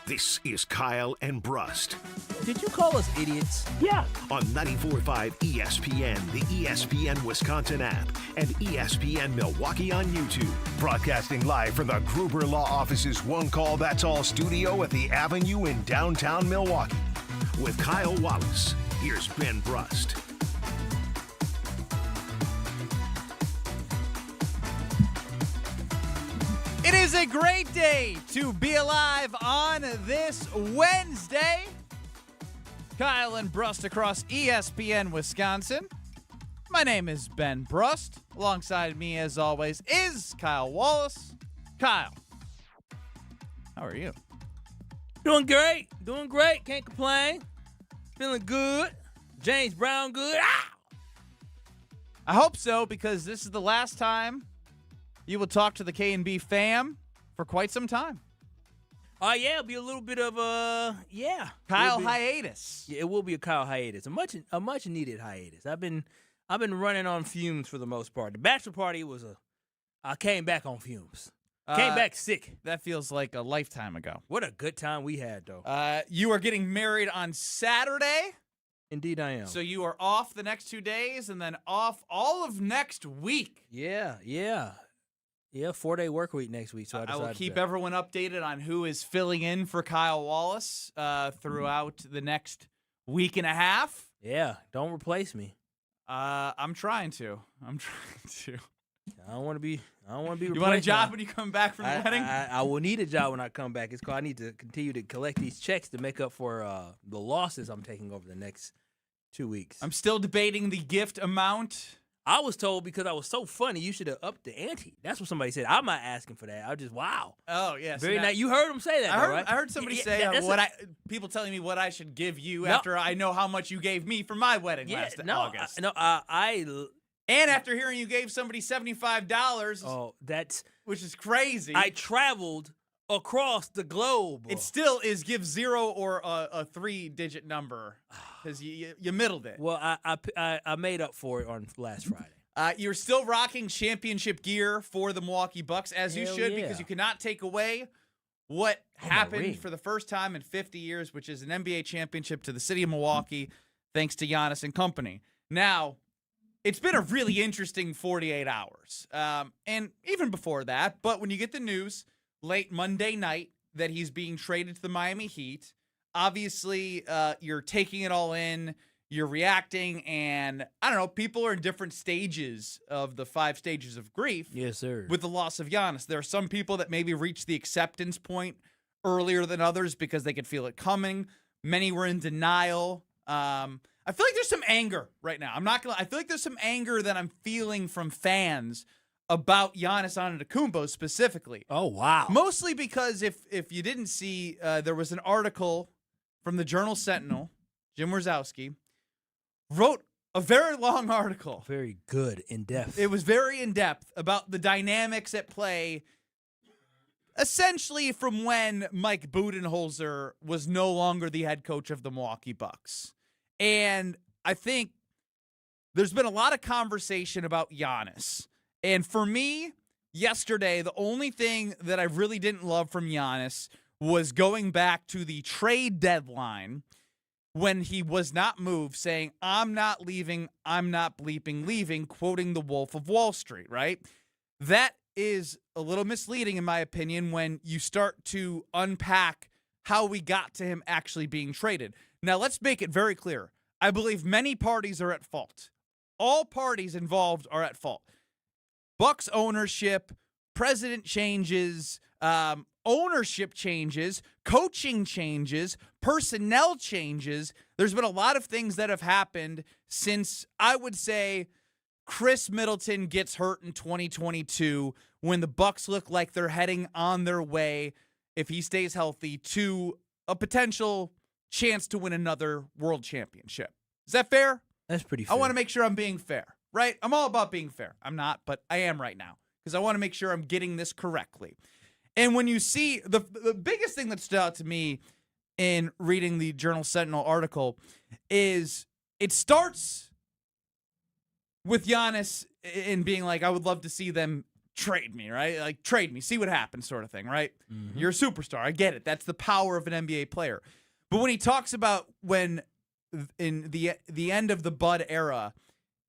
This is Kyle and Brust. Did you call us idiots? Yeah. On 94.5 ESPN, the ESPN Wisconsin app, and ESPN Milwaukee on YouTube. Broadcasting live from the Gruber Law Office's One Call That's All studio at the Avenue in downtown Milwaukee. With Kyle Wallace, here's Ben Brust. It is a great day to be alive on this Wednesday. Kyle and Brust across ESPN Wisconsin. My name is Ben Brust. Alongside me, as always, is Kyle Wallace. Kyle, how are you? Doing great. Can't complain. Feeling good. James Brown good. I hope so, because this is the last time you will talk to the K&B fam for quite some time. Yeah, it'll be a little bit of Kyle hiatus. Yeah, it will be a Kyle hiatus. A much needed hiatus. I've been running on fumes for the most part. The bachelor party I came back on fumes. Came back sick. That feels like a lifetime ago. What a good time we had, though. You are getting married on Saturday. Indeed, I am. So you are off the next 2 days and then off all of next week. Yeah. 4-day work week next week. So I will keep everyone updated on who is filling in for Kyle Wallace throughout the next week and a half. Yeah, don't replace me. I'm trying to. I don't want to be replaced. You want a job when you come back from the wedding? I will need a job when I come back. It's called I need to continue to collect these checks to make up for the losses I'm taking over the next 2 weeks. I'm still debating the gift amount. I was told because I was so funny, you should have upped the ante. That's what somebody said. I'm not asking for that. I just wow. Oh yes, very nice. You heard him say that. I heard somebody say people telling me what I should give you after I know how much you gave me for my wedding last August. And after hearing you gave somebody $75. Oh, which is crazy. I traveled across the globe. It still is give zero or a 3-digit number because you middled it. Well, I made up for it on last Friday. You're still rocking championship gear for the Milwaukee Bucks, as you should, yeah. because you cannot take away what happened for the first time in 50 years, which is an NBA championship to the city of Milwaukee, thanks to Giannis and company. Now, it's been a really interesting 48 hours, and even before that, but when you get the news late Monday night that he's being traded to the Miami Heat, obviously you're taking it all in, you're reacting, and I don't know, people are in different stages of the 5 stages of grief. Yes, sir. With the loss of Giannis. There are some people that maybe reached the acceptance point earlier than others because they could feel it coming. Many were in denial. I feel like there's some anger right now. I feel like there's some anger that I'm feeling from fans about Giannis Antetokounmpo specifically. Oh, wow. Mostly because if you didn't see, there was an article from the Journal-Sentinel, Jim Wrzowski, wrote a very long article. Very good, in-depth. It was very in-depth about the dynamics at play, essentially from when Mike Budenholzer was no longer the head coach of the Milwaukee Bucks. And I think there's been a lot of conversation about Giannis. And for me, yesterday, the only thing that I really didn't love from Giannis was going back to the trade deadline when he was not moved, saying, "I'm not leaving, I'm not bleeping leaving," quoting the Wolf of Wall Street, right? That is a little misleading, in my opinion, when you start to unpack how we got to him actually being traded. Now, let's make it very clear. I believe many parties are at fault. All parties involved are at fault. Bucks ownership, president changes, ownership changes, coaching changes, personnel changes. There's been a lot of things that have happened since, I would say, Chris Middleton gets hurt in 2022 when the Bucks look like they're heading on their way, if he stays healthy, to a potential chance to win another world championship. Is that fair? That's pretty fair. I want to make sure I'm being fair, right? I'm all about being fair. I'm not, but I am right now because I want to make sure I'm getting this correctly. And when you see the biggest thing that stood out to me in reading the Journal-Sentinel article is it starts with Giannis and being like, I would love to see them trade me, right? Like, trade me, see what happens sort of thing, right? Mm-hmm. You're a superstar. I get it. That's the power of an NBA player. But when he talks about when in the end of the Bud era,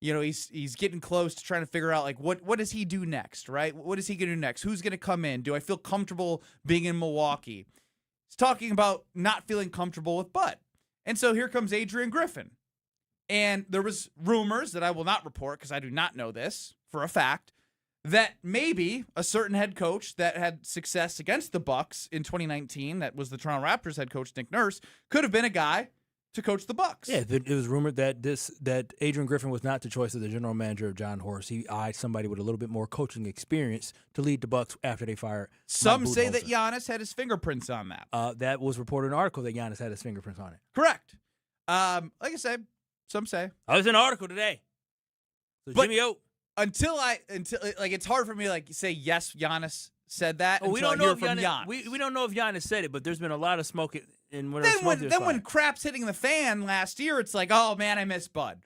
you know, he's getting close to trying to figure out, like, what does he do next, right? What is he going to do next? Who's going to come in? Do I feel comfortable being in Milwaukee? He's talking about not feeling comfortable with Bud. And so here comes Adrian Griffin. And there was rumors that I will not report because I do not know this for a fact, that maybe a certain head coach that had success against the Bucks in 2019, that was the Toronto Raptors head coach, Nick Nurse, could have been a guy to coach the Bucks. Yeah, it was rumored that Adrian Griffin was not the choice of the general manager of John Horst. He eyed somebody with a little bit more coaching experience to lead the Bucks after they fired. Some say that Giannis had his fingerprints on that. That was reported in an article that Giannis had his fingerprints on it. Correct. Like I said, some say. I was in an article today. So But Jimmy O. Until it's hard for me to, like, say yes, Giannis said that. We until don't I know hear if from Giannis. Giannis. We don't know if Giannis said it, but there's been a lot of smoke in when When crap's hitting the fan last year, it's like, oh man, I miss Bud.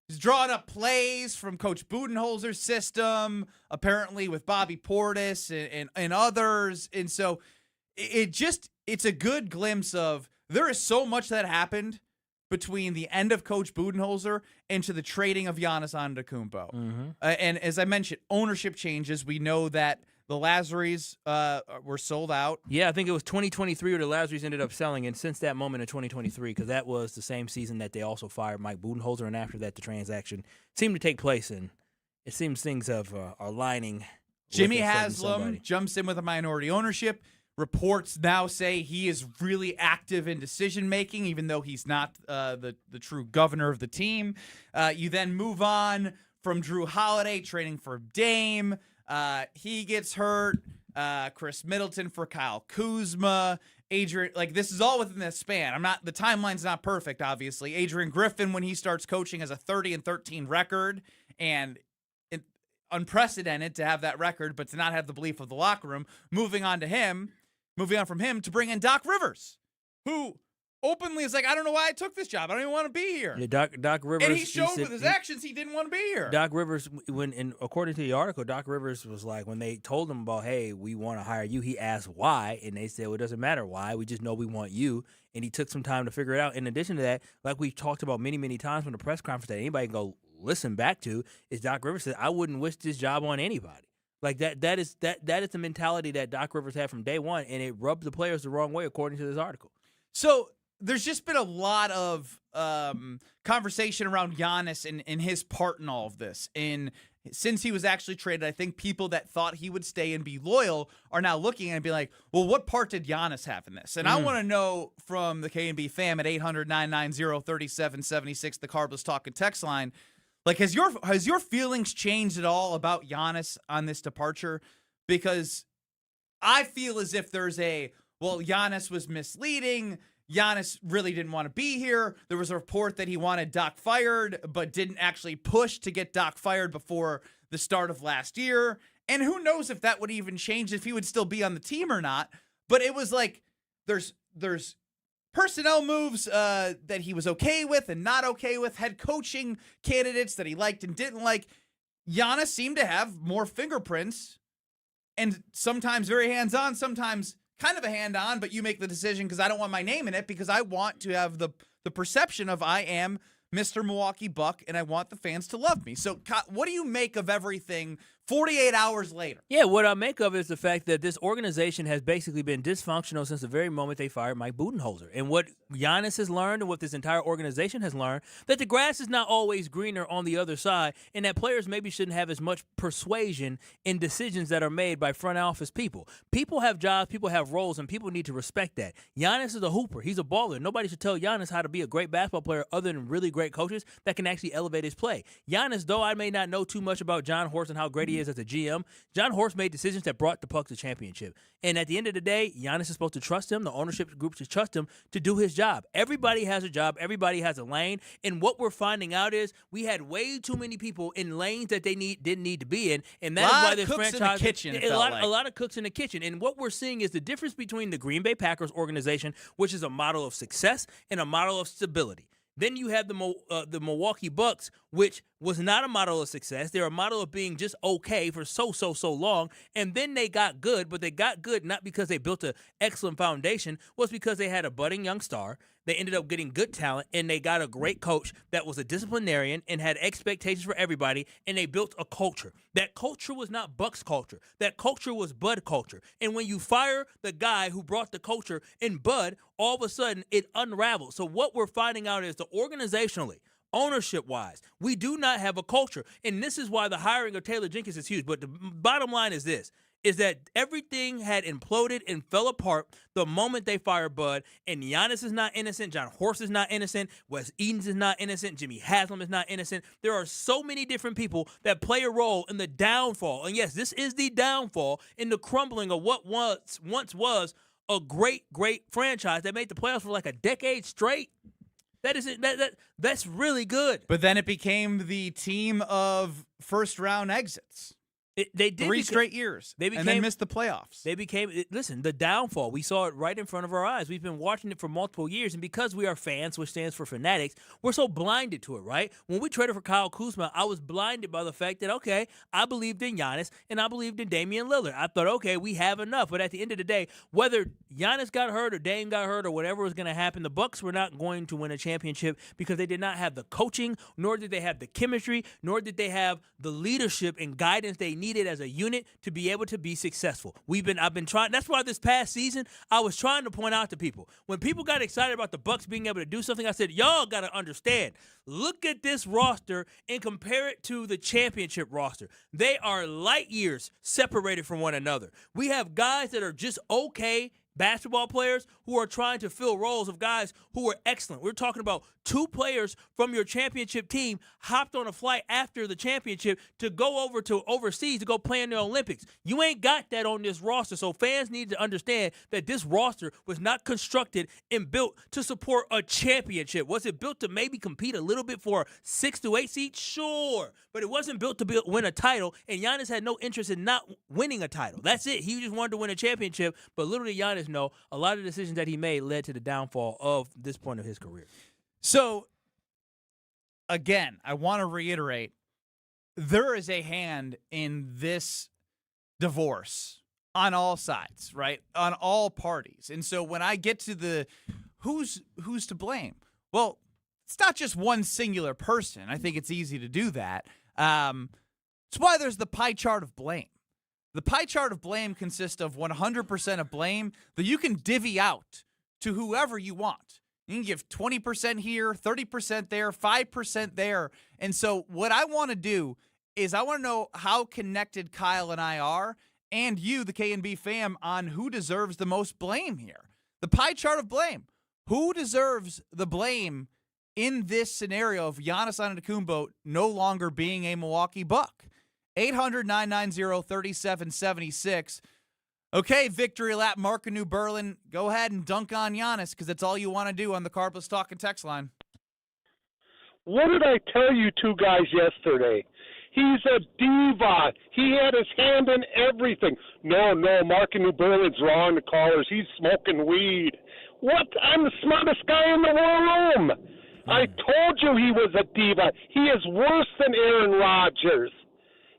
He's drawing up plays from Coach Budenholzer's system, apparently with Bobby Portis and others, and so it's a good glimpse of there is so much that happened between the end of Coach Budenholzer and to the trading of Giannis Antetokounmpo. Mm-hmm. And as I mentioned, ownership changes. We know that the Lazaries were sold out. Yeah, I think it was 2023 where the Lazaries ended up selling, and since that moment in 2023, because that was the same season that they also fired Mike Budenholzer, and after that the transaction seemed to take place, and it seems things are aligning. Jimmy Haslam jumps in with a minority ownership. Reports now say he is really active in decision-making, even though he's not the true governor of the team. You then move on from Drew Holiday trading for Dame. He gets hurt. Chris Middleton for Kyle Kuzma. Adrian, like, this is all within this span. The timeline's not perfect, obviously. Adrian Griffin, when he starts coaching, has a 30-13 record, and unprecedented to have that record, but to not have the belief of the locker room. Moving on from him to bring in Doc Rivers, who openly is like, I don't know why I took this job. I don't even want to be here. Yeah, Doc Rivers. And he showed with his actions he didn't want to be here. Doc Rivers, according to the article, Doc Rivers was like, when they told him about, hey, we want to hire you, he asked why, and they said, well, it doesn't matter why. We just know we want you. And he took some time to figure it out. In addition to that, like we've talked about many, many times from the press conference that anybody can go listen back to, is Doc Rivers said, I wouldn't wish this job on anybody. Like that is the mentality that Doc Rivers had from day one, and it rubbed the players the wrong way, according to this article. So there's just been a lot of conversation around Giannis and his part in all of this. And since he was actually traded, I think people that thought he would stay and be loyal are now looking and be like, well, what part did Giannis have in this? And I want to know from the K&B fam at 800-990-3776, the Carbless Talking text line, like, has your feelings changed at all about Giannis on this departure? Because I feel as if there's Giannis was misleading. Giannis really didn't want to be here. There was a report that he wanted Doc fired, but didn't actually push to get Doc fired before the start of last year. And who knows if that would even change, if he would still be on the team or not. But it was like there's personnel moves that he was okay with and not okay with, head coaching candidates that he liked and didn't like. Giannis seemed to have more fingerprints, and sometimes very hands-on, sometimes kind of a hand-on, but you make the decision because I don't want my name in it, because I want to have the perception of I am Mr. Milwaukee Buck, and I want the fans to love me. So what do you make of everything 48 hours later? Yeah, what I make of it is the fact that this organization has basically been dysfunctional since the very moment they fired Mike Budenholzer. And what Giannis has learned, and what this entire organization has learned, that the grass is not always greener on the other side, and that players maybe shouldn't have as much persuasion in decisions that are made by front office people. People have jobs, people have roles, and people need to respect that. Giannis is a hooper. He's a baller. Nobody should tell Giannis how to be a great basketball player other than really great coaches that can actually elevate his play. Giannis, though I may not know too much about John Horst and how great he is as a GM, John Horst made decisions that brought the Bucks to championship. And at the end of the day, Giannis is supposed to trust him. The ownership group should trust him to do his job. Everybody has a job. Everybody has a lane. And what we're finding out is we had way too many people in lanes that they didn't need to be in. And that's why this franchise, a lot of cooks in the kitchen. And what we're seeing is the difference between the Green Bay Packers organization, which is a model of success, and a model of stability. Then you have the Milwaukee Bucks, which was not a model of success. They were a model of being just okay for so long. And then they got good, but they got good not because they built an excellent foundation, was because they had a budding young star. They ended up getting good talent, and they got a great coach that was a disciplinarian and had expectations for everybody, and they built a culture. That culture was not Bucks culture. That culture was Bud culture. And when you fire the guy who brought the culture in Bud, all of a sudden it unravels. So what we're finding out is that organizationally, ownership-wise, we do not have a culture. And this is why the hiring of Taylor Jenkins is huge. But the bottom line is this, is that everything had imploded and fell apart the moment they fired Bud. And Giannis is not innocent. John Horst is not innocent. Wes Edens is not innocent. Jimmy Haslam is not innocent. There are so many different people that play a role in the downfall. And yes, this is the downfall in the crumbling of what once was a great franchise that made the playoffs for like a decade straight. That's really good. But then it became the team of first-round exits. They did 3 straight years, and then missed the playoffs. They became, listen, the downfall. We saw it right in front of our eyes. We've been watching it for multiple years, and because we are fans, which stands for fanatics, we're so blinded to it, right? When we traded for Kyle Kuzma, I was blinded by the fact that, okay, I believed in Giannis, and I believed in Damian Lillard. I thought, okay, we have enough. But at the end of the day, whether Giannis got hurt or Dame got hurt or whatever was going to happen, the Bucks were not going to win a championship because they did not have the coaching, nor did they have the chemistry, nor did they have the leadership and guidance they needed as a unit to be able to be successful. I've been trying. That's why this past season, I was trying to point out to people. When people got excited about the Bucks being able to do something, I said, y'all got to understand. Look at this roster and compare it to the championship roster. They are light years separated from one another. We have guys that are just okay basketball players who are trying to fill roles of guys who are excellent. We're talking about 2 players from your championship team hopped on a flight after the championship to go over to overseas to go play in the Olympics. You ain't got that on this roster, so fans need to understand that this roster was not constructed and built to support a championship. Was it built to maybe compete a little bit for a 6 to 8 seed? Sure, but it wasn't built to win a title, and Giannis had no interest in not winning a title. That's it. He just wanted to win a championship, but literally Giannis know a lot of decisions that he made led to the downfall of this point of his career. So, again, I want to reiterate, there is a hand in this divorce on all sides, right? On all parties. And so when I get to the who's to blame, well, it's not just one singular person. I think it's easy to do that. It's why there's the pie chart of blame. The pie chart of blame consists of 100% of blame that you can divvy out to whoever you want. You can give 20% here, 30% there, 5% there. And so what I want to do is I want to know how connected Kyle and I are, and you, the K&B fam, on who deserves the most blame here. The pie chart of blame. Who deserves the blame in this scenario of Giannis Antetokounmpo no longer being a Milwaukee Buck? 800-990-3776. Okay, victory lap, Mark in New Berlin. Go ahead and dunk on Giannis because that's all you want to do on the Carbless Talk and Text line. What did I tell you 2 guys yesterday? He's a diva. He had his hand in everything. No, Mark in New Berlin's wrong, the callers. He's smoking weed. What? I'm the smartest guy in the room. I told you he was a diva. He is worse than Aaron Rodgers.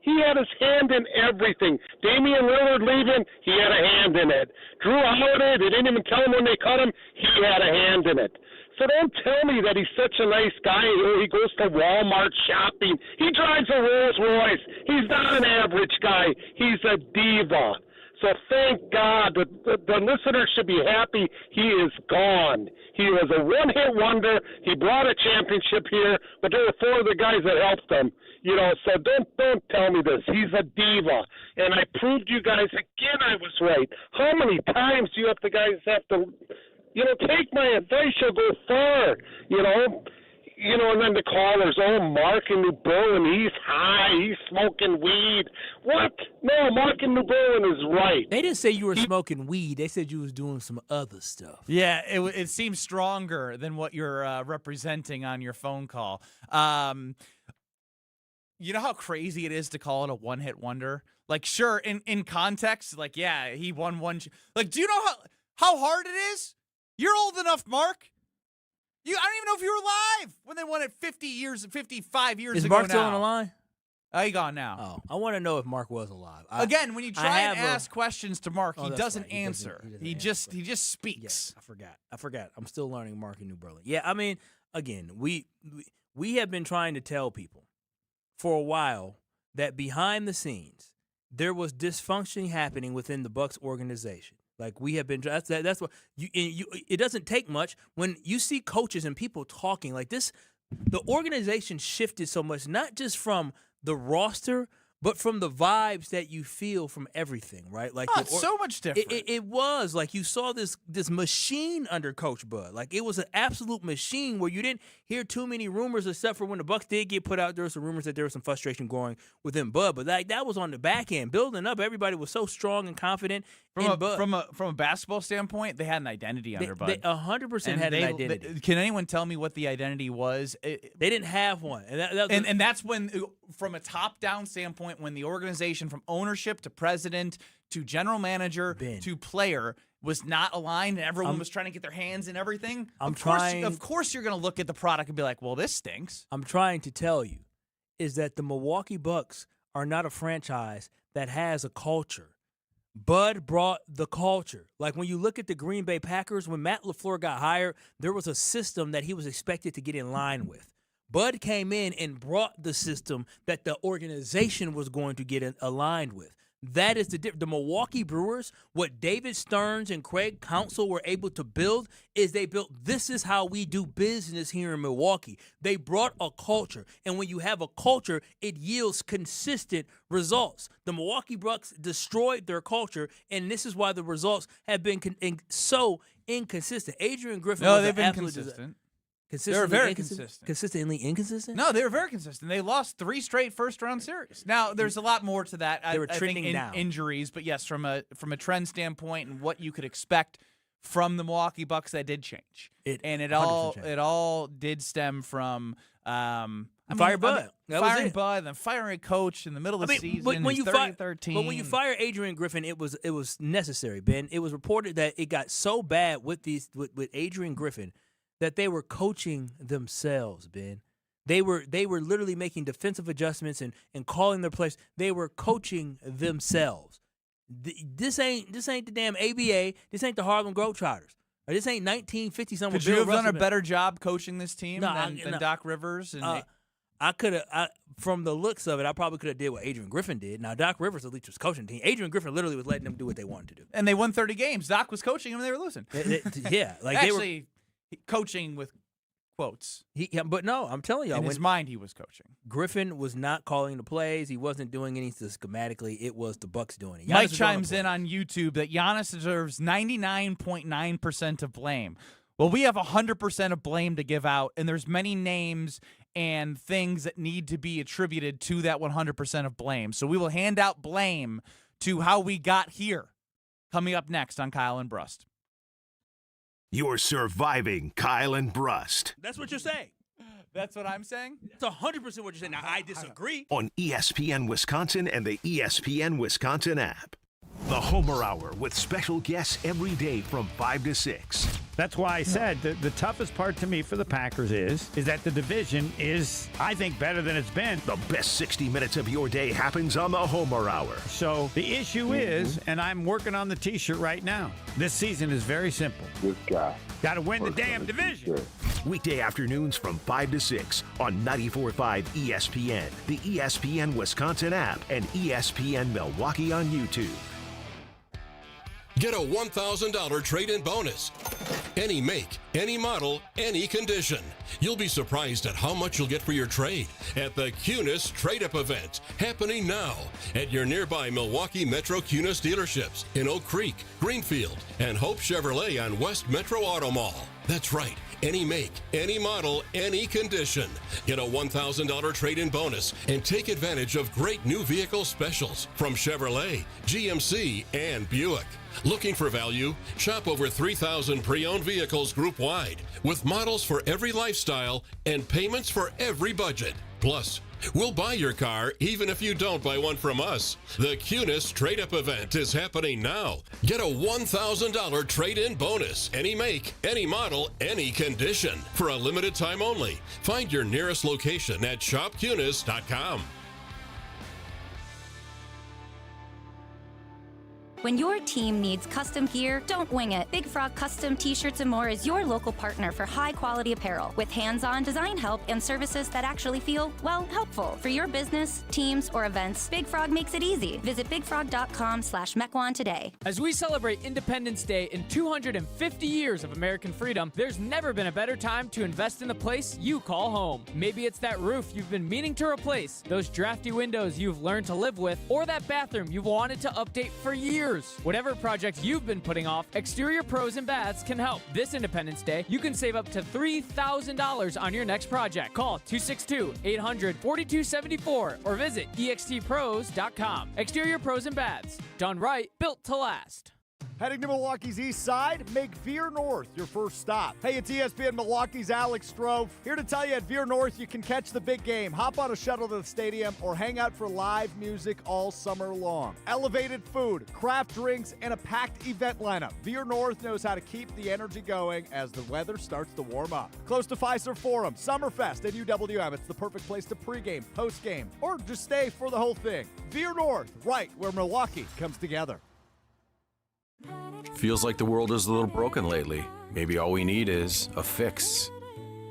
He had his hand in everything. Damian Lillard leaving, he had a hand in it. Drew Holiday, they didn't even tell him when they cut him, he had a hand in it. So don't tell me that he's such a nice guy. He goes to Walmart shopping. He drives a Rolls Royce. He's not an average guy. He's a diva. So thank God the listeners should be happy he is gone. He was a one-hit wonder. He brought a championship here, but there were 4 other guys that helped him. You know, so don't tell me this. He's a diva. And I proved you guys again I was right. How many times do you guys have to, take my advice, you'll go far, and then the callers, Mark in New Berlin, he's high, he's smoking weed. What? No, Mark in New Berlin is right. They didn't say you were smoking weed. They said you was doing some other stuff. Yeah, it seems stronger than what you're representing on your phone call. You know how crazy it is to call it a one-hit wonder? Like, sure, in context, like, yeah, he won one. Like, do you know how hard it is? You're old enough, Mark. I don't even know if you were alive when they won it 55 years Is ago Mark now. still on the line? Oh, he gone now. Oh, I want to know if Mark was alive. Again, when you try and ask questions to Mark, he that's doesn't right. answer. He doesn't He just speaks. Yeah, I forgot. I'm still learning Mark in New Berlin. Yeah, I mean, again, we have been trying to tell people for a while that behind the scenes there was dysfunction happening within the Bucks organization. Like we have been. That's what you. It doesn't take much when you see coaches and people talking like this. The organization shifted so much, not just from the roster, but from the vibes that you feel from everything, right? Like it's so much different. It was like you saw this machine under Coach Bud. Like it was an absolute machine where you didn't hear too many rumors, except for when the Bucks did get put out. There were some rumors that there was some frustration growing within Bud, but that was on the back end, building up. Everybody was so strong and confident in Bud. From a basketball standpoint, they had an identity under Bud. They 100% had an identity. Can anyone tell me what the identity was? They didn't have one, and that's when, from a top-down standpoint, when the organization from ownership to president to general manager to player was not aligned and everyone was trying to get their hands in everything, of course you're going to look at the product and be like, well, this stinks. I'm trying to tell you is that the Milwaukee Bucks are not a franchise that has a culture. Bud brought the culture. Like when you look at the Green Bay Packers, when Matt LaFleur got hired, there was a system that he was expected to get in line with. Bud came in and brought the system that the organization was going to get aligned with. That is the Milwaukee Brewers, what David Stearns and Craig Counsell were able to build is they built, this is how we do business here in Milwaukee. They brought a culture. And when you have a culture, it yields consistent results. The Milwaukee Bucks destroyed their culture, and this is why the results have been so inconsistent. Adrian Griffin was they've been absolute consistent. They were very consistent. Consistently inconsistent? No, they were very consistent. They lost 3 straight first-round series. Now, there's a lot more to that. They were trending down. Injuries, but yes, from a trend standpoint and what you could expect from the Milwaukee Bucks, that did change. It all did stem from Fire Bud. Firing Bud, and then firing a coach in the middle of the season. But when you 13. But when you fire Adrian Griffin, it was necessary, Ben. It was reported that it got so bad with Adrian Griffin that they were coaching themselves, Ben. They were literally making defensive adjustments and calling their plays. They were coaching themselves. This ain't the damn ABA. This ain't the Harlem Globetrotters. Or this ain't 1950-something. Could you have done a better job coaching this team than Doc Rivers? And I could have, from the looks of it, I probably could have did what Adrian Griffin did. Now, Doc Rivers at least was coaching the team. Adrian Griffin literally was letting them do what they wanted to do. And they won 30 games. Doc was coaching them, and they were losing. Yeah. Like Actually, they were coaching with quotes. But no, I'm telling y'all. In his mind, he was coaching. Griffin was not calling the plays. He wasn't doing anything schematically. It was the Bucks doing it. Mike chimes in on YouTube that Giannis deserves 99.9% of blame. Well, we have 100% of blame to give out, and there's many names and things that need to be attributed to that 100% of blame. So we will hand out blame to how we got here. Coming up next on Kyle and Brust. You're surviving Kyle and Brust. That's what you're saying. That's what I'm saying? That's 100% what you're saying. Now, I disagree. On ESPN Wisconsin and the ESPN Wisconsin app. The Homer Hour with special guests every day from 5 to 6. That's why I said the toughest part to me for the Packers is that the division is, I think, better than it's been. The best 60 minutes of your day happens on the Homer Hour. So the issue is, and I'm working on the T-shirt right now, this season is very simple. This guy. Got to win the damn division. Weekday afternoons from 5 to 6 on 94.5 ESPN, the ESPN Wisconsin app, and ESPN Milwaukee on YouTube. Get a $1,000 trade-in bonus. Any make, any model, any condition. You'll be surprised at how much you'll get for your trade at the Kunis Trade-Up event, happening now at your nearby Milwaukee Metro Kunis dealerships in Oak Creek, Greenfield, and Hope Chevrolet on West Metro Auto Mall. That's right. Any make, any model, any condition. Get a $1,000 trade-in bonus and take advantage of great new vehicle specials from Chevrolet, GMC, and Buick. Looking for value? Shop over 3,000 pre-owned vehicles group-wide with models for every lifestyle and payments for every budget. Plus, we'll buy your car even if you don't buy one from us. The Kunis Trade-Up event is happening now. Get a $1,000 trade-in bonus. Any make, any model, any condition. For a limited time only. Find your nearest location at shopkunis.com. When your team needs custom gear, don't wing it. Big Frog Custom T-Shirts and More is your local partner for high-quality apparel with hands-on design help and services that actually feel, well, helpful. For your business, teams, or events, Big Frog makes it easy. Visit bigfrog.com/Mequon today. As we celebrate Independence Day in 250 years of American freedom, there's never been a better time to invest in the place you call home. Maybe it's that roof you've been meaning to replace, those drafty windows you've learned to live with, or that bathroom you've wanted to update for years. Whatever project you've been putting off, Exterior Pros and Baths can help. This Independence Day, you can save up to $3,000 on your next project. Call 262-800-4274 or visit extpros.com. Exterior Pros and Baths. Done right, built to last. Heading to Milwaukee's east side? Make Veer North your first stop. Hey, it's ESPN Milwaukee's Alex Strove. Here to tell you at Veer North you can catch the big game, hop on a shuttle to the stadium, or hang out for live music all summer long. Elevated food, craft drinks, and a packed event lineup. Veer North knows how to keep the energy going as the weather starts to warm up. Close to Fiserv Forum, Summerfest, and UWM. It's the perfect place to pregame, postgame, or just stay for the whole thing. Veer North, right where Milwaukee comes together. Feels like the world is a little broken lately. Maybe all we need is a fix.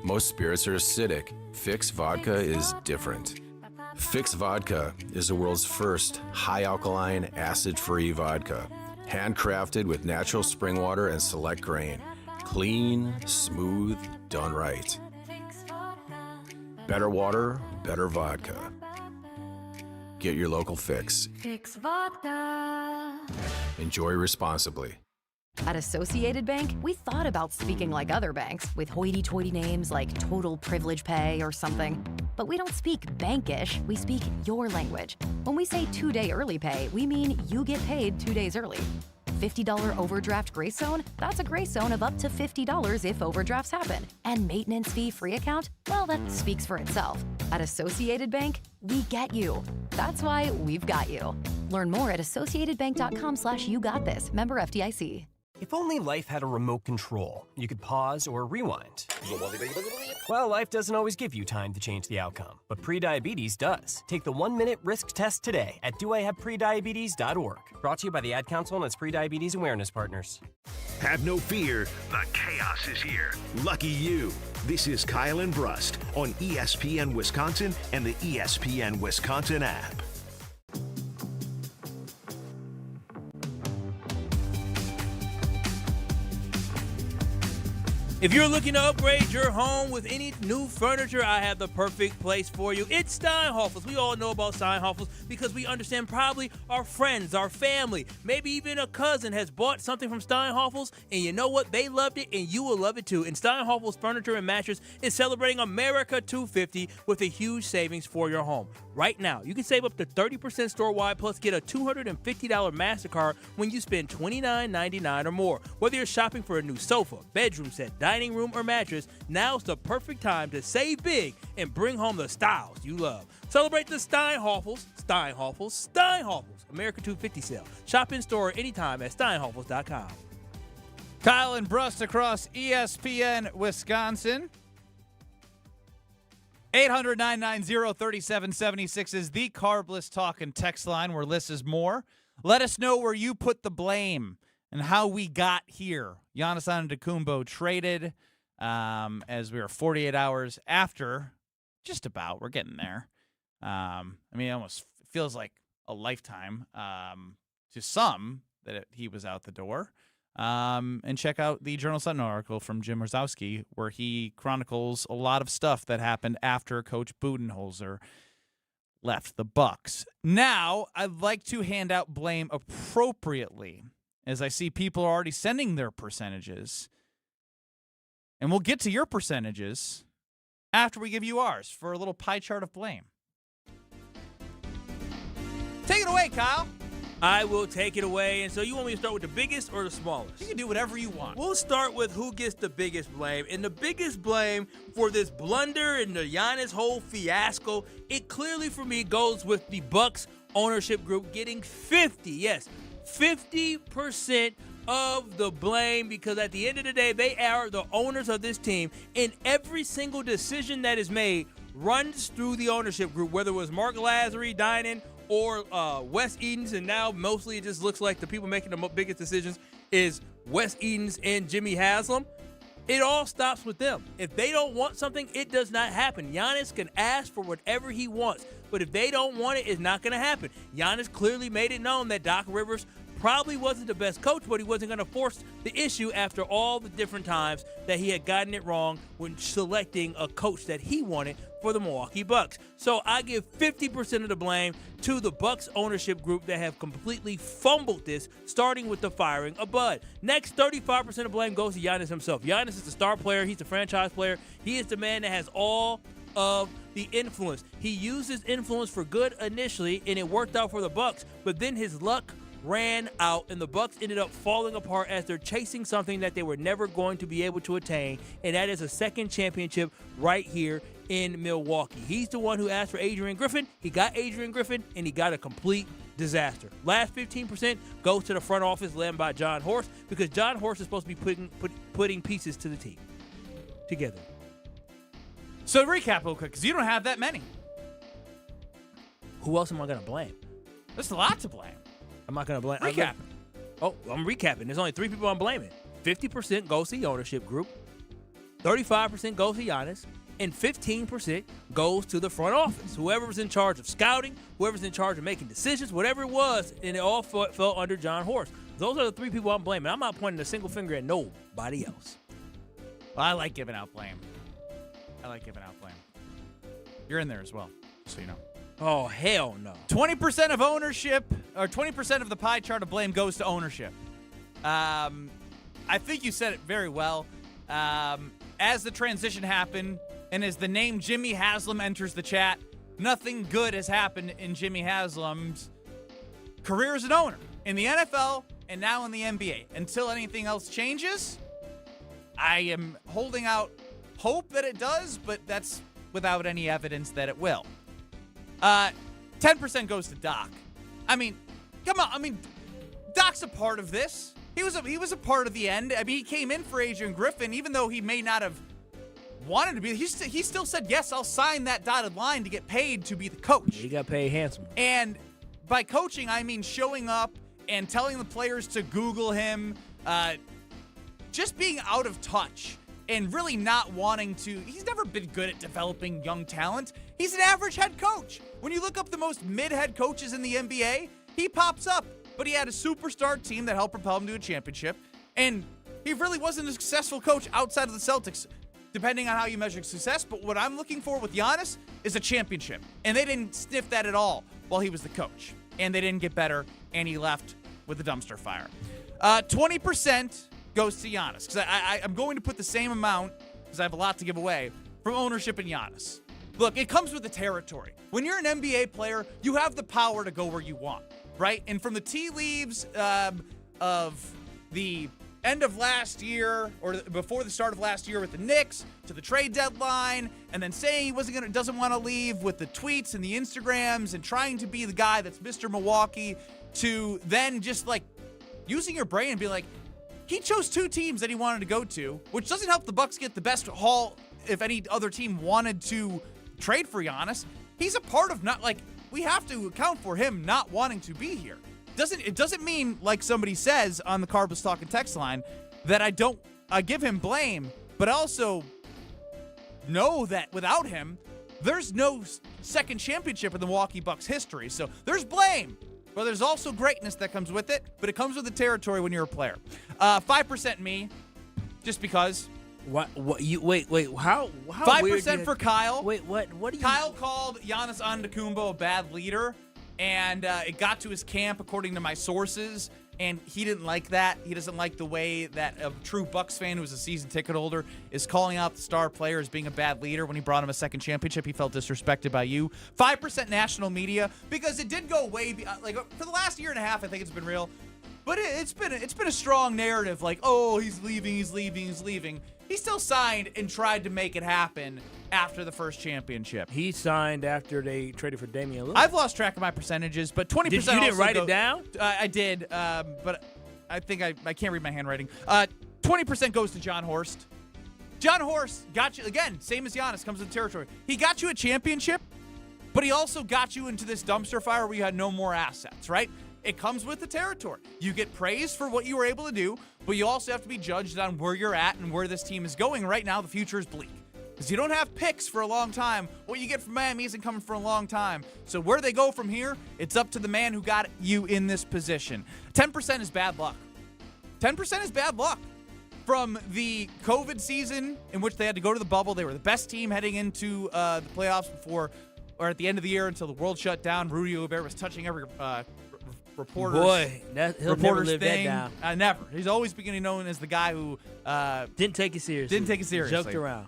Most spirits are acidic. Fix Vodka is different. Fix Vodka is the world's first high alkaline, acid-free vodka. Handcrafted with natural spring water and select grain. Clean, smooth, done right. Better water, better vodka. Get your local Fix. Fix Vodka. Enjoy responsibly. At Associated Bank, we thought about speaking like other banks with hoity-toity names like Total Privilege Pay or something. But we don't speak bankish, we speak your language. When we say 2-day early pay, we mean you get paid 2 days early. $50 overdraft grace zone? That's a grace zone of up to $50 if overdrafts happen. And maintenance fee-free account? Well, that speaks for itself. At Associated Bank, we get you. That's why we've got you. Learn more at associatedbank.com/YouGotThis. Member FDIC. If only life had a remote control, you could pause or rewind. Well, life doesn't always give you time to change the outcome, but prediabetes does. Take the 1-minute risk test today at doihaveprediabetes.org. Brought to you by the Ad Council and its prediabetes awareness partners. Have no fear, the chaos is here. Lucky you. This is Kyle and Brust on ESPN Wisconsin and the ESPN Wisconsin app. If you're looking to upgrade your home with any new furniture, I have the perfect place for you. It's Steinhoffels. We all know about Steinhoffels because we understand probably our friends, our family, maybe even a cousin has bought something from Steinhoffels, and you know what? They loved it, and you will love it too. And Steinhoffels Furniture and Mattress is celebrating America 250 with a huge savings for your home. Right now, you can save up to 30% store-wide, plus get a $250 MasterCard when you spend $29.99 or more. Whether you're shopping for a new sofa, bedroom set, dining room, or mattress, now's the perfect time to save big and bring home the styles you love. Celebrate the Steinhoffels, America 250 sale. Shop in store anytime at steinhoffels.com. Kyle and Brust across ESPN Wisconsin. 800-990-3776 is the Carbless Talk and text line where less is more. Let us know where you put the blame and how we got here. Giannis Antetokounmpo traded as we are 48 hours after, just about. We're getting there. I mean, it almost feels like a lifetime to some that he was out the door. And check out the Journal-Sentinel article from Jim Rosowski where he chronicles a lot of stuff that happened after Coach Budenholzer left the Bucks. Now, I'd like to hand out blame appropriately, as I see people are already sending their percentages. And we'll get to your percentages after we give you ours for a little pie chart of blame. Take it away, Kyle. I will take it away. And so you want me to start with the biggest or the smallest? You can do whatever you want. We'll start with who gets the biggest blame. And the biggest blame for this blunder and the Giannis whole fiasco, it clearly for me goes with the Bucks ownership group getting 50% of the blame, because at the end of the day, they are the owners of this team, and every single decision that is made runs through the ownership group, whether it was Mark Lazary, Dinan, or Wes Edens, and now mostly it just looks like the people making the biggest decisions is Wes Edens and Jimmy Haslam. It all stops with them. If they don't want something, it does not happen. Giannis can ask for whatever he wants, but if they don't want it, it's not going to happen. Giannis clearly made it known that Doc Rivers probably wasn't the best coach, but he wasn't going to force the issue after all the different times that he had gotten it wrong when selecting a coach that he wanted for the Milwaukee Bucks. So I give 50% of the blame to the Bucks ownership group that have completely fumbled this, starting with the firing of Bud. Next, 35% of blame goes to Giannis himself. Giannis is the star player. He's the franchise player. He is the man that has all of the influence. He used his influence for good initially, and it worked out for the Bucks, but then his luck ran out, and the Bucks ended up falling apart as they're chasing something that they were never going to be able to attain, and that is a second championship right here in Milwaukee. He's the one who asked for Adrian Griffin. He got Adrian Griffin, and he got a complete disaster. Last 15% goes to the front office led by John Horst, because John Horst is supposed to be putting pieces to the team together. So recap real quick, because you don't have that many. Who else am I going to blame? There's a lot to blame. I'm not going to blame. Recap. I'm recapping. There's only 3 people I'm blaming. 50% goes to the ownership group, 35% goes to Giannis, and 15% goes to the front office. Whoever's in charge of scouting, whoever's in charge of making decisions, whatever it was, and it all fell under John Horst. Those are the 3 people I'm blaming. I'm not pointing a single finger at nobody else. Well, I like giving out blame. You're in there as well, so you know. Oh, hell no. 20% of ownership, or 20% of the pie chart of blame goes to ownership. I think you said it very well. As the transition happened, and as the name Jimmy Haslam enters the chat, nothing good has happened in Jimmy Haslam's career as an owner in the NFL and now in the NBA. Until anything else changes, I am holding out hope that it does, but that's without any evidence that it will. 10% goes to Doc. I mean, come on. I mean, Doc's a part of this. He was a part of the end. I mean, he came in for Adrian Griffin, even though he may not have wanted to be. He still said, yes, I'll sign that dotted line to get paid to be the coach. He got paid handsomely. And by coaching, I mean showing up and telling the players to Google him, just being out of touch and really not wanting to. He's never been good at developing young talent. He's an average head coach. When you look up the most mid-head coaches in the NBA, he pops up. But he had a superstar team that helped propel him to a championship. And he really wasn't a successful coach outside of the Celtics, depending on how you measure success. But what I'm looking for with Giannis is a championship. And they didn't sniff that at all while he was the coach. And they didn't get better, and he left with a dumpster fire. 20% goes to Giannis, because I'm going to put the same amount, because I have a lot to give away, from ownership and Giannis. Look, it comes with the territory. When you're an NBA player, you have the power to go where you want, right? And from the tea leaves of the end of last year, or before the start of last year with the Knicks, to the trade deadline, and then saying he doesn't want to leave with the tweets and the Instagrams and trying to be the guy that's Mr. Milwaukee, to then just like using your brain and be like, he chose 2 teams that he wanted to go to, which doesn't help the Bucks get the best haul if any other team wanted to trade for Giannis. He's a part of we have to account for him not wanting to be here. It doesn't mean, like somebody says on the Carbus Talking text line, that I give him blame, but also know that without him, there's no second championship in the Milwaukee Bucks history. So there's blame, but there's also greatness that comes with it, but it comes with the territory when you're a player. 5% me, just because. What you wait, how 5% for Kyle. Wait, what do you Kyle called Giannis Antetokounmpo a bad leader, and it got to his camp according to my sources, and he didn't like that. He doesn't like the way that a true Bucks fan who's a season ticket holder is calling out the star player as being a bad leader. When he brought him a second championship, he felt disrespected by you. 5% national media, because it did go way like for the last year and a half. I think it's been real, but it's been a strong narrative. Like, oh, he's leaving. He still signed and tried to make it happen after the first championship. He signed after they traded for Damian Lillard. I've lost track of my percentages, but 20%. You didn't write it down? I did, but I think I can't read my handwriting. 20% goes to John Horst. John Horst got you, again, same as Giannis, comes with the territory. He got you a championship, but he also got you into this dumpster fire where you had no more assets, right? It comes with the territory. You get praised for what you were able to do, but you also have to be judged on where you're at and where this team is going. Right now, the future is bleak, because you don't have picks for a long time. What you get from Miami isn't coming for a long time. So where they go from here, it's up to the man who got you in this position. 10% is bad luck. 10% is bad luck. From the COVID season in which they had to go to the bubble, they were the best team heading into the playoffs before, or at the end of the year until the world shut down. Rudy Gobert was touching every reporter's he'll never live thing. that down. Never. He's always beginning known as the guy who didn't take it seriously. Joked around.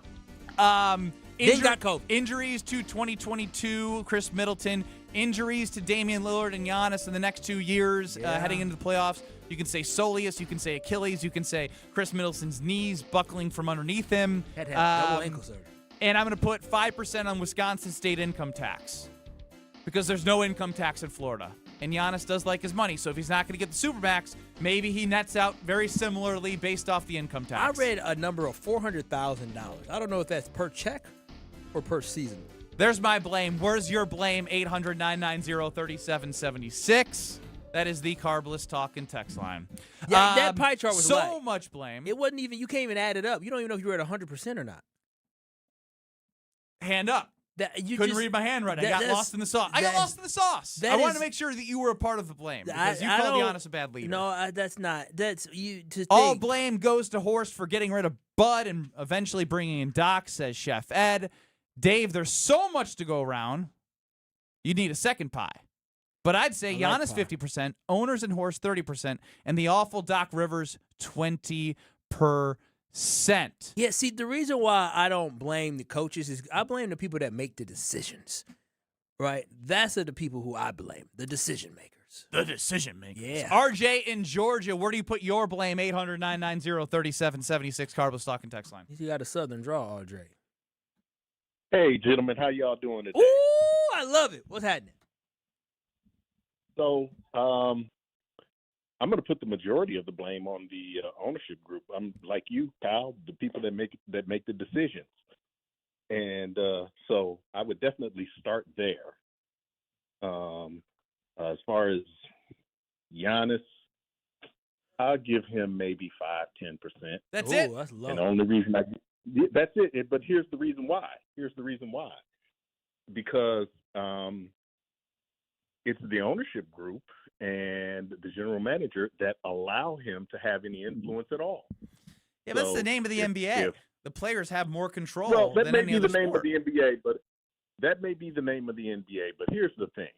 Then got COVID. Injuries to 2022, Chris Middleton. Injuries to Damian Lillard and Giannis in the next 2 years heading into the playoffs. You can say soleus, you can say Achilles, you can say Chris Middleton's knees buckling from underneath him. Had double ankle surgery. And I'm going to put 5% on Wisconsin state income tax, because there's no income tax in Florida. And Giannis does like his money, so if he's not going to get the Supermax, maybe he nets out very similarly based off the income tax. I read a number of $400,000. I don't know if that's per check or per season. There's my blame. Where's your blame? 800-990-3776. That is the Carbless Talking text line. Yeah, that pie chart was so much blame. It wasn't even, you can't even add it up. You don't even know if you were at 100% or not. Hand up. Couldn't read my handwriting. I got lost in the sauce. I wanted to make sure that you were a part of the blame, because you called Giannis a bad leader. No, that's not. That's you. All blame goes to Horst for getting rid of Bud and eventually bringing in Doc, says Chef Ed. Dave, there's so much to go around. You need a second pie. But I'd say Giannis 50%, owners and Horst 30%, and the awful Doc Rivers 20%. Yeah, see, the reason why I don't blame the coaches is I blame the people that make the decisions, right? That's the people who I blame, the decision makers. The decision makers. Yeah. RJ in Georgia, where do you put your blame? 800-990-3776, Carbless Talking text line. You got a southern draw, RJ. Hey, gentlemen, how y'all doing today? Ooh, I love it. What's happening? So, I'm going to put the majority of the blame on the ownership group. I'm like you, Kyle, the people that make the decisions, and so I would definitely start there. As far as Giannis, I'll give him maybe 5-10%. That's it. That's low. And the only reason that's it. But here's the reason why. Because it's the ownership group and the general manager that allow him to have any influence at all. Yeah, that's the name of the NBA. The players have more control. Well, that than may any be other the name sport. of the NBA, but that may be the name of the NBA. But here's the thing: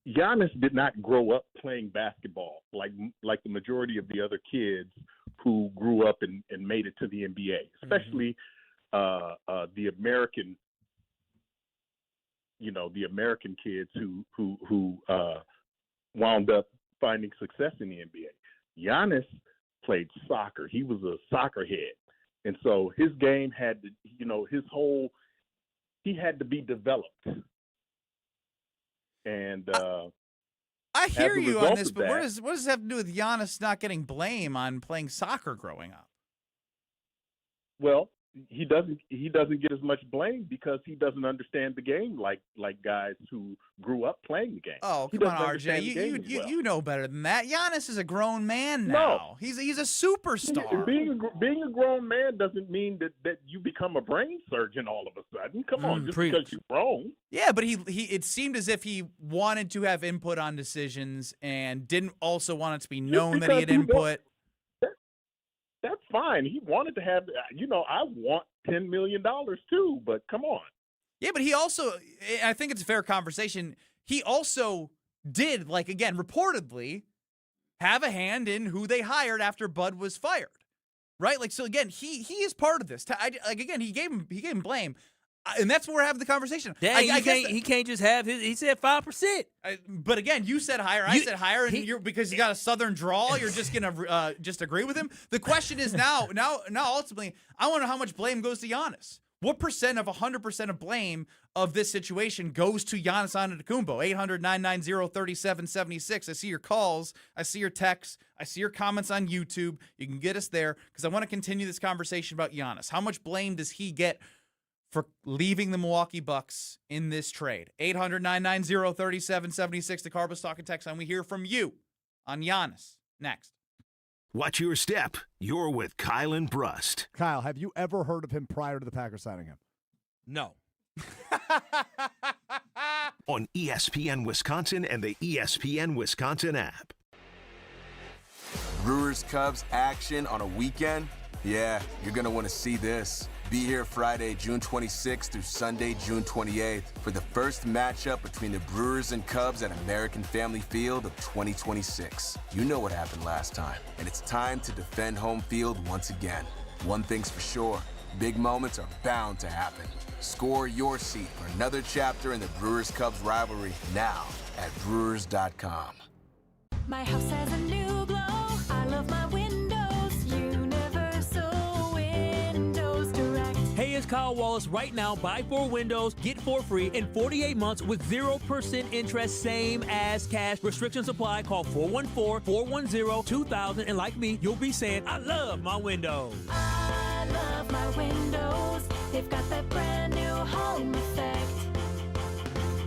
Giannis did not grow up playing basketball like the majority of the other kids who grew up and made it to the NBA, especially the American. The American kids who wound up finding success in the NBA. Giannis played soccer. He was a soccer head. And so his game had to, he had to be developed. And I hear you on this, but what does this have to do with Giannis not getting blame on playing soccer growing up? Well, he doesn't get as much blame because he doesn't understand the game like guys who grew up playing the game. Oh, come on, RJ. You know better than that. Giannis is a grown man now. No. He's a superstar. Being a grown man doesn't mean that you become a brain surgeon all of a sudden. Come on, just because you're grown. Yeah, but he it seemed as if he wanted to have input on decisions and didn't also want it to be known that he had input. That's fine. He wanted to have, I want $10 million too, but come on. Yeah, but he also, I think it's a fair conversation. he also did, like, again, reportedly have a hand in who they hired after Bud was fired, right? Like, so again, he is part of this. Again, he gave him blame, and that's where we're having the conversation. He can't just have his. He said 5%. But again, you said higher. I said higher, and you're because you got a Southern drawl. You're just gonna just agree with him. The question is now ultimately, I want to know how much blame goes to Giannis. What percent of 100% of blame of this situation goes to Giannis Antetokounmpo? 800-990-3776. I see your calls. I see your texts. I see your comments on YouTube. You can get us there because I want to continue this conversation about Giannis. How much blame does he get for leaving the Milwaukee Bucks in this trade? 800-990-3776. The Carbos Talk and Text line. We hear from you on Giannis next. Watch your step. You're with Kyle and Brust. Kyle, have you ever heard of him prior to the Packers signing him? No. On ESPN Wisconsin and the ESPN Wisconsin app. Brewers-Cubs action on a weekend? Yeah, you're going to want to see this. Be here Friday, June 26th through Sunday, June 28th for the first matchup between the Brewers and Cubs at American Family Field of 2026. You know what happened last time, and it's time to defend home field once again. One thing's for sure, big moments are bound to happen. Score your seat for another chapter in the Brewers-Cubs rivalry now at Brewers.com. My house has a new glow. I love my windows. Universal Windows Direct. Hey, it's Kyle Wallace. Right now, buy 4 windows, get 4 free in 48 months with 0% interest, same as cash. Restrictions apply. Call 414-410-2000. And like me, you'll be saying, I love my windows. I love my windows. They've got that brand new home effect.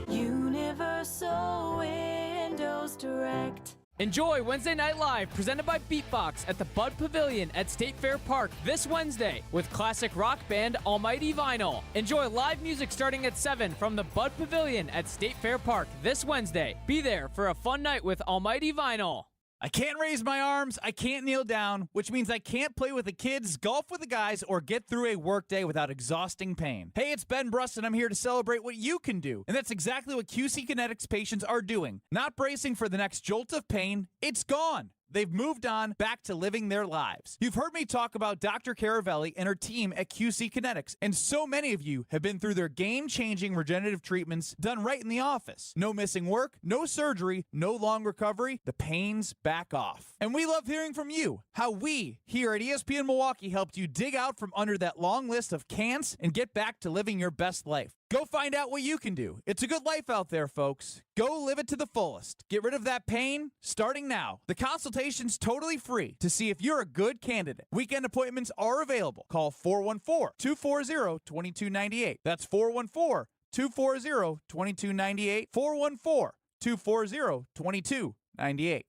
Universal Windows Direct. Enjoy Wednesday Night Live, presented by Beatbox at the Bud Pavilion at State Fair Park this Wednesday with classic rock band Almighty Vinyl. Enjoy live music starting at 7 from the Bud Pavilion at State Fair Park this Wednesday. Be there for a fun night with Almighty Vinyl. I can't raise my arms, I can't kneel down, which means I can't play with the kids, golf with the guys, or get through a workday without exhausting pain. Hey, it's Ben Brust, and I'm here to celebrate what you can do. And that's exactly what QC Kinetics patients are doing. Not bracing for the next jolt of pain, it's gone. They've moved on back to living their lives. You've heard me talk about Dr. Caravelli and her team at QC Kinetics, and so many of you have been through their game-changing regenerative treatments done right in the office. No missing work, no surgery, no long recovery, the pain's back off. And we love hearing from you, how we here at ESPN Milwaukee helped you dig out from under that long list of can'ts and get back to living your best life. Go find out what you can do. It's a good life out there, folks. Go live it to the fullest. Get rid of that pain starting now. The consultation's totally free to see if you're a good candidate. Weekend appointments are available. Call 414-240-2298. That's 414-240-2298. 414-240-2298.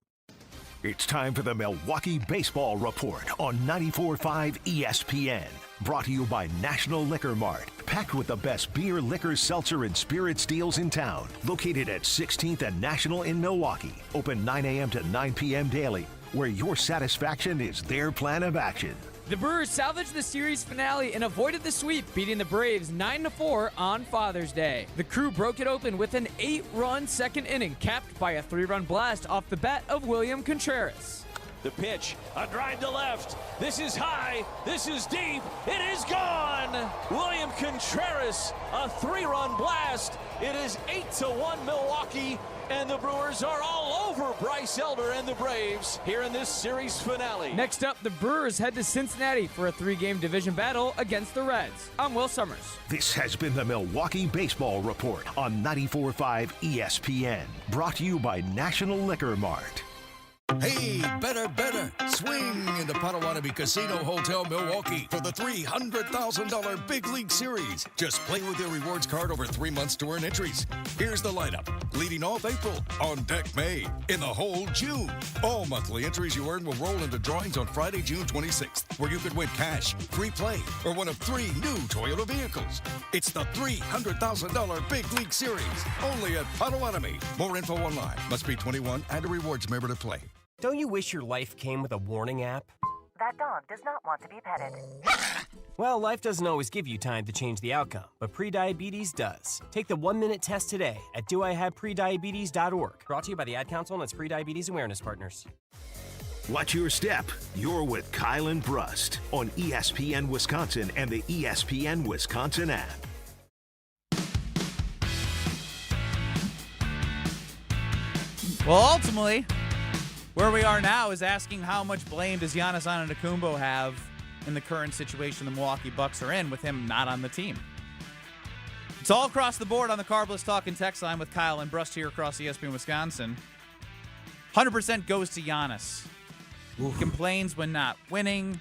It's time for the Milwaukee Baseball Report on 94.5 ESPN. Brought to you by National Liquor Mart. Packed with the best beer, liquor, seltzer, and spirits deals in town. Located at 16th and National in Milwaukee. Open 9 a.m. to 9 p.m. daily. Where your satisfaction is their plan of action. The Brewers salvaged the series finale and avoided the sweep, beating the Braves 9-4 on Father's Day. The crew broke it open with an 8-run second inning, capped by a 3-run blast off the bat of William Contreras. The pitch, a drive to left. This is high, this is deep, it is gone! William Contreras, a 3-run blast. It is 8-1 Milwaukee, and the Brewers are all over Bryce Elder and the Braves here in this series finale. Next up, the Brewers head to Cincinnati for a 3-game division battle against the Reds. I'm Will Summers. This has been the Milwaukee Baseball Report on 94.5 ESPN. Brought to you by National Liquor Mart. Hey, better. Swing into Potawatomi Casino Hotel Milwaukee for the $300,000 Big League Series. Just play with your rewards card over 3 months to earn entries. Here's the lineup. Leading off April, on deck May, in the hole June. All monthly entries you earn will roll into drawings on Friday, June 26th, where you could win cash, free play, or one of 3 new Toyota vehicles. It's the $300,000 Big League Series, only at Potawatomi. More info online. Must be 21 and a rewards member to play. Don't you wish your life came with a warning app? That dog does not want to be petted. Well, life doesn't always give you time to change the outcome, but prediabetes does. Take the 1-minute test today at doihaveprediabetes.org. Brought to you by the Ad Council and its Prediabetes Awareness Partners. Watch your step. You're with Kyle and Brust on ESPN Wisconsin and the ESPN Wisconsin app. Well, ultimately, where we are now is asking how much blame does Giannis Antetokounmpo have in the current situation the Milwaukee Bucks are in with him not on the team. It's all across the board on the Carbless Talk and Text line with Kyle and Brust here across ESPN Wisconsin. 100% goes to Giannis. He complains when not winning.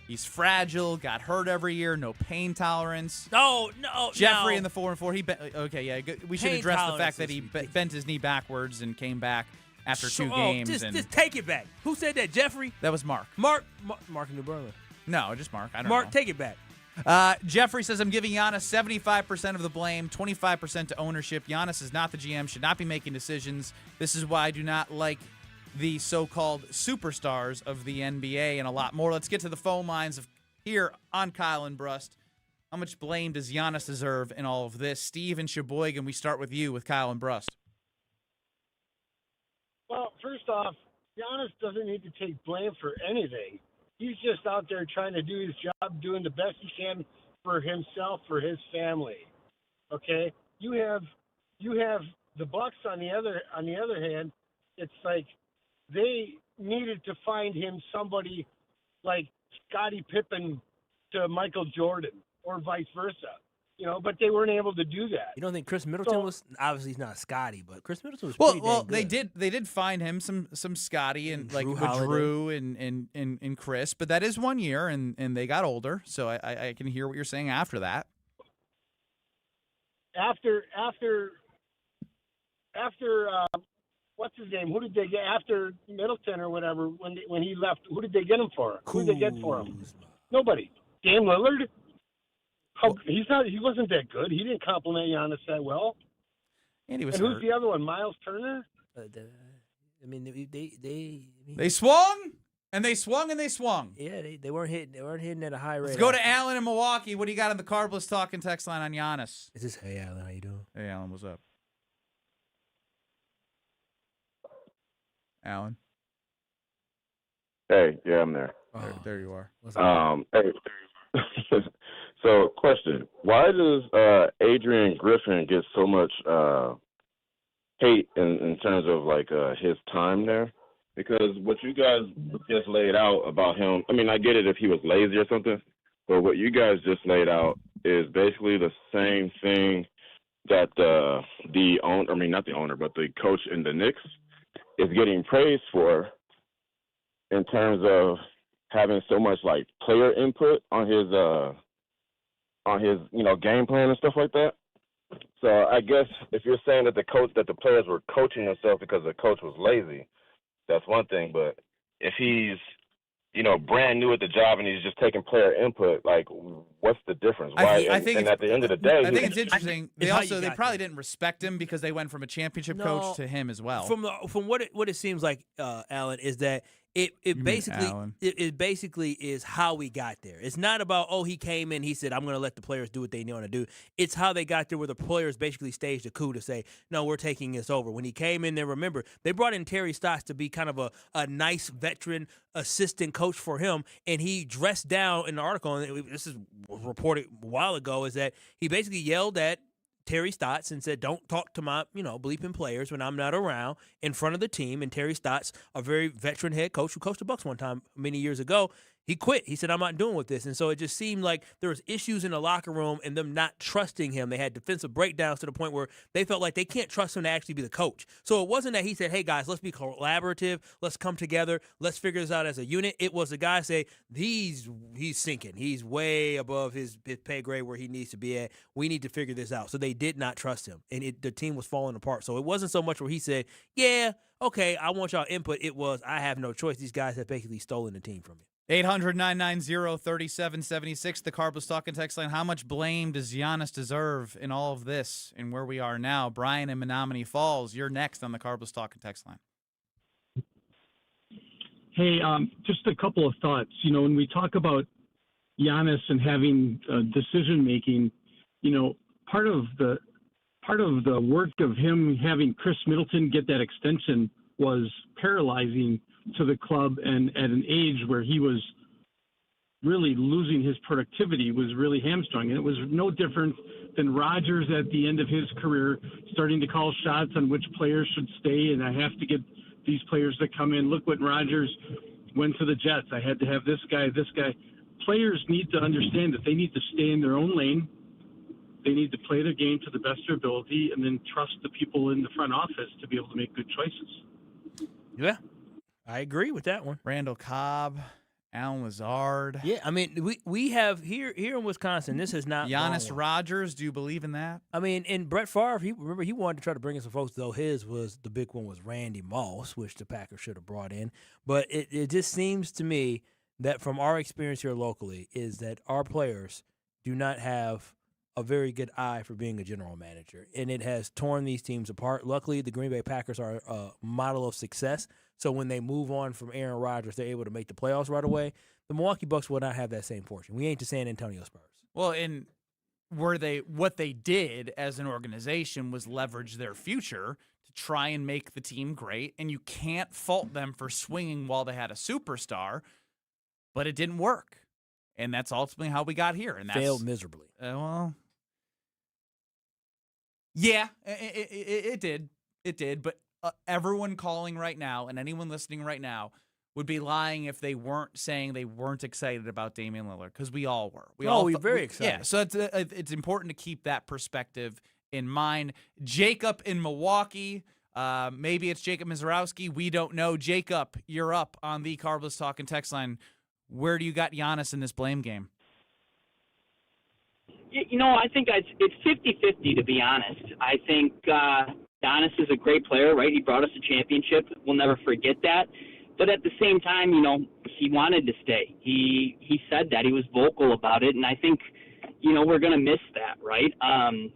He's fragile, got hurt every year, no pain tolerance. No. Jeffrey in the 4-4. We should Pain address the fact tolerance that he is ridiculous. bent his knee backwards and came back after two Oh, games. just take it back. Who said that? Jeffrey? That was Mark. Mark in New Berlin. No, just Mark. I don't Mark, know. take it back. Jeffrey says, I'm giving Giannis 75% of the blame, 25% to ownership. Giannis is not the GM, should not be making decisions. This is why I do not like the so-called superstars of the NBA and a lot more. Let's get to the phone lines of here on Kyle and Brust. How much blame does Giannis deserve in all of this? Steve and Sheboygan, we start with you with Kyle and Brust. Well, first off, Giannis doesn't need to take blame for anything. He's just out there trying to do his job, doing the best he can for himself, for his family. Okay? You have the Bucks on the other hand. It's like they needed to find him somebody like Scottie Pippen to Michael Jordan or vice versa. But they weren't able to do that. You don't think Chris Middleton was obviously he's not Scotty, but Chris Middleton was pretty Well, dang good. they did find him some Scotty and like Drew with Holiday. Drew and Chris, but that is 1 year and they got older, so I can hear what you're saying after that. After what's his name? Who did they get after Middleton or whatever when he left? Who did they get him for? Who did they get for him? Nobody. Dame Lillard. He wasn't that good. He didn't compliment Giannis that well. And he was who's hurt. the other one? Miles Turner. I mean, They swung and they swung and they swung. Yeah, they weren't hitting. They weren't hitting at a high rate. Let's go to Alan in Milwaukee. What do you got on the Carbless Talk and Text line on Giannis? Is this hey Alan? How you doing? Hey Alan, what's up? Alan. Hey, yeah, I'm there. There you are. Hey, so question: why does Adrian Griffin get so much hate in terms of like his time there? Because what you guys just laid out about him, I mean, I get it if he was lazy or something, but what you guys just laid out is basically the same thing that not the owner, but the coach in the Knicks is getting praised for in terms of having so much like player input on his game plan and stuff like that. So I guess if you're saying that the players were coaching themselves because the coach was lazy, that's one thing. But if he's brand new at the job and he's just taking player input, like what's the difference? Why? I think and at the end of the day, I think it's interesting. They probably there. didn't respect him because they went from a championship coach to him as well. From what it seems like, Alan, is that it basically is how we got there. It's not about he came in, he said I'm going to let the players do what they want to do. It's how they got there, where the players basically staged a coup to say no, we're taking this over. When he came in there, remember they brought in Terry Stotts to be kind of a nice veteran assistant coach for him, and he dressed down in the article. And this is reported a while ago, is that he basically yelled at Terry Stotts and said, don't talk to my, bleeping players when I'm not around in front of the team. And Terry Stotts, a very veteran head coach who coached the Bucks one time many years ago, he quit. He said, I'm not doing with this. And so it just seemed like there was issues in the locker room and them not trusting him. They had defensive breakdowns to the point where they felt like they can't trust him to actually be the coach. So it wasn't that he said, hey, guys, let's be collaborative. Let's come together. Let's figure this out as a unit. It was the guy say, he's sinking. He's way above his pay grade where he needs to be at. We need to figure this out. So they did not trust him. And the team was falling apart. So it wasn't so much where he said, yeah, okay, I want y'all input. It was, I have no choice. These guys have basically stolen the team from me. 800-990-3776, the Carbless Talk and Text line. How much blame does Giannis deserve in all of this and where we are now? Brian in Menominee Falls, you're next on the Carbless Talk and Text line. Hey, just a couple of thoughts. You know, when we talk about Giannis and having decision making, you know, part of the work of him having Chris Middleton get that extension was paralyzing to the club, and at an age where he was really losing his productivity, was really hamstrung. And it was no different than Rodgers at the end of his career starting to call shots on which players should stay, and I have to get these players to come in. Look, when Rodgers went to the Jets, I had to have this guy. Players need to understand that they need to stay in their own lane. They need to play their game to the best of their ability, and then trust the people in the front office to be able to make good choices. Yeah, I agree with that one. Randall Cobb, Alan Lazard. Yeah, I mean, we have here in Wisconsin, this is not Giannis Rodgers. Do you believe in that? I mean, and Brett Favre, he wanted to try to bring in some folks, though the big one was Randy Moss, which the Packers should have brought in. But it just seems to me that from our experience here locally is that our players do not have a very good eye for being a general manager, and it has torn these teams apart. Luckily, the Green Bay Packers are a model of success, so when they move on from Aaron Rodgers, they're able to make the playoffs right away. The Milwaukee Bucks will not have that same fortune. We ain't the San Antonio Spurs. Well, and what they did as an organization was leverage their future to try and make the team great, and you can't fault them for swinging while they had a superstar, but it didn't work. And that's ultimately how we got here. And that's, failed miserably. Yeah, it did. It did. But everyone calling right now and anyone listening right now would be lying if they weren't saying they weren't excited about Damian Lillard, because we all were. We were very excited. Yeah, so it's important to keep that perspective in mind. Jacob in Milwaukee. Maybe it's Jacob Mizarowski. We don't know. Jacob, you're up on the Carbless Talk and text line. Where do you got Giannis in this blame game? You know, I think it's 50-50, to be honest. I think Giannis is a great player, right? He brought us a championship. We'll never forget that. But at the same time, you know, he wanted to stay. He said that. He was vocal about it, and I think, you know, we're going to miss that, right?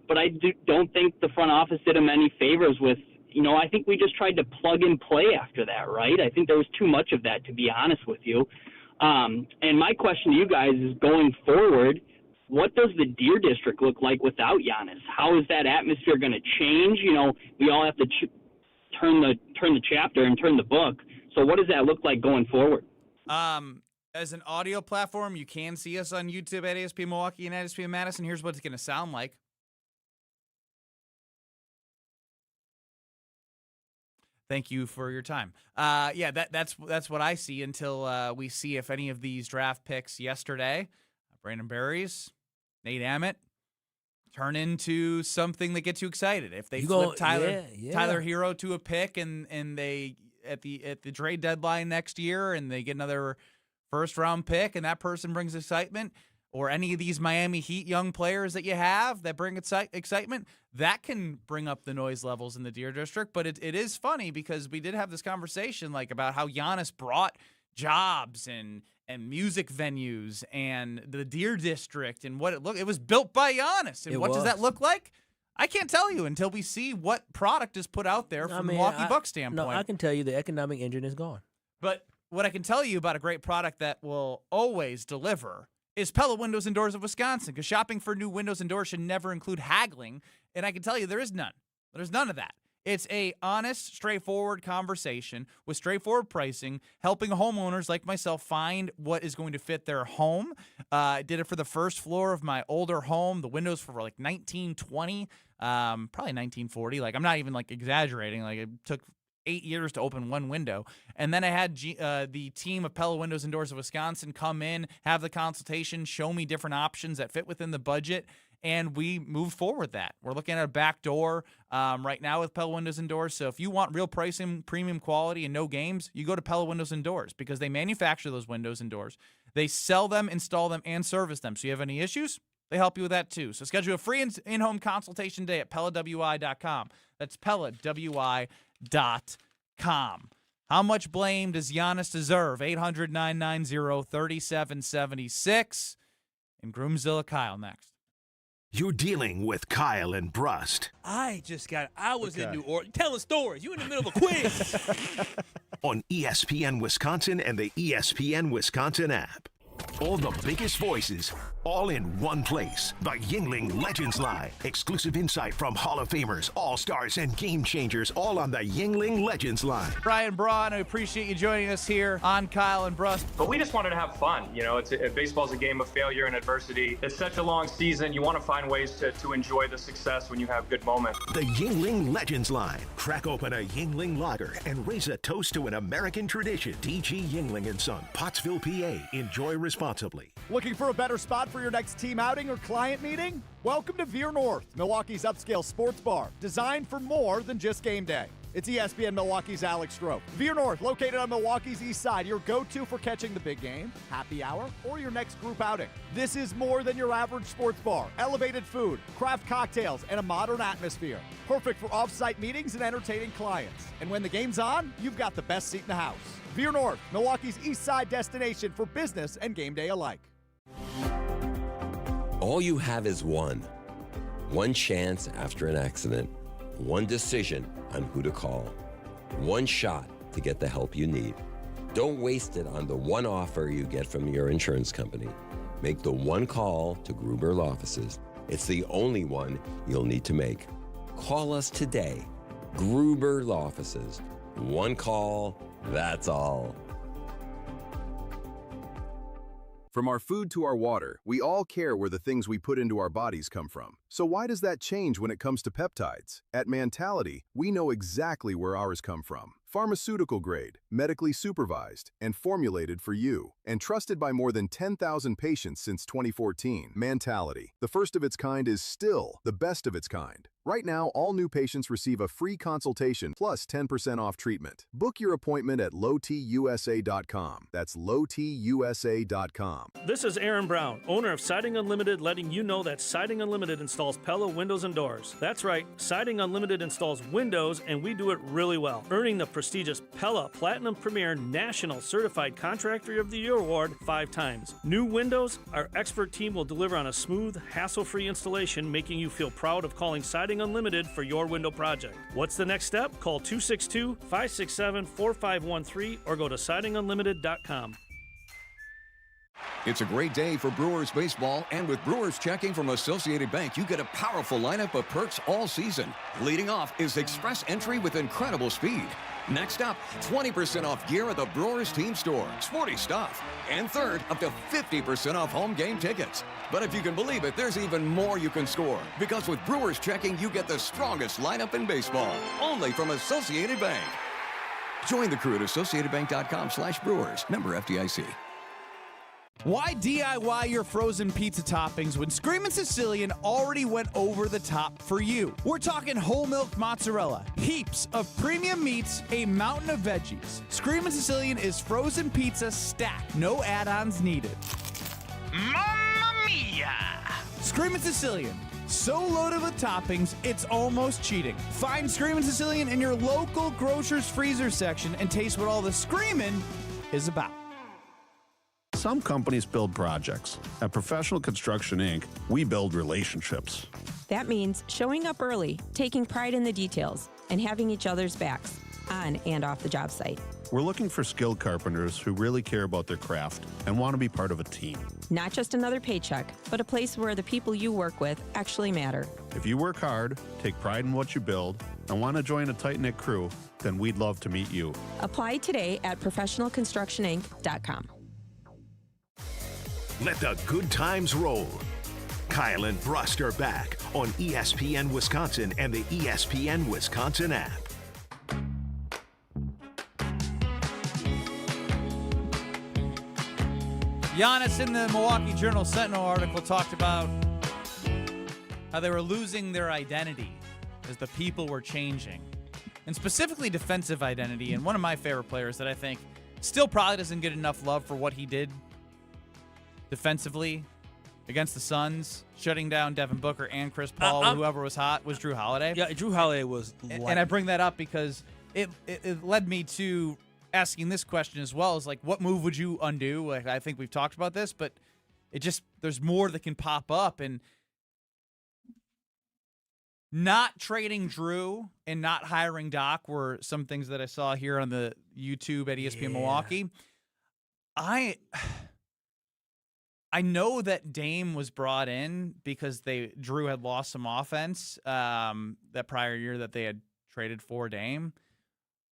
But I don't think the front office did him any favors with, you know, I think we just tried to plug and play after that, right? I think there was too much of that, to be honest with you. And my question to you guys is, going forward, what does the Deer District look like without Giannis? How is that atmosphere going to change? You know, we all have to turn the chapter and turn the book. So what does that look like going forward? As an audio platform, you can see us on YouTube at ESPN Milwaukee and at ESPN Madison. Here's what it's going to sound like. Thank you for your time. Yeah, that's what I see until we see if any of these draft picks yesterday, Brandon Berries, Nate Emmett, turn into something that gets you excited. If they flip Tyler Hero to a pick and they at the trade deadline next year and they get another first round pick and that person brings excitement, or any of these Miami Heat young players that you have that bring excitement, that can bring up the noise levels in the Deer District. But it is funny because we did have this conversation like about how Giannis brought jobs and music venues and the Deer District and what it was built by Giannis. And what does that look like? I can't tell you until we see what product is put out there from the Milwaukee Bucks standpoint. No, I can tell you the economic engine is gone. But what I can tell you about a great product that will always deliver is Pella Windows and Doors of Wisconsin, because shopping for new windows and doors should never include haggling, and I can tell you there is none. There's none of that. It's a honest, straightforward conversation with straightforward pricing, helping homeowners like myself find what is going to fit their home. I did it for the first floor of my older home. The windows were like $1920, probably $1940. Like, I'm not even like exaggerating. Like, it took 8 years to open one window. And then I had the team of Pella Windows and Doors of Wisconsin come in, have the consultation, show me different options that fit within the budget, and we moved forward with that. We're looking at a back door right now with Pella Windows and Doors. So if you want real pricing, premium quality, and no games, you go to Pella Windows and Doors, because they manufacture those windows and doors. They sell them, install them, and service them. So you have any issues, they help you with that too. So schedule a free in-home consultation day at PellaWI.com. That's PellaWI.com. How much blame does Giannis deserve? 800-990-3776. And Groomzilla Kyle next. You're dealing with Kyle and Brust. I was in New Orleans telling stories. You in the middle of a quiz. on ESPN Wisconsin and the ESPN Wisconsin app. All the biggest voices, all in one place. The Yingling Legends Line. Exclusive insight from Hall of Famers, All-Stars, and Game Changers, all on the Yingling Legends Line. Brian Braun, I appreciate you joining us here on Kyle and Brust. But we just wanted to have fun. You know, baseball's a game of failure and adversity. It's such a long season. You want to find ways to enjoy the success when you have good moments. The Yingling Legends Line. Crack open a Yingling lager and raise a toast to an American tradition. D.G. Yingling & Son, Pottsville, PA. Enjoy responsibly. Looking for a better spot for your next team outing or client meeting? Welcome to Veer North, Milwaukee's upscale sports bar, designed for more than just game day. It's ESPN Milwaukee's Alex Stroh. Veer North, located on Milwaukee's east side, your go-to for catching the big game, happy hour, or your next group outing. This is more than your average sports bar. Elevated food, craft cocktails, and a modern atmosphere. Perfect for off-site meetings and entertaining clients. And when the game's on, you've got the best seat in the house. Veer North, Milwaukee's east side destination for business and game day alike. All you have is one chance after an accident, one decision on who to call, one shot to get the help you need. Don't waste it on the one offer you get from your insurance company. Make the one call to Gruber Law Offices. It's the only one you'll need to make. Call us today. Gruber Law Offices. One call, that's all. From our food to our water, we all care where the things we put into our bodies come from. So why does that change when it comes to peptides? At Mentality, we know exactly where ours come from. Pharmaceutical grade, medically supervised, and formulated for you. And trusted by more than 10,000 patients since 2014. Mentality, the first of its kind, is still the best of its kind. Right now, all new patients receive a free consultation plus 10% off treatment. Book your appointment at lowtusa.com. That's lowtusa.com. This is Aaron Brown, owner of Siding Unlimited, letting you know that Siding Unlimited installs Pella windows and doors. That's right, Siding Unlimited installs windows, and we do it really well, earning the prestigious Pella Platinum Premier National Certified Contractor of the Year award 5 times. New windows, our expert team will deliver on a smooth, hassle-free installation, making you feel proud of calling Siding Unlimited for your window project. What's the next step? Call 262-567-4513 or go to sidingunlimited.com. It's a great day for Brewers baseball, and with Brewers checking from Associated Bank, you get a powerful lineup of perks all season. Leading off is express entry with incredible speed. Next up, 20% off gear at the Brewers team store. Sporty stuff. And third, up to 50% off home game tickets. But if you can believe it, there's even more you can score. Because with Brewers checking, you get the strongest lineup in baseball. Only from Associated Bank. Join the crew at AssociatedBank.com/Brewers. Member FDIC. Why DIY your frozen pizza toppings when Screamin' Sicilian already went over the top for you? We're talking whole milk mozzarella, heaps of premium meats, a mountain of veggies. Screamin' Sicilian is frozen pizza stacked, no add-ons needed. Mamma mia! Screamin' Sicilian, so loaded with toppings, it's almost cheating. Find Screamin' Sicilian in your local grocer's freezer section and taste what all the screamin' is about. Some companies build projects. At Professional Construction, Inc., we build relationships. That means showing up early, taking pride in the details, and having each other's backs, on and off the job site. We're looking for skilled carpenters who really care about their craft and want to be part of a team. Not just another paycheck, but a place where the people you work with actually matter. If you work hard, take pride in what you build, and want to join a tight-knit crew, then we'd love to meet you. Apply today at professionalconstructioninc.com. Let the good times roll. Kyle and Brust are back on ESPN Wisconsin and the ESPN Wisconsin app. Giannis in the Milwaukee Journal-Sentinel article talked about how they were losing their identity as the people were changing, and specifically defensive identity. And one of my favorite players that I think still probably doesn't get enough love for what he did defensively against the Suns, shutting down Devin Booker and Chris Paul, whoever was hot, was Drew Holiday. Yeah, Drew Holiday was and I bring that up because it led me to asking this question as well, is like, what move would you undo? Like, I think we've talked about this, but it just, there's more that can pop up. And not trading Drew and not hiring Doc were some things that I saw here on the YouTube at ESPN Milwaukee. I know that Dame was brought in because Drew had lost some offense that prior year that they had traded for Dame.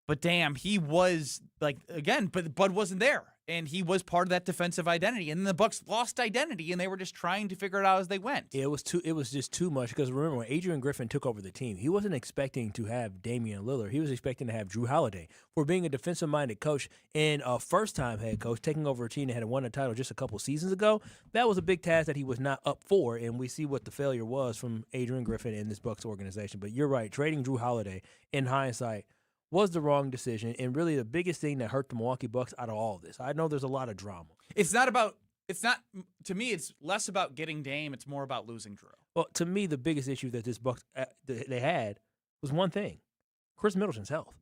But damn, he was but Bud wasn't there. And he was part of that defensive identity. And then the Bucks lost identity, and they were just trying to figure it out as they went. It was just too much because remember when Adrian Griffin took over the team, he wasn't expecting to have Damian Lillard. He was expecting to have Drew Holiday. For being a defensive-minded coach and a first-time head coach taking over a team that had won a title just a couple seasons ago, that was a big task that he was not up for. And we see what the failure was from Adrian Griffin and this Bucks organization. But you're right, trading Drew Holiday in hindsight was the wrong decision, and really the biggest thing that hurt the Milwaukee Bucks out of all of this. I know there's a lot of drama. To me, it's less about getting Dame, it's more about losing Drew. Well, to me, the biggest issue that this Bucks they had was one thing: Chris Middleton's health.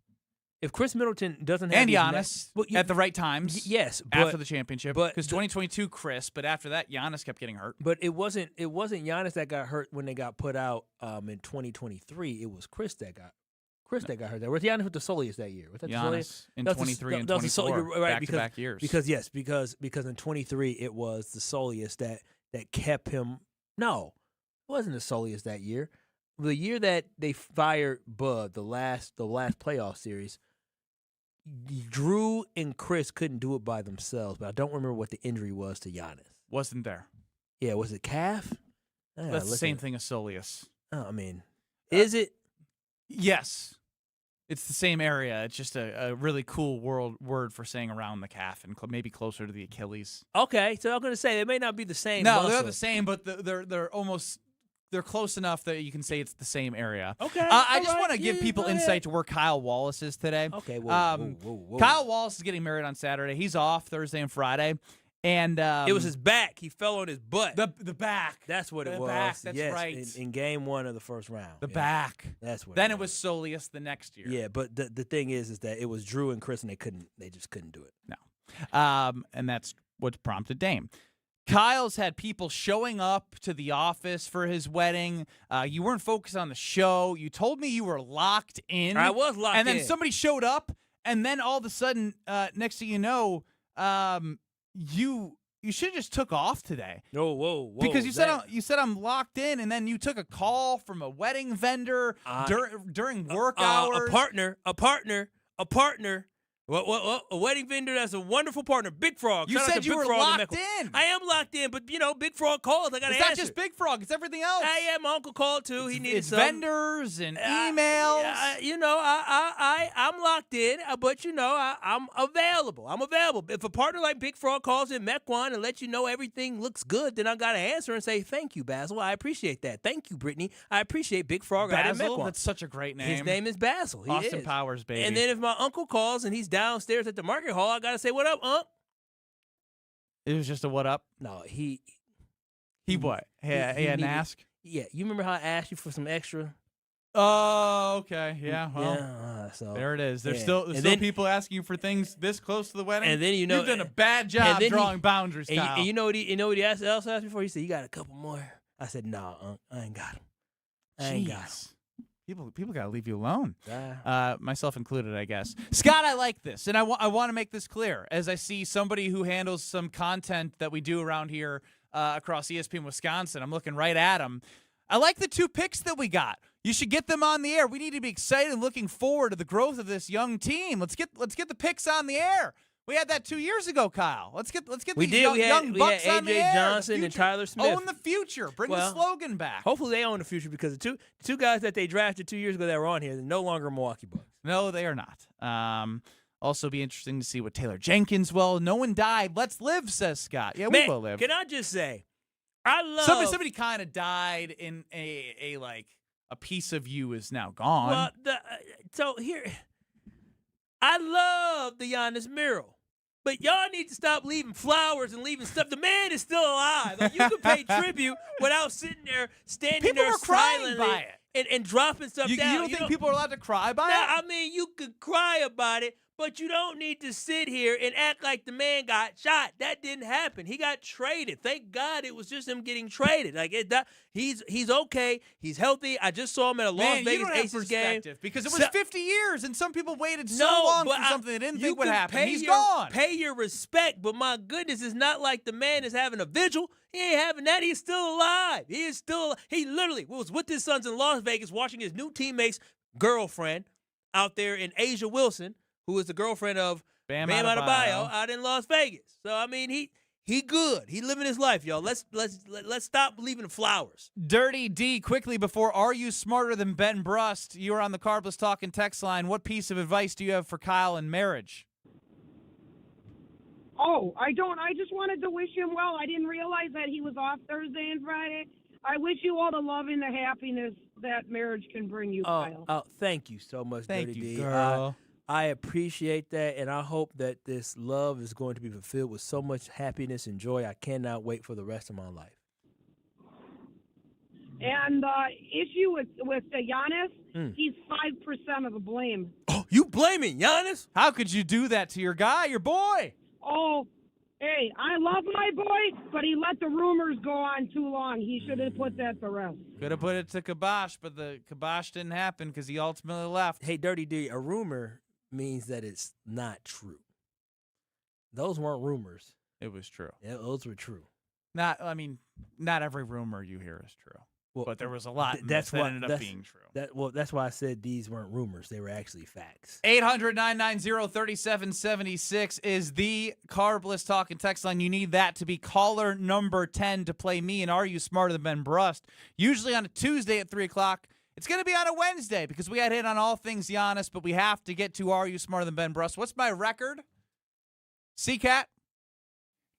If Chris Middleton doesn't have Giannis at the right times, yes, after the championship, because 2022 Chris, but after that Giannis kept getting hurt. But it wasn't Giannis that got hurt when they got put out in 2023. It was Chris that got hurt. There was Giannis with the soleus that year. Was that Giannis in 23 and 24, back-to-back years. Because in 23 it was the soleus that kept him. No, it wasn't the soleus that year. The year that they fired Bud, the last playoff series, Drew and Chris couldn't do it by themselves. But I don't remember what the injury was to Giannis. Wasn't there? Yeah, was it calf? That's the same thing as soleus. I mean, is it? Yes. It's the same area. It's just a really cool word for saying around the calf and maybe closer to the Achilles. Okay, so I'm going to say they may not be the same. No, muscle. they're the same, but they're close enough that you can say it's the same area. Okay. I just want to give people insight to where Kyle Wallace is today. Okay. Whoa. Kyle Wallace is getting married on Saturday. He's off Thursday and Friday. And it was his back. He fell on his butt. The back. That's what it was. Back, that's yes, right. In game 1 of the first round. The back. That's what. Then it was soleus the next year. Yeah, but the thing is that it was Drew and Chris, and they just couldn't do it. No. And that's what prompted Dame. Kyle's had people showing up to the office for his wedding. You weren't focused on the show. You told me you were locked in. I was locked in. And then somebody showed up, and then all of a sudden, next thing you know, you should have just took off today. Whoa. Because you said I'm locked in, and then you took a call from a wedding vendor during work hours. A partner. What? A wedding vendor that's a wonderful partner. Big Frog. You said you were locked in. I am locked in, but, Big Frog called. I got to answer. It's not just Big Frog. It's everything else. My uncle called, too. He needed it's some. vendors and emails. I'm locked in, but, I'm available. If a partner like Big Frog calls in Mequon and lets you know everything looks good, then I got to answer and say, thank you, Basil. I appreciate that. Thank you, Brittany. I appreciate Big Frog out in Basil? Mequon. That's such a great name. His name is Basil. Austin Powers, baby. And then if my uncle calls and he's downstairs at the market hall, I gotta say, "What up, Unc?" It was just a what up? No, he what? He hadn't asked? Yeah, you remember how I asked you for some extra? Oh, okay. Yeah, well, so there it is. There's still people asking you for things this close to the wedding. And then you've done a bad job drawing boundaries, Kyle. And you know what he else asked me for? He said, "You got a couple more?" I said, "Nah, Unc, I ain't got them. I ain't got them." People gotta leave you alone, myself included, I guess. Scott, I like this, and I want to make this clear as I see somebody who handles some content that we do around here across ESPN Wisconsin. I'm looking right at him. I like the 2 picks that we got. You should get them on the air. We need to be excited and looking forward to the growth of this young team. Let's get the picks on the air. We had that 2 years ago, Kyle. Let's get these young Bucks on the air. AJ Johnson and Tyler Smith. Own the future. Bring the slogan back. Hopefully they own the future because the two guys that they drafted 2 years ago that were on here, they're no longer Milwaukee Bucks. No, they are not. Also be interesting to see what Taylor Jenkins will. No one died. Let's live, says Scott. Yeah, we will live. Can I just say, I love... Somebody kind of died in a piece of you is now gone. Well, so here... I love the Giannis mural. But y'all need to stop leaving flowers and leaving stuff. The man is still alive. Like, you can pay tribute without sitting there, standing there silently by it. And dropping stuff down. You don't think people are allowed to cry by it? I mean, you could cry about it, But you don't need to sit here and act like the man got shot. That didn't happen. He got traded. Thank God it was just him getting traded. He's okay. He's healthy. I just saw him at a Las Vegas Aces game. Because it was 50 years, and some people waited so long for something they didn't think would happen. He's gone. Pay your respect, but my goodness, it's not like the man is having a vigil. He ain't having that. He's still alive. He literally was with his sons in Las Vegas watching his new teammate's girlfriend out there in Asia Wilson, who is the girlfriend of Bam Adebayo out in Las Vegas. So I mean, he good. He living his life, y'all. Let's stop leaving flowers. Dirty D, quickly before Are You Smarter Than Ben Brust? You are on the Carbless Talking text line. What piece of advice do you have for Kyle in marriage? Oh, I don't. I just wanted to wish him well. I didn't realize that he was off Thursday and Friday. I wish you all the love and the happiness that marriage can bring you, Kyle. Oh, thank you so much, Dirty D. Girl. I appreciate that, and I hope that this love is going to be fulfilled with so much happiness and joy. I cannot wait for the rest of my life. And issue with Giannis, he's 5% of the blame. Oh, you blaming Giannis? How could you do that to your guy, your boy? Oh, hey, I love my boy, but he let the rumors go on too long. He should have put that to rest. Could have put it to kibosh, but the kibosh didn't happen because he ultimately left. Hey, Dirty D, a rumor means that it's not true. Those weren't rumors. It was true. Yeah, those were true. Not every rumor you hear is true. Well, but there was a lot that ended up being true. That's why I said these weren't rumors. They were actually facts. 800-990-3776 is the Carbless Talking text line. You need that to be caller number 10 to play me and Are You Smarter Than Ben Brust? Usually on a Tuesday at 3 o'clock. It's going to be on a Wednesday because we had hit on all things Giannis, but we have to get to Are You Smarter Than Ben Brust? What's my record? C-Cat?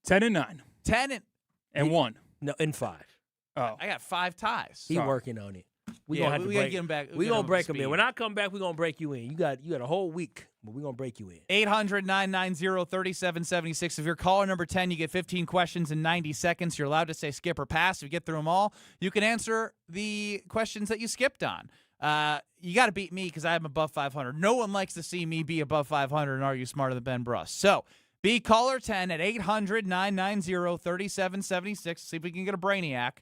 10-9. 10-1. No, and 5. Oh, I got 5 ties. He's working on it. We gotta get him back. We're gonna break him in. When I come back, we're gonna break you in. You got a whole week, but we're gonna break you in. 800-990-3776. If you're caller number 10, you get 15 questions in 90 seconds. You're allowed to say skip or pass. If you get through them all, you can answer the questions that you skipped on. You got to beat me because I'm above 500. No one likes to see me be above 500, and Are You Smarter Than Ben Brust? So be caller 10 at 800-990-3776. See if we can get a brainiac.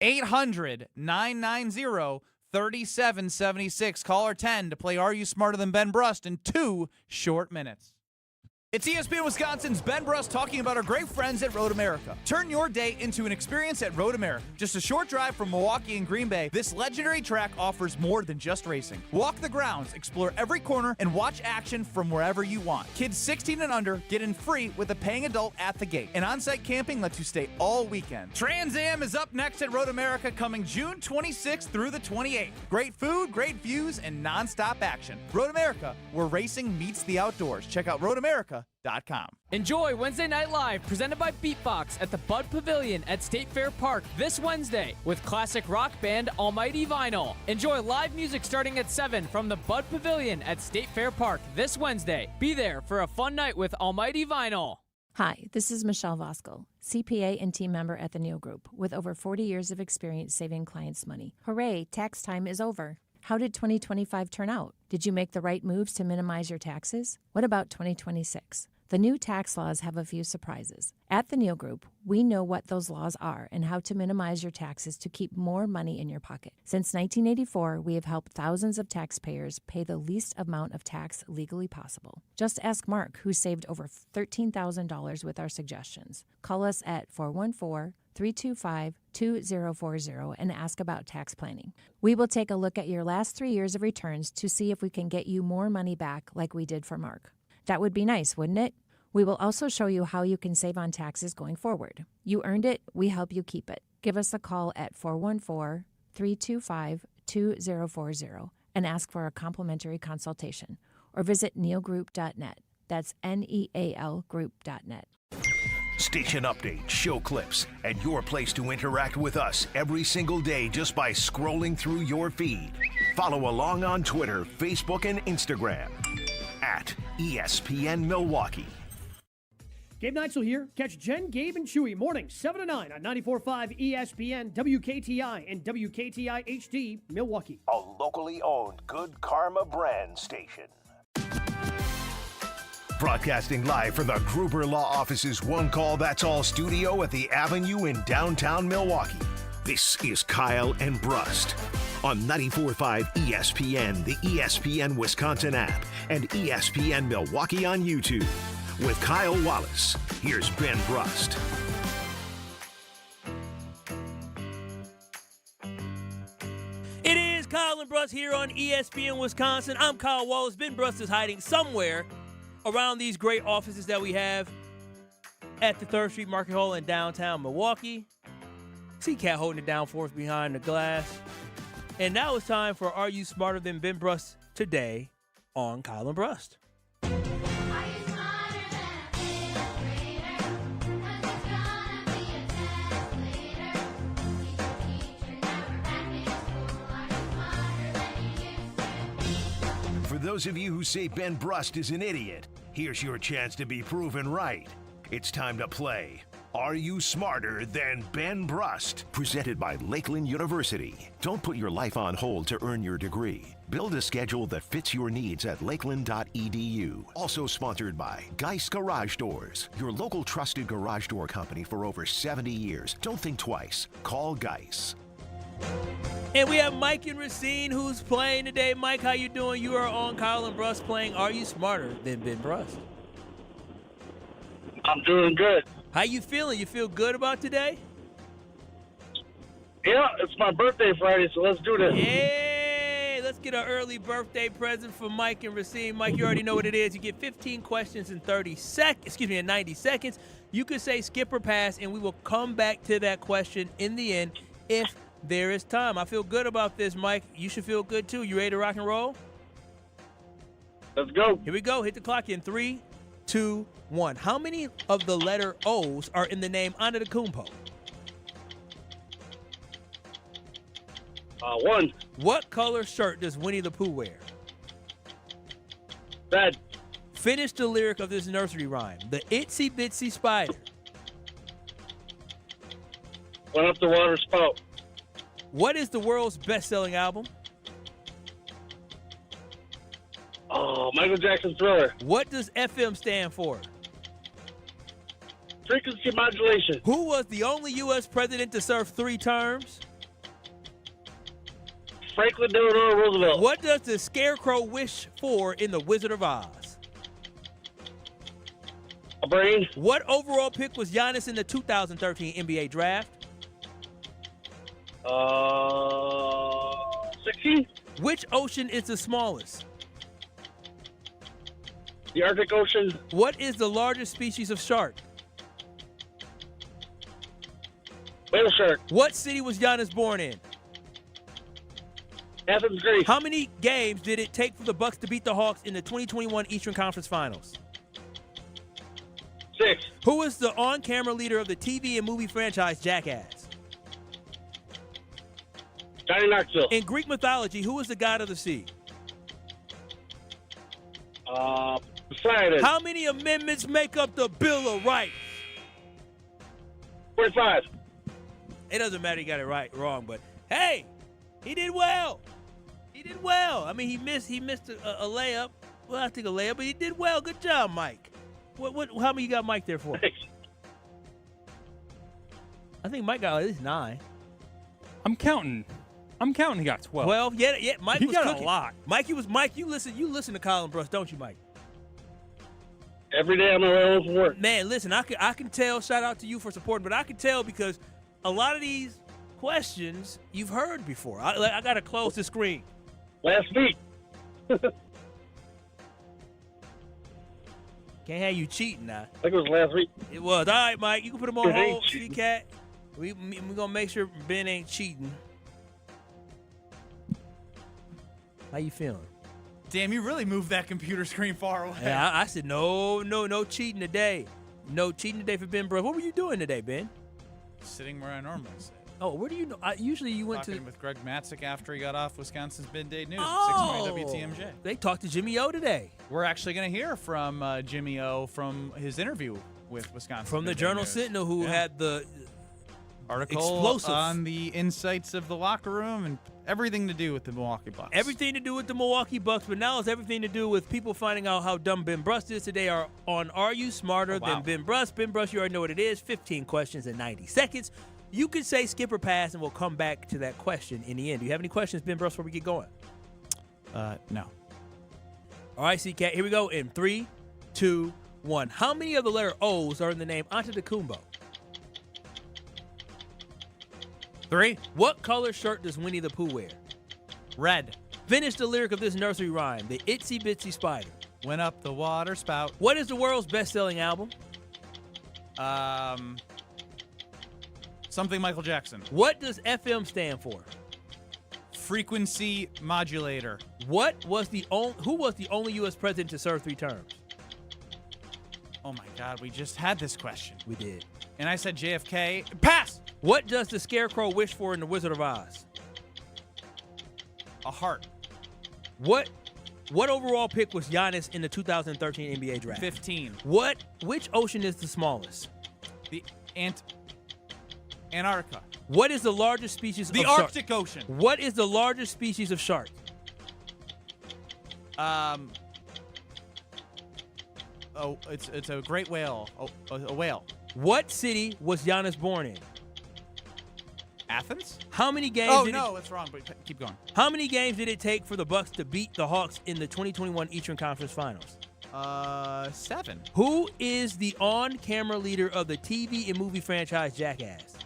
800-990-3776. Caller 10 to play Are You Smarter Than Ben Brust in 2 short minutes. It's ESPN Wisconsin's Ben Brust talking about our great friends at Road America. Turn your day into an experience at Road America. Just a short drive from Milwaukee and Green Bay, this legendary track offers more than just racing. Walk the grounds, explore every corner, and watch action from wherever you want. Kids 16 and under get in free with a paying adult at the gate. And on-site camping lets you stay all weekend. Trans Am is up next at Road America coming June 26th through the 28th. Great food, great views, and non-stop action. Road America, where racing meets the outdoors. Check out roadamerica.com. Enjoy Wednesday Night Live, presented by Beatbox at the Bud Pavilion at State Fair Park this Wednesday with classic rock band Almighty Vinyl. Enjoy live music starting at 7 from the Bud Pavilion at State Fair Park this Wednesday. Be there for a fun night with Almighty Vinyl. Hi, this is Michelle Voskel, CPA and team member at the Neal Group with over 40 years of experience saving clients money. Hooray, tax time is over. How did 2025 turn out? Did you make the right moves to minimize your taxes? What about 2026? The new tax laws have a few surprises. At the Neal Group, we know what those laws are and how to minimize your taxes to keep more money in your pocket. Since 1984, we have helped thousands of taxpayers pay the least amount of tax legally possible. Just ask Mark, who saved over $13,000 with our suggestions. Call us at 414-325-2040 and ask about tax planning. We will take a look at your last 3 years of returns to see if we can get you more money back like we did for Mark. That would be nice, wouldn't it? We will also show you how you can save on taxes going forward. You earned it, we help you keep it. Give us a call at 414-325-2040 and ask for a complimentary consultation. Or visit nealgroup.net. That's NEAL group.net. Station updates, show clips, and your place to interact with us every single day just by scrolling through your feed. Follow along on Twitter, Facebook, and Instagram at ESPN Milwaukee. Gabe Neitzel here. Catch Jen, Gabe, and Chewy mornings 7 to 9 on 94.5 ESPN, WKTI, and WKTI HD, Milwaukee. A locally owned Good Karma brand station. Broadcasting live from the Gruber Law Office's One Call That's All studio at the Avenue in downtown Milwaukee. This is Kyle and Brust on 94.5 ESPN, the ESPN Wisconsin app, and ESPN Milwaukee on YouTube. With Kyle Wallace, here's Ben Brust. It is Kyle and Brust here on ESPN Wisconsin. I'm Kyle Wallace. Ben Brust is hiding somewhere around these great offices that we have at the 3rd Street Market Hall in downtown Milwaukee. See Cat holding it down for us behind the glass. And now it's time for Are You Smarter Than Ben Brust today on Kyle and Brust. For those of you who say Ben Brust is an idiot, here's your chance to be proven right. It's time to play Are You Smarter Than Ben Brust? Presented by Lakeland University. Don't put your life on hold to earn your degree. Build a schedule that fits your needs at lakeland.edu. Also sponsored by Geist Garage Doors, your local trusted garage door company for over 70 years. Don't think twice. Call Geist. And we have Mike and Racine who's playing today. Mike, how you doing? You are on Kyle and Brust playing Are You Smarter Than Ben Brust? I'm doing good. How you feeling? You feel good about today? Yeah, it's my birthday Friday, so let's do this. Yay! Let's get an early birthday present for Mike and Racine. Mike, you already know what it is. You get 15 questions in 90 seconds. You could say skip or pass, and we will come back to that question in the end if there is time. I feel good about this, Mike. You should feel good, too. You ready to rock and roll? Let's go. Here we go. Hit the clock in 3, 2, 1. How many of the letter O's are in the name Antetokounmpo? 1. What color shirt does Winnie the Pooh wear? Red. Finish the lyric of this nursery rhyme. The itsy bitsy spider went up the water spout. What is the world's best-selling album? Oh, Michael Jackson Thriller. What does FM stand for? Frequency modulation. Who was the only U.S. president to serve 3 terms? Franklin Delano Roosevelt. What does the Scarecrow wish for in The Wizard of Oz? A brain. What overall pick was Giannis in the 2013 NBA draft? 16. Which ocean is the smallest? The Arctic Ocean. What is the largest species of shark? Whale shark. What city was Giannis born in? Athens, Greece. How many games did it take for the Bucks to beat the Hawks in the 2021 Eastern Conference Finals? 6. Who is the on-camera leader of the TV and movie franchise Jackass? Johnny Knoxville. In Greek mythology, who is the god of the sea? Poseidon. How many amendments make up the Bill of Rights? 45. It doesn't matter he got it right, wrong, but hey, he did well. He did well. I mean, he missed a layup. Well, I think a layup, but he did well. Good job, Mike. How many you got Mike there for? Thanks. I think Mike got at least 9. I'm counting. He got 12. 12? Yeah. Mike he was got cooking. a lot. Mike, you listen to Kyle and Brust, don't you, Mike? Every day I'm on my own for work. Man, listen, I can tell. Shout out to you for supporting, but I can tell because a lot of these questions you've heard before. I got to close the screen. Last week. Can't have you cheating now. I think it was last week. It was. All right, Mike, you can put him on hold. See, Cat. We're going to make sure Ben ain't cheating. How you feeling? Damn, you really moved that computer screen far away. Yeah, I said no cheating today. No cheating today for Ben Brust. What were you doing today, Ben? Sitting where I normally sit. Oh, where do you know? Usually you went Talking with Greg Matzik after he got off Wisconsin's Midday News, Oh, 620 WTMJ. They talked to Jimmy O today. We're actually going to hear from Jimmy O from his interview with Wisconsin. From the Midday Journal News. Sentinel, who had the Article explosive on the insights of the locker room and everything to do with the Milwaukee Bucks. Everything to do with the Milwaukee Bucks, but now it's everything to do with people finding out how dumb Ben Brust is. Today are on Are You Smarter Than Ben Brust? Ben Brust, you already know what it is. 15 questions in 90 seconds. You could say skip or pass, and we'll come back to that question in the end. Do you have any questions, Ben Brust, before we get going? No. All right, CK, here we go in 3, 2, 1. How many of the letter O's are in the name Antetokounmpo? 3. What color shirt does Winnie the Pooh wear? Red. Finish the lyric of this nursery rhyme. The itsy bitsy spider went up the water spout. What is the world's best-selling album? Something Michael Jackson. What does FM stand for? Frequency modulator. Who was the only U.S. president to serve 3 terms? Oh my God, we just had this question. We did. And I said JFK. Pass! What does the Scarecrow wish for in The Wizard of Oz? A heart. What overall pick was Giannis in the 2013 NBA draft? 15. Which ocean is the smallest? The Antarctica. What is the largest species of shark? The Arctic Ocean. What is the largest species of shark? It's a great whale. A whale. What city was Giannis born in? Athens? How many games? That's wrong, but keep going. How many games did it take for the Bucks to beat the Hawks in the 2021 Eastern Conference Finals? 7. Who is the on-camera leader of the TV and movie franchise Jackass?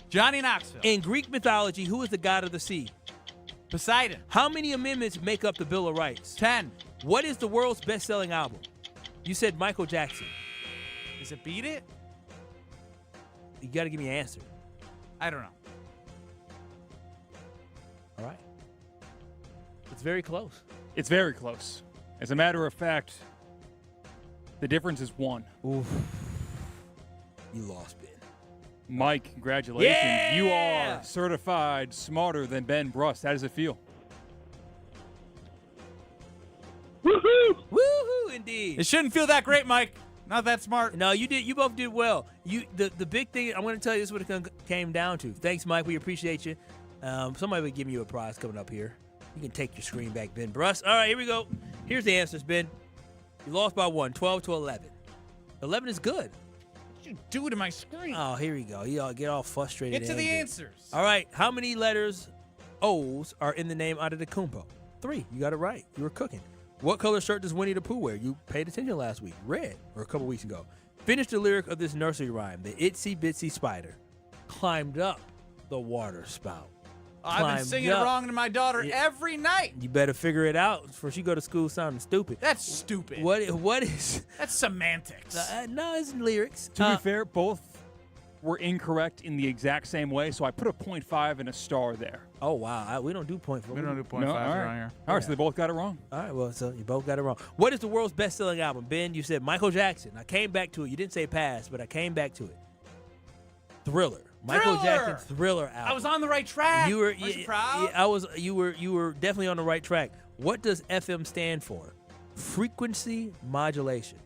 Johnny Knoxville. In Greek mythology, who is the god of the sea? Poseidon. How many amendments make up the Bill of Rights? 10. What is the world's best-selling album? You said Michael Jackson. Is it Beat It? You got to give me an answer. I don't know. All right. It's very close. It's very close. As a matter of fact, the difference is 1. Oof. You lost, Ben. Mike, congratulations. Yeah! You are certified smarter than Ben Brust. How does it feel? Woohoo! Woohoo, indeed. It shouldn't feel that great, Mike. Not that smart. No, you did. You both did well. The big thing I'm going to tell you, this is what it came down to. Thanks, Mike. We appreciate you. Somebody will give you a prize coming up here. You can take your screen back, Ben Brust. All right, here we go. Here's the answers, Ben. You lost by 1, 12 to 11. 11 is good. What did you do to my screen? Oh, here we go. You all get all frustrated. Get to the answers. All right. How many letters O's are in the name Antetokounmpo? 3. You got it right. You were cooking. What color shirt does Winnie the Pooh wear? You paid attention last week. Red, or a couple weeks ago. Finish the lyric of this nursery rhyme. The itsy bitsy spider climbed up the water spout. I've been singing it wrong to my daughter every night. You better figure it out before she go to school sounding stupid. That's stupid. What is? That's semantics. No, it's lyrics. To be fair, both were incorrect in the exact same way, so I put a 0.5 and a star there. Oh, wow. We don't do 0.5. We don't do 0.5 No, around here. All right, so they both got it wrong. All right, well, so you both got it wrong. What is the world's best-selling album? Ben, you said Michael Jackson. I came back to it. You didn't say pass, but I came back to it. Thriller. Michael Jackson's Thriller album. I was on the right track. You were. Aren't you proud? You were definitely on the right track. What does FM stand for? Frequency modulation.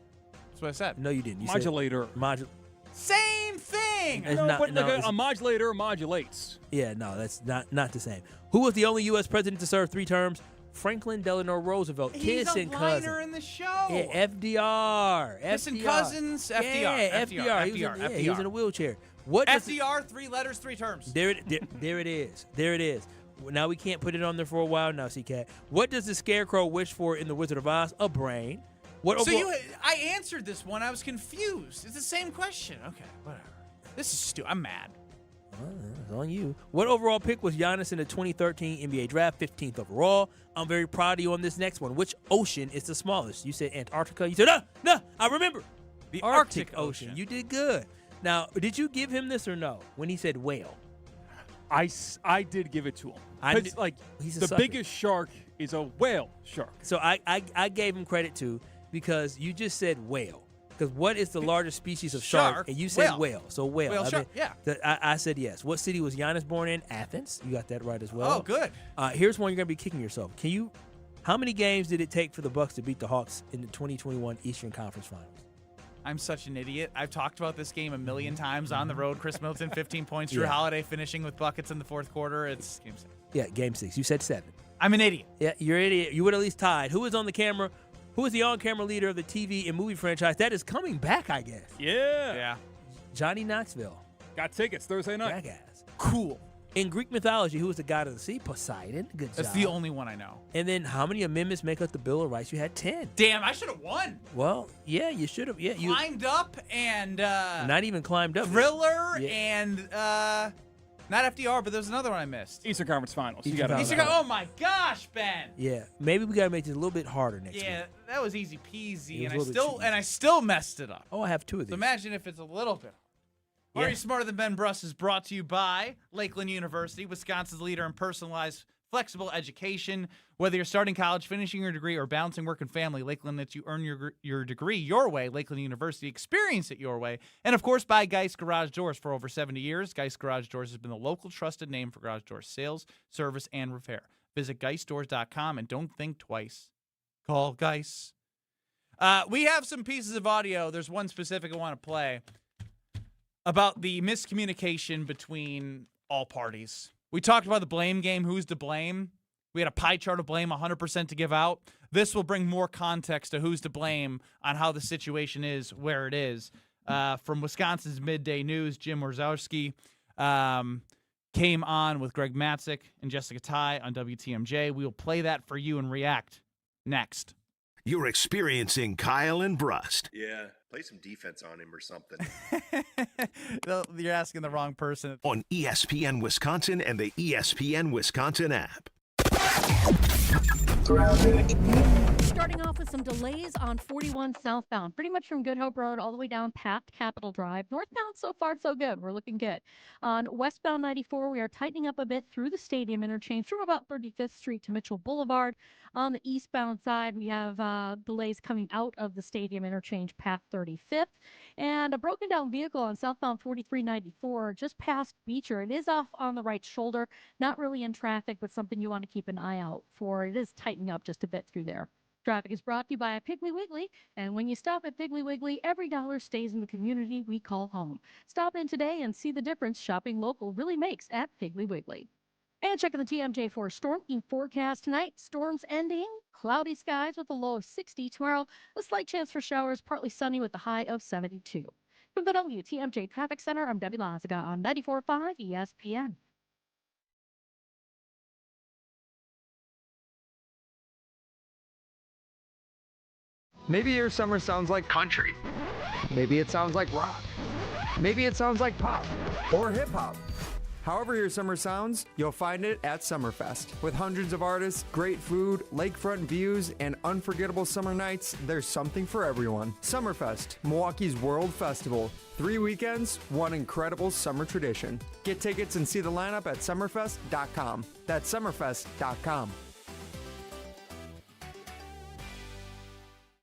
That's what I said. No, you didn't. You Modulator. Said Same thing. It's No, not- but no, like it's- a modulator modulates. Yeah, no, that's not the same. Who was the only U.S. president to serve 3 terms? Franklin Delano Roosevelt. He's Kissing a liner cousin. in the show. Yeah, FDR. Kissing FDR. cousins. FDR. Yeah, FDR. He was in a wheelchair. What does FDR, 3 letters, 3 terms. There it is. There it is. Now we can't put it on there for a while now, CCat. What does the Scarecrow wish for in The Wizard of Oz? A brain. I answered this one. I was confused. It's the same question. Okay, whatever. This is stupid. I'm mad. It's on you. What overall pick was Giannis in the 2013 NBA draft? 15th overall. I'm very proud of you on this next one. Which ocean is the smallest? You said Antarctica. You said, no, I remember. The Arctic Ocean. You did good. Now, did you give him this or no when he said whale? I did give it to him. He's a the sucker. biggest shark is a whale shark. So I gave him credit too because you just said whale. Because what is the largest species of shark? And you said whale. So whale. Whale shark, yeah. I said yes. What city was Giannis born in? Athens. You got that right as well. Oh, good. Here's one you're going to be kicking yourself. How many games did it take for the Bucks to beat the Hawks in the 2021 Eastern Conference Finals? I'm such an idiot. I've talked about this game a million times on the road. Chris Middleton, 15 points. Drew Holiday finishing with buckets in the fourth quarter. It's game 6. Yeah, game 6. You said 7. I'm an idiot. Yeah, you're an idiot. You would at least tied. Who is on the camera? Who is the on-camera leader of the TV and movie franchise that is coming back, I guess? Yeah. Johnny Knoxville. Got tickets Thursday night. Jackass. Cool. In Greek mythology, who is the god of the sea? Poseidon. Good job. That's the only one I know. And then how many amendments make up the Bill of Rights? You had 10. Damn, I should have won. Well, yeah, you should have. Yeah, you climbed up and not even climbed up. Thriller and not FDR, but there's another one I missed. Eastern Conference Finals. Oh my gosh, Ben. Yeah, maybe we gotta make this a little bit harder next week. Yeah, that was easy peasy, It was and I still messed it up. Oh, I have 2 of these. So imagine if it's a little bit. Are You Smarter Than Ben Brust is brought to you by Lakeland University, Wisconsin's leader in personalized, flexible education. Whether you're starting college, finishing your degree, or balancing work and family, Lakeland lets you earn your degree your way. Lakeland University, experience it your way. And, of course, by Geist Garage Doors. For over 70 years, Geist Garage Doors has been the local trusted name for garage door sales, service, and repair. Visit geistdoors.com and don't think twice. Call Geist. We have some pieces of audio. There's one specific I want to play about the miscommunication between all parties. We talked about the blame game, who's to blame. We had a pie chart of blame, 100% to give out. This will bring more context to who's to blame on how the situation is where it is. From Wisconsin's Midday News, Jim Warzowski came on with Greg Matzik and Jessica Ty on WTMJ. We will play that for you and react next. You're experiencing Kyle and Brust. Yeah, play some defense on him or something. You're asking the wrong person. On ESPN Wisconsin and the ESPN Wisconsin app. Starting off with some delays on 41 southbound, pretty much from Good Hope Road all the way down past Capitol Drive. Northbound, so far, so good. We're looking good. On westbound 94, we are tightening up a bit through the stadium interchange from about 35th Street to Mitchell Boulevard. On the eastbound side, we have delays coming out of the stadium interchange past 35th. And a broken down vehicle on southbound 4394 just past Beecher. It is off on the right shoulder, not really in traffic, but something you want to keep an eye out for. It is tightening up just a bit through there. Traffic is brought to you by Piggly Wiggly, and when you stop at Piggly Wiggly, every dollar stays in the community we call home. Stop in today and see the difference shopping local really makes at Piggly Wiggly. And checking the TMJ4 storm forecast tonight. Storms ending, cloudy skies with a low of 60 tomorrow. A slight chance for showers, partly sunny with a high of 72. From the WTMJ Traffic Center, I'm Debbie Lazaga on 94.5 ESPN. Maybe your summer sounds like country. Maybe it sounds like rock. Maybe it sounds like pop or hip hop. However your summer sounds, you'll find it at Summerfest. With hundreds of artists, great food, lakefront views, and unforgettable summer nights, there's something for everyone. Summerfest, Milwaukee's World Festival. 3 weekends, one incredible summer tradition. Get tickets and see the lineup at summerfest.com. That's summerfest.com.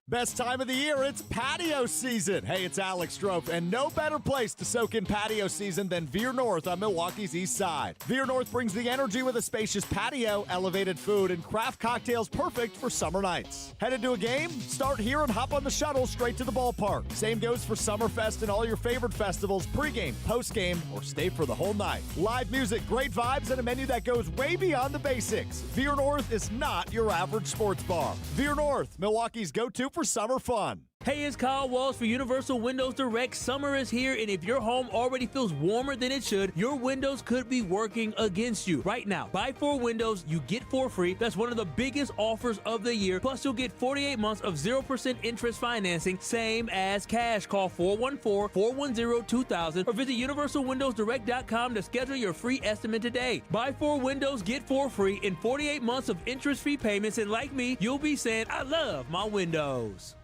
Best time of the year, it's patio season. Hey, it's Alex Strofe, and no better place to soak in patio season than Veer North on Milwaukee's east side. Veer North brings the energy with a spacious patio, elevated food, and craft cocktails perfect for summer nights. Headed to a game? Start here and hop on the shuttle straight to the ballpark. Same goes for Summerfest and all your favorite festivals, pregame, postgame, or stay for the whole night. Live music, great vibes, and a menu that goes way beyond the basics. Veer North is not your average sports bar. Veer North, Milwaukee's go-to for summer fun. Hey, it's Kyle Wallace for Universal Windows Direct. Summer is here, and if your home already feels warmer than it should, your windows could be working against you. Right now, buy 4 windows, you get 4 free. That's one of the biggest offers of the year. Plus, you'll get 48 months of 0% interest financing, same as cash. Call 414-410-2000 or visit universalwindowsdirect.com to schedule your free estimate today. Buy 4 windows, get 4 free in 48 months of interest-free payments, and like me, you'll be saying, I love my windows.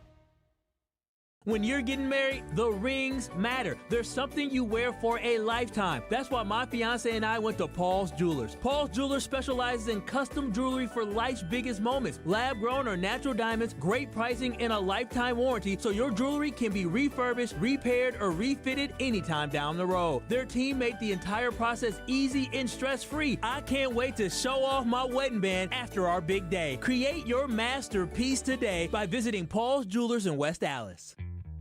When you're getting married, the rings matter. There's something you wear for a lifetime. That's why my fiance and I went to Paul's Jewelers. Paul's Jewelers specializes in custom jewelry for life's biggest moments. Lab-grown or natural diamonds, great pricing, and a lifetime warranty, so your jewelry can be refurbished, repaired, or refitted anytime down the road. Their team made the entire process easy and stress-free. I can't wait to show off my wedding band after our big day. Create your masterpiece today by visiting Paul's Jewelers in West Allis.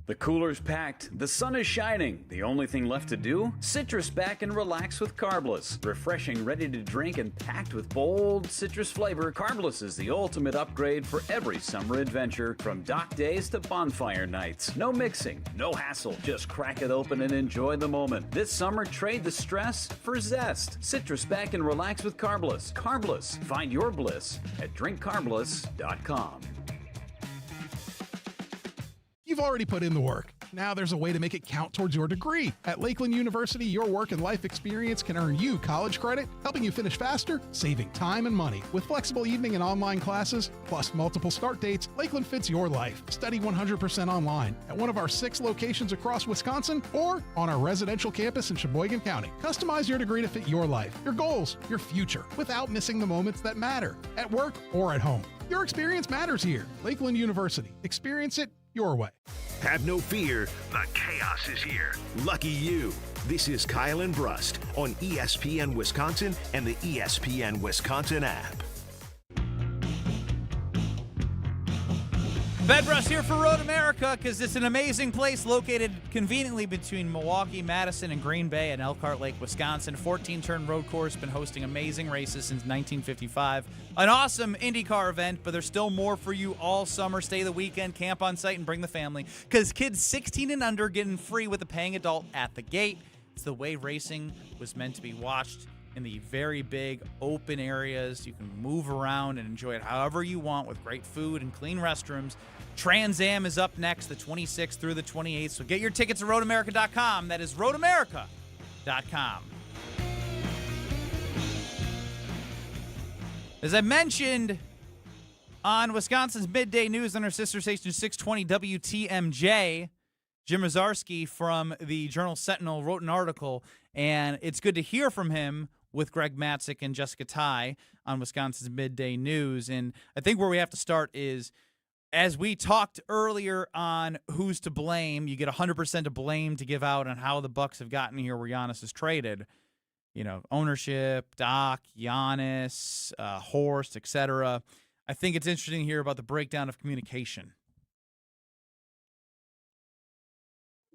The cooler's packed, the sun is shining. The only thing left to do? Citrus back and relax with Carbless. Refreshing, ready to drink, and packed with bold citrus flavor, Carbless is the ultimate upgrade for every summer adventure, from dock days to bonfire nights. No mixing, no hassle, just crack it open and enjoy the moment. This summer, trade the stress for zest. Citrus back and relax with Carbless. Carbless, find your bliss at drinkcarbless.com. You've already put in the work. Now there's a way to make it count towards your degree. At Lakeland University, your work and life experience can earn you college credit, helping you finish faster, saving time and money. With flexible evening and online classes, plus multiple start dates, Lakeland fits your life. Study 100% online at one of our 6 locations across Wisconsin or on our residential campus in Sheboygan County. Customize your degree to fit your life, your goals, your future, without missing the moments that matter, at work or at home. Your experience matters here. Lakeland University. Experience it your way. Have no fear, the chaos is here. Lucky you. This is Kyle and Brust on ESPN Wisconsin and the ESPN Wisconsin app. Ben Brust here for Road America, because it's an amazing place located conveniently between Milwaukee, Madison, and Green Bay at Elkhart Lake, Wisconsin. 14-turn road course, been hosting amazing races since 1955. An awesome IndyCar event, but there's still more for you all summer. Stay the weekend, camp on site, and bring the family, because kids 16 and under getting free with a paying adult at the gate. It's the way racing was meant to be watched, in the very big open areas. You can move around and enjoy it however you want with great food and clean restrooms. Trans Am is up next, the 26th through the 28th. So get your tickets at roadamerica.com. That is roadamerica.com. As I mentioned on Wisconsin's Midday News on our sister station 620 WTMJ, Jim Ozarski from the Journal Sentinel wrote an article, and it's good to hear from him with Greg Matzik and Jessica Ty on Wisconsin's Midday News. And I think where we have to start is, as we talked earlier on who's to blame, you get 100% of blame to give out on how the Bucks have gotten here where Giannis is traded. You know, ownership, Doc, Giannis, Horst, etc. I think it's interesting to hear about the breakdown of communication.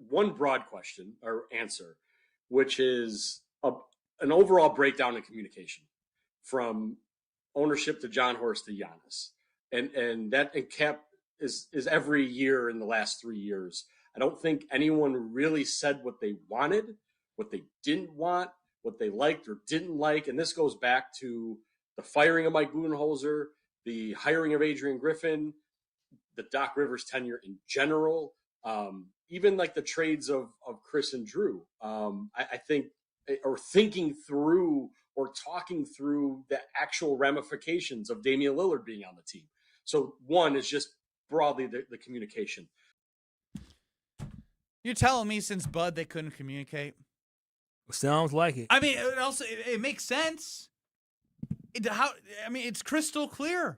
One broad question or answer, which is an overall breakdown in communication from ownership to John Horst to Giannis. And that cap is every year in the last 3 years. I don't think anyone really said what they wanted, what they didn't want, what they liked or didn't like. And this goes back to the firing of Mike Budenholzer, the hiring of Adrian Griffin, the Doc Rivers tenure in general, even like the trades of Chris and Drew. I think, or thinking through or talking through the actual ramifications of Damian Lillard being on the team. So one is just broadly the communication. You're telling me since Bud they couldn't communicate? Sounds like it. I mean, it makes sense. It's crystal clear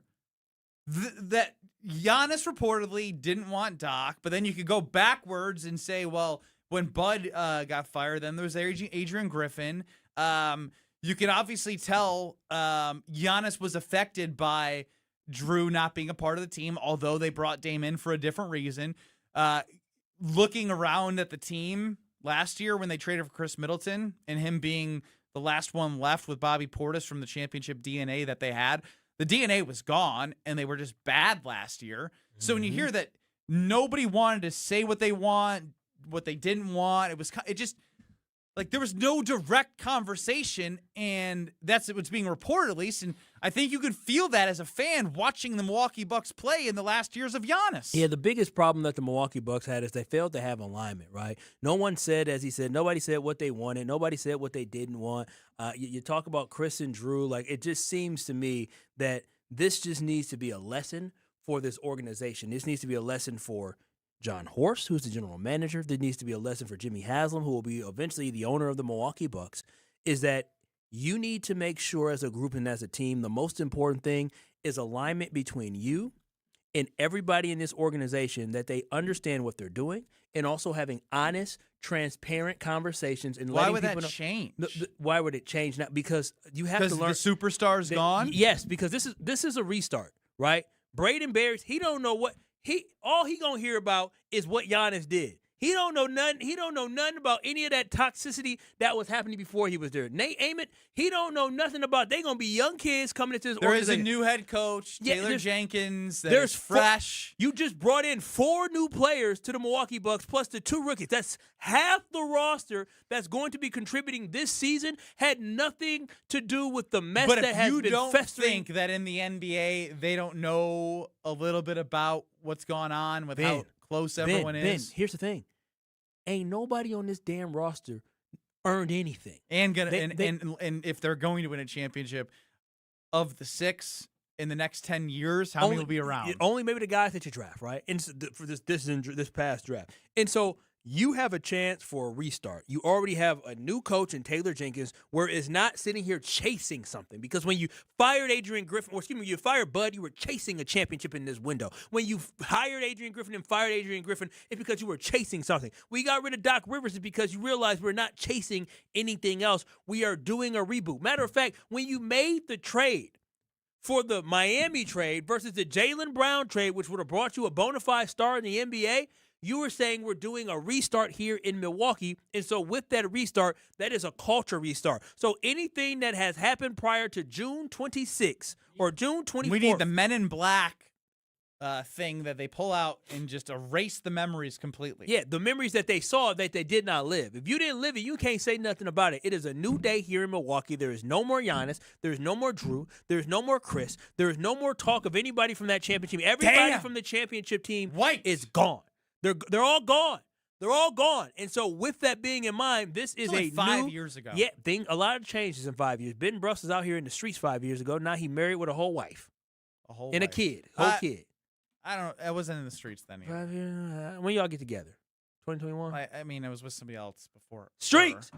that Giannis reportedly didn't want Doc, but then you could go backwards and say, well, when Bud got fired, then there was Adrian Griffin. You can obviously tell Giannis was affected by Drew not being a part of the team, although they brought Dame in for a different reason. Looking around at the team last year when they traded for Chris Middleton and him being the last one left with Bobby Portis from the championship DNA that they had, the DNA was gone and they were just bad last year. So when you hear that nobody wanted to say what they want, what they didn't want, it just like there was no direct conversation, and that's what's being reported at least. And I think you could feel that as a fan watching the Milwaukee Bucks play in the last years of Giannis. Yeah, the biggest problem that the Milwaukee Bucks had is they failed to have alignment, right? No one said, as he said, nobody said what they wanted. Nobody said what they didn't want. You talk about Chris and Drew. Like, it just seems to me that this just needs to be a lesson for this organization. This needs to be a lesson for John Horst, who's the general manager. There needs to be a lesson for Jimmy Haslam, who will be eventually the owner of the Milwaukee Bucks, is that you need to make sure as a group and as a team, the most important thing is alignment between you and everybody in this organization, that they understand what they're doing, and also having honest, transparent conversations. And why letting would people that know, change? Why would it change? Now, because you have to learn. Because the superstar's gone? Yes, because this is a restart, right? Braden Berrios, he don't know what. all he gonna hear about is what Giannis did. He don't know nothing about any of that toxicity that was happening before he was there. Nate Ament, he don't know nothing about. They gonna be young kids coming into this organization. There is a new head coach, Taylor Jenkins. There's fresh. You just brought in 4 new players to the Milwaukee Bucks, plus the 2 rookies. That's half the roster that's going to be contributing this season. Had nothing to do with the mess that has been festering. But if you don't think that in the NBA they don't know a little bit about what's going on with how close everyone is. Ben, here's the thing. Ain't nobody on this damn roster earned anything. And if they're going to win a championship, of the 6 in the next 10 years, how many will be around? Only maybe the guys that you draft, right? And for this past draft. And so you have a chance for a restart. You already have a new coach in Taylor Jenkins, where it's not sitting here chasing something. Because when you fired you fired Bud, you were chasing a championship in this window. When you hired Adrian Griffin and fired Adrian Griffin, it's because you were chasing something. We got rid of Doc Rivers, it's because you realized we're not chasing anything else. We are doing a reboot. Matter of fact, when you made the trade for the Miami trade versus the Jaylen Brown trade, which would have brought you a bona fide star in the NBA, you were saying we're doing a restart here in Milwaukee, and so with that restart, that is a culture restart. So anything that has happened prior to June 26th or June 24th. We need the Men in Black thing that they pull out and just erase the memories completely. Yeah, the memories that they saw that they did not live. If you didn't live it, you can't say nothing about it. It is a new day here in Milwaukee. There is no more Giannis. There is no more Drew. There is no more Chris. There is no more talk of anybody from that championship team. Everybody from the championship team is gone. They're all gone. They're all gone. And so with that being in mind, this is only 5 years ago. Yeah, a lot of changes in 5 years. Ben Brust was out here in the streets 5 years ago. Now he married with a whole wife. A kid. Kid. I don't know. I wasn't in the streets then either. 5 years. When y'all get together? 2021? I mean, I was with somebody else before. Streets!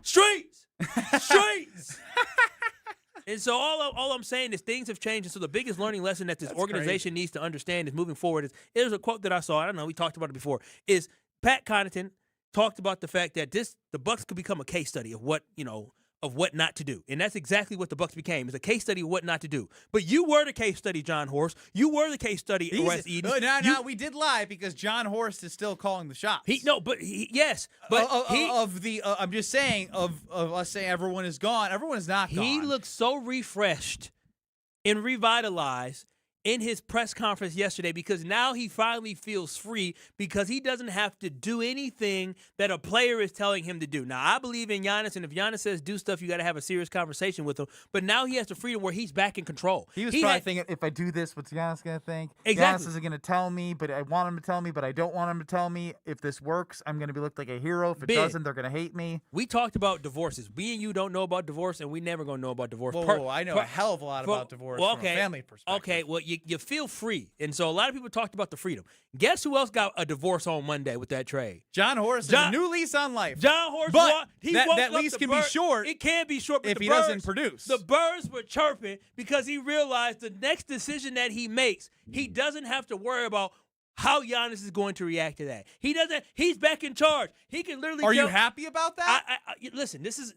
And so all I'm saying is things have changed. And so the biggest learning lesson that this organization needs to understand is moving forward. There's a quote that I saw. I don't know. We talked about it before. Is Pat Connaughton talked about the fact that the Bucks could become a case study of what not to do. And that's exactly what the Bucks became, is a case study of what not to do. But you were the case study, John Horst. You were the case study, Wes Eden. No, we did lie because John Horst is still calling the shots. I'm just saying of us saying everyone is gone. Everyone is not gone. He looked so refreshed and revitalized in his press conference yesterday, because now he finally feels free, because he doesn't have to do anything that a player is telling him to do. Now, I believe in Giannis, and if Giannis says do stuff, you got to have a serious conversation with him. But now he has the freedom where he's back in control. He was probably thinking, if I do this, what's Giannis going to think? Exactly. Giannis isn't going to tell me, but I want him to tell me, but I don't want him to tell me. If this works, I'm going to be looked like a hero. If it doesn't, they're going to hate me. We talked about divorces. Me and you don't know about divorce, and we never going to know about divorce. Whoa, I know a hell of a lot about divorce from a family perspective. Okay, well, you feel free. And so a lot of people talked about the freedom. Guess who else got a divorce on Monday with that trade? John Horst. A new lease on life. John Horst. But that lease can be short. It can be short, but if he doesn't produce. The birds were chirping because he realized the next decision that he makes, he doesn't have to worry about how Giannis is going to react to that. He doesn't. He's back in charge. He can literally. Are you happy about that? Listen, this is.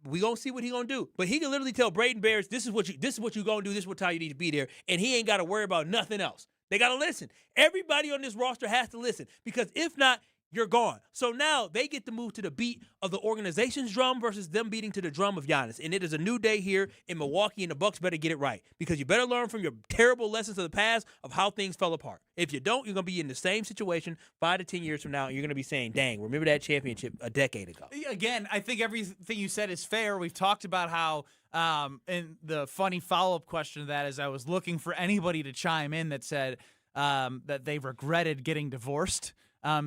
We gonna see what he gonna do, but he can literally tell Braden Bears, "This is what you gonna do. This is what time you need to be there," and he ain't got to worry about nothing else. They got to listen. Everybody on this roster has to listen, because if not, you're gone. So now they get to move to the beat of the organization's drum versus them beating to the drum of Giannis. And it is a new day here in Milwaukee, and the Bucks better get it right, because you better learn from your terrible lessons of the past of how things fell apart. If you don't, you're going to be in the same situation 5 to 10 years from now, and you're going to be saying, dang, remember that championship a decade ago. Again, I think everything you said is fair. We've talked about how, and the funny follow-up question to that is, I was looking for anybody to chime in that said that they regretted getting divorced.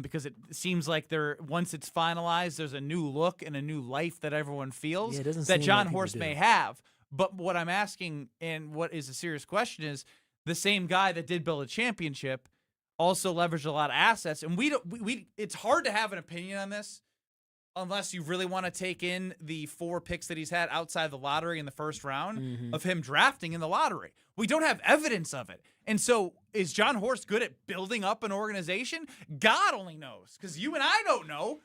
Because it seems like once it's finalized, there's a new look and a new life that everyone feels that John Horst may have. But what I'm asking, and what is a serious question, is the same guy that did build a championship also leveraged a lot of assets, and it's hard to have an opinion on this unless you really want to take in the 4 picks that he's had outside the lottery in the first round of him drafting in the lottery. We don't have evidence of it. And so is John Horst good at building up an organization? God only knows, because you and I don't know.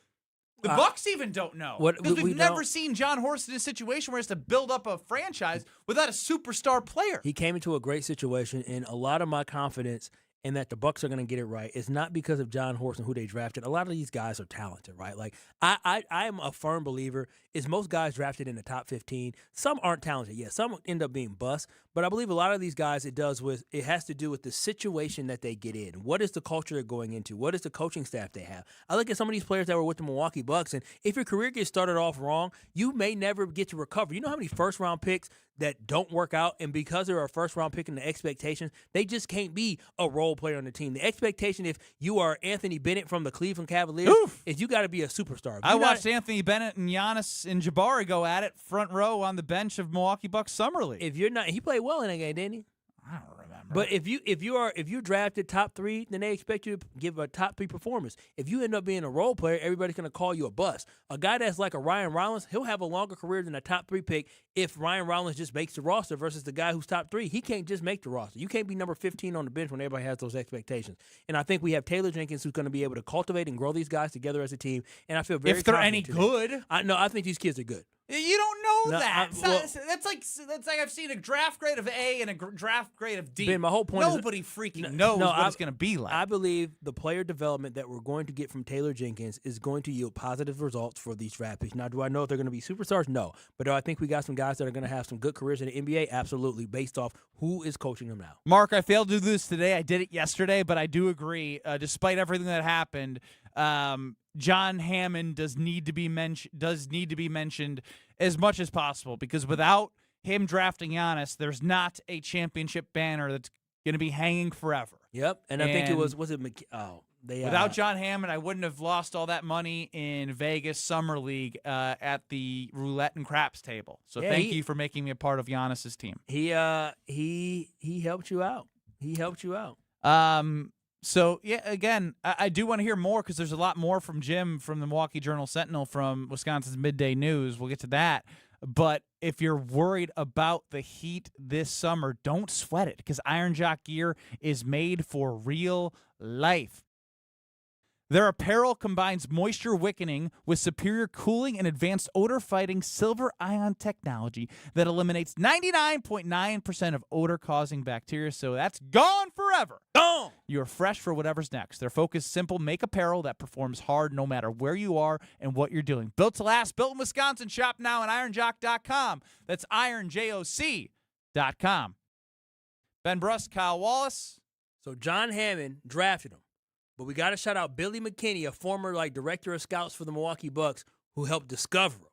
The Bucks even don't know. Because we've never seen John Horst in a situation where he has to build up a franchise without a superstar player. He came into a great situation, and a lot of my confidence and that the Bucks are going to get it right is not because of John Horst and who they drafted. A lot of these guys are talented, right? Like I am a firm believer is most guys drafted in the top 15. Some aren't talented. Yeah, some end up being busts, but I believe a lot of these guys it has to do with the situation that they get in. What is the culture they're going into? What is the coaching staff they have? I look at some of these players that were with the Milwaukee Bucks, and if your career gets started off wrong, you may never get to recover. You know how many first-round picks that don't work out, and because they're a first-round pick in the expectations, they just can't be a role player on the team. The expectation, if you are Anthony Bennett from the Cleveland Cavaliers, is you got to be a superstar. I watched Anthony Bennett and Giannis and Jabari go at it front row on the bench of Milwaukee Bucks Summer League. If you're not, he played well in that game, didn't he? I don't remember. But if you're drafted top 3, then they expect you to give a top 3 performance. If you end up being a role player, everybody's going to call you a bust. A guy that's like a Ryan Rollins, he'll have a longer career than a top 3 pick if Ryan Rollins just makes the roster versus the guy who's top 3. He can't just make the roster. You can't be number 15 on the bench when everybody has those expectations. And I think we have Taylor Jenkins who's going to be able to cultivate and grow these guys together as a team. And I feel very if they're confident any good. I think these kids are good. You don't know that. That's like I've seen a draft grade of A and a draft grade of D. Ben, my whole point Nobody freaking knows what it's going to be like. I believe the player development that we're going to get from Taylor Jenkins is going to yield positive results for these draft picks. Now, do I know if they're going to be superstars? No. But do I think we got some guys that are going to have some good careers in the NBA? Absolutely, based off who is coaching them now. Mark, I failed to do this today. I did it yesterday, but I do agree, despite everything that happened, John Hammond does need to be mentioned as much as possible, because without him drafting Giannis, there's not a championship banner that's going to be hanging forever. Yep, and I think it was it without John Hammond, I wouldn't have lost all that money in Vegas Summer League at the roulette and craps table. So thank you for making me a part of Giannis's team. He helped you out. He helped you out. So, yeah, again, I do want to hear more because there's a lot more from Jim from the Milwaukee Journal-Sentinel from Wisconsin's Midday News. We'll get to that. But if you're worried about the heat this summer, don't sweat it, because Iron Jock gear is made for real life. Their apparel combines moisture wickening with superior cooling and advanced odor-fighting silver ion technology that eliminates 99.9% of odor-causing bacteria, so that's gone forever. Gone! You're fresh for whatever's next. Their focus is simple: make apparel that performs hard no matter where you are and what you're doing. Built to last, built in Wisconsin. Shop now at ironjock.com. That's ironjoc.com. Ben Brust, Kyle Wallace. So John Hammond drafted him. But we got to shout out Billy McKinney, a former director of scouts for the Milwaukee Bucks, who helped discover him.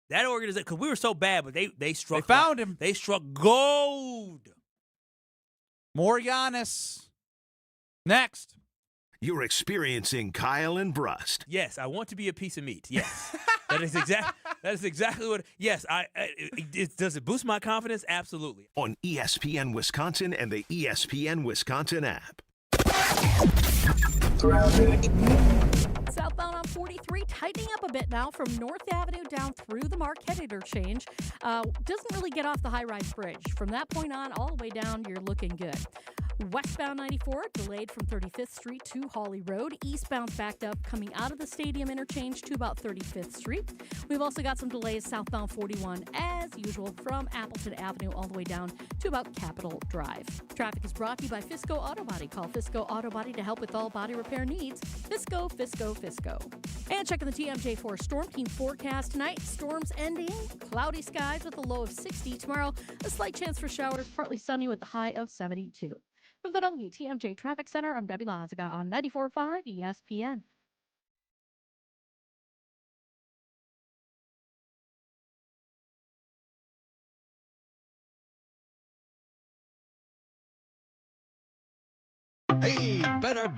That organization, because we were so bad, but they struck. They found him. They struck gold. More Giannis. Next. You're experiencing Kyle and Brust. Yes, I want to be a piece of meat. Yes, that is exactly what. Yes, does it boost my confidence? Absolutely. On ESPN Wisconsin and the ESPN Wisconsin app. Southbound on 43, tightening up a bit now from North Avenue down through the Marquette interchange. Doesn't really get off the high-rise bridge. From that point on, all the way down, you're looking good. Westbound 94, delayed from 35th Street to Hawley Road. Eastbound backed up coming out of the stadium interchange to about 35th Street. We've also got some delays southbound 41 as usual from Appleton Avenue all the way down to about Capitol Drive. Traffic is brought to you by Fisco Auto Body. Call Fisco Auto Body to help with all body repair needs. Fisco, Fisco, Fisco. And checking the TMJ4 Storm Team forecast tonight. Storms ending, cloudy skies with a low of 60. Tomorrow, a slight chance for showers, partly sunny with a high of 72. From the WTMJ Traffic Center, I'm Debbie Lazaga on 94.5 ESPN. Hey, better,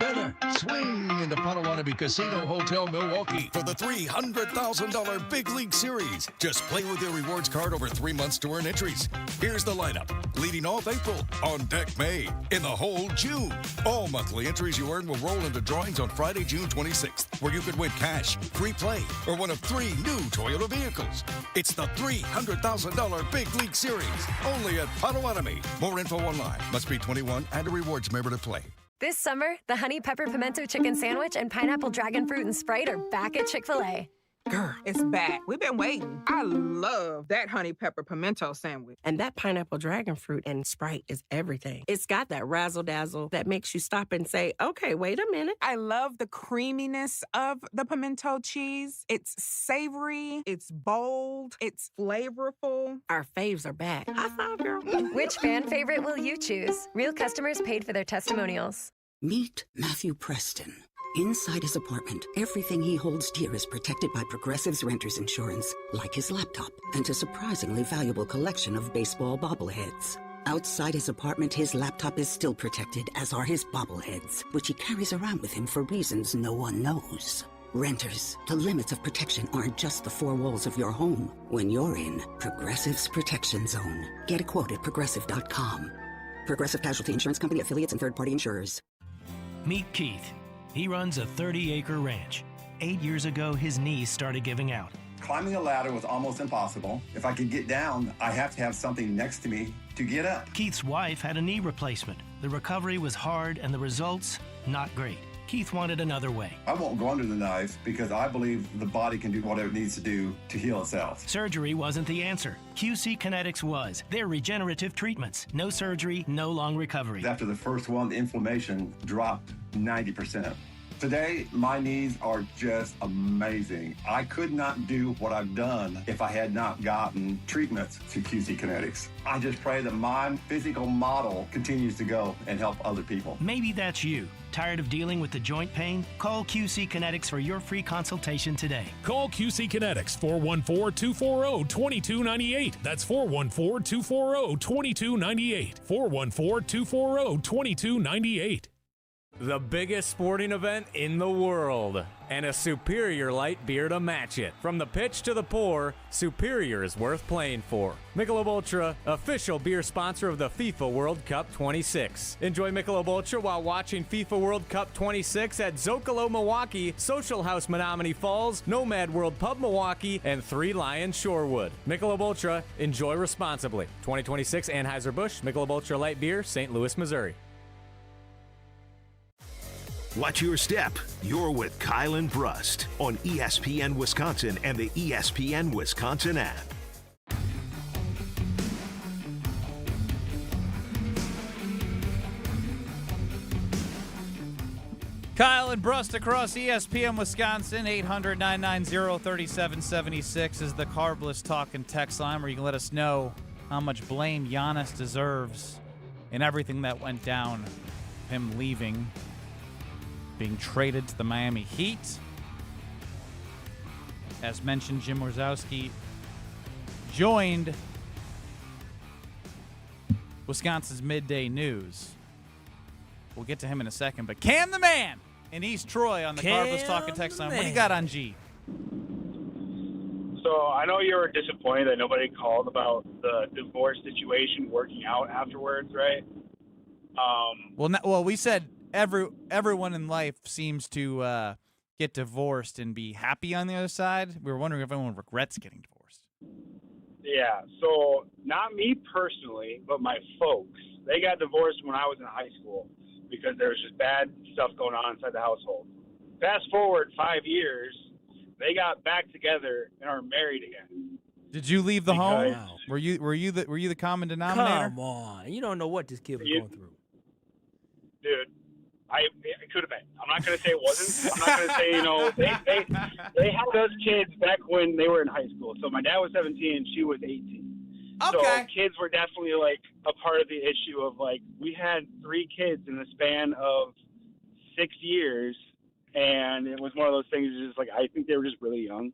swing into Potawatomi Casino Hotel Milwaukee for the $300,000 Big League Series. Just play with your rewards card over 3 months to earn entries. Here's the lineup. Leading off April, on deck May, in the hole June. All monthly entries you earn will roll into drawings on Friday, June 26th, where you could win cash, free play, or one of 3 new Toyota vehicles. It's the $300,000 Big League Series, only at Potawatomi. More info online. Must be 21 and a rewards member to play. This summer, the Honey Pepper Pimento Chicken Sandwich and Pineapple Dragon Fruit and Sprite are back at Chick-fil-A. Girl, it's back. We've been waiting. I love that honey pepper pimento sandwich. And that pineapple dragon fruit and Sprite is everything. It's got that razzle-dazzle that makes you stop and say, okay, wait a minute. I love the creaminess of the pimento cheese. It's savory, it's bold, it's flavorful. Our faves are back. High five, girl. Which fan favorite will you choose? Real customers paid for their testimonials. Meet Matthew Preston. Inside his apartment, everything he holds dear is protected by Progressive's renter's insurance, like his laptop and a surprisingly valuable collection of baseball bobbleheads. Outside his apartment, his laptop is still protected, as are his bobbleheads, which he carries around with him for reasons no one knows. Renters, the limits of protection aren't just the four walls of your home. When you're in Progressive's Protection Zone, get a quote at Progressive.com. Progressive Casualty Insurance Company, affiliates, and third-party insurers. Meet Keith. He runs a 30-acre ranch. 8 years ago, his knees started giving out. Climbing a ladder was almost impossible. If I could get down, I have to have something next to me to get up. Keith's wife had a knee replacement. The recovery was hard and the results, not great. Keith wanted another way. I won't go under the knife because I believe the body can do whatever it needs to do to heal itself. Surgery wasn't the answer. QC Kinetics was. They're regenerative treatments. No surgery, no long recovery. After the first one, the inflammation dropped 90%. Today, my knees are just amazing. I could not do what I've done if I had not gotten treatments to QC Kinetics. I just pray that my physical model continues to go and help other people. Maybe that's you. Tired of dealing with the joint pain? Call QC Kinetics for your free consultation today. Call QC Kinetics, 414-240-2298. That's 414-240-2298. 414-240-2298. The biggest sporting event in the world, and a superior light beer to match it. From the pitch to the pour, Superior is worth playing for. Michelob Ultra, official beer sponsor of the FIFA World Cup 26. Enjoy Michelob Ultra while watching FIFA World Cup 26 at Zocalo Milwaukee, Social House Menominee Falls, Nomad World Pub Milwaukee, and Three Lions Shorewood. Michelob Ultra, enjoy responsibly. 2026 Anheuser-Busch Michelob Ultra Light Beer, St. Louis, Missouri. Watch your step. You're with Kyle and Brust on ESPN Wisconsin and the ESPN Wisconsin app. Kyle and Brust across ESPN Wisconsin. 800-990-3776 is the Carbless Talk and Text line, where you can let us know how much blame Giannis deserves in everything that went down, him leaving, being traded to the Miami Heat. As mentioned, Jim Wrzowski joined Wisconsin's Midday News. We'll get to him in a second, but Cam the Man in East Troy on the Carbless Talk and Text line. What do you got on G? So I know you were disappointed that nobody called about the divorce situation working out afterwards, right? Well, we said everyone in life seems to get divorced and be happy on the other side. We were wondering if anyone regrets getting divorced. Yeah, so not me personally, but my folks. They got divorced when I was in high school because there was just bad stuff going on inside the household. Fast forward 5 years, they got back together and are married again. Did you leave the home? Were you the common denominator? Come on, you don't know what this kid was going through. Dude, it could have been. I'm not going to say it wasn't. I'm not going to say, they had those kids back when they were in high school. So my dad was 17 and she was 18. Okay. So kids were definitely like a part of the issue of like, we had 3 kids in the span of 6 years, and it was one of those things just like, I think they were just really young.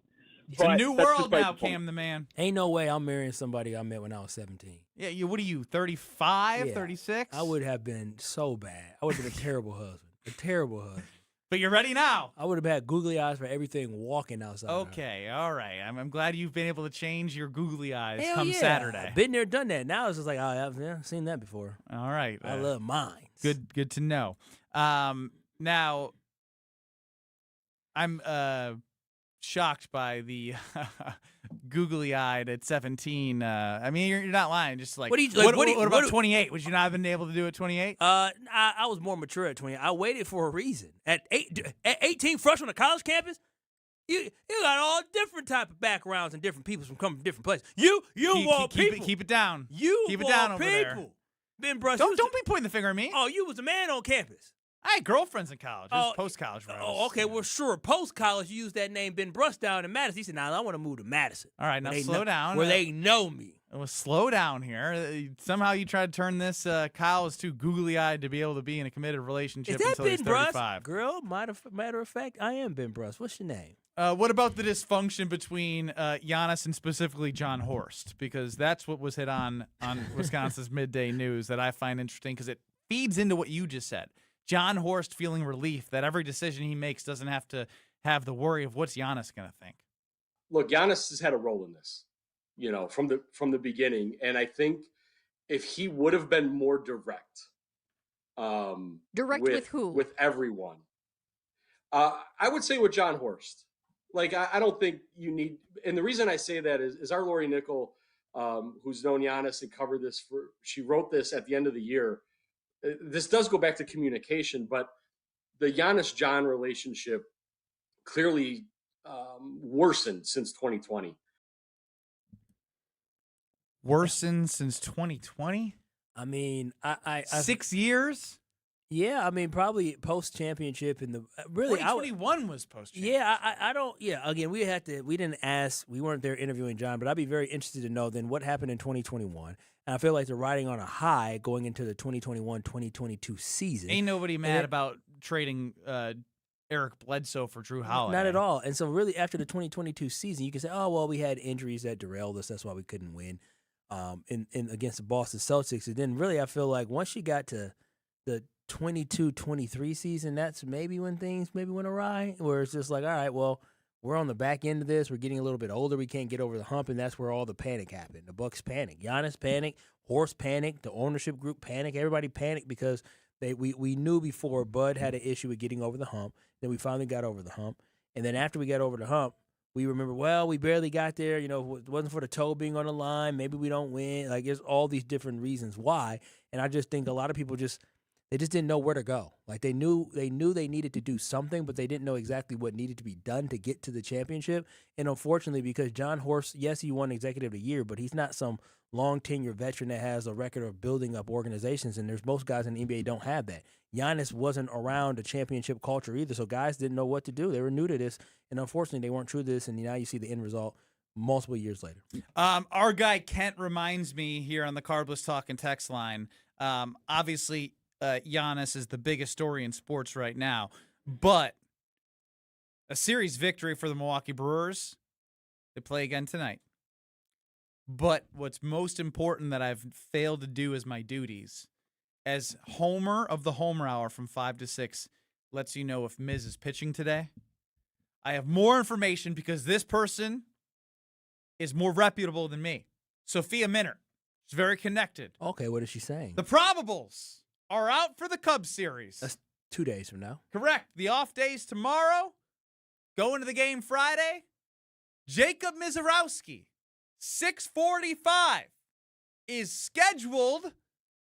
It's a new world now, Cam the Man. Ain't no way I'm marrying somebody I met when I was 17. Yeah, what are you, 35, Yeah. 36? I would have been so bad. I would have been a terrible husband. A terrible husband. But you're ready now. I would have had googly eyes for everything walking outside. Okay, all right. I'm glad you've been able to change your googly eyes Hell come yeah. Saturday. Been there, done that. Now it's just like, I've seen that before. All right. I love mine. Good to know. Now, I'm shocked by the googly-eyed at 17. I mean, you're not lying. Just like, what about 28? Would you not have been able to do it 28? I was more mature at 28. I waited for a reason. At 18, fresh on the college campus, You got all different type of backgrounds and different people from coming from different places. You want people. Keep it down. You keep it want down over people. there. Ben Brust. Don't be pointing the finger at me. Oh, you was a man on campus. I had girlfriends in college. It was post-college. Oh, okay. Well, sure. Post-college, you used that name Ben Brust down in Madison. He said, I want to move to Madison. All right, now slow down. Where they know me. It was slow down here. Somehow you tried to turn this. Kyle is too googly-eyed to be able to be in a committed relationship until he's 35. Girl, matter of fact, I am Ben Brust. What's your name? What about the dysfunction between Giannis and specifically John Horst? Because that's what was hit on Wisconsin's Midday News that I find interesting because it feeds into what you just said. John Horst feeling relief that every decision he makes doesn't have to have the worry of what's Giannis going to think. Look, Giannis has had a role in this, from the beginning. And I think if he would have been more direct. With who? With everyone. I would say with John Horst. Like, I don't think you need, and the reason I say that is our Lori Nickel, who's known Giannis and covered this she wrote this at the end of the year. This does go back to communication, but the Giannis-John relationship clearly worsened since 2020. Worsened since 2020? I mean, I 6 years? Yeah, I mean, probably post-championship in the really 2021 was post-championship. Yeah, I don't. Yeah, again, we didn't ask. We weren't there interviewing John, but I'd be very interested to know then what happened in 2021. And I feel like they're riding on a high going into the 2021-2022 season. Ain't nobody mad about trading Eric Bledsoe for Drew Holiday. Not at all. And so really after the 2022 season, you can say, oh, well, we had injuries that derailed us. That's why we couldn't win in against the Boston Celtics. And then really I feel like once you got to the 22-23 season, that's maybe when things went awry, where it's just like, all right, well, we're on the back end of this. We're getting a little bit older. We can't get over the hump, and that's where all the panic happened. The Bucks panic. Giannis panic. Horst panic. The ownership group panic. Everybody panicked because we knew before Bud had an issue with getting over the hump. Then we finally got over the hump. And then after we got over the hump, we remember, well, we barely got there. If it wasn't for the toe being on the line, maybe we don't win. Like, there's all these different reasons why. And I just think a lot of people they just didn't know where to go. Like they knew they needed to do something, but they didn't know exactly what needed to be done to get to the championship. And unfortunately, because John Horst, yes, he won Executive of the Year, but he's not some long tenure veteran that has a record of building up organizations. And there's most guys in the NBA don't have that. Giannis wasn't around a championship culture either, so guys didn't know what to do. They were new to this, and unfortunately, they weren't true to this. And now you see the end result multiple years later. Our guy Kent reminds me here on the Carbless Talk and text line. Obviously. Giannis is the biggest story in sports right now, but a series victory for the Milwaukee Brewers. They play again tonight. But what's most important that I've failed to do as my duties, as Homer of the Homer Hour from 5 to 6 lets you know if Miz is pitching today. I have more information because this person is more reputable than me. Sophia Minner. She's very connected. Okay, what is she saying? The probables are out for the Cubs series. That's 2 days from now. Correct. The off days tomorrow. Go into the game Friday. Jacob Mizorowski, 6:45, is scheduled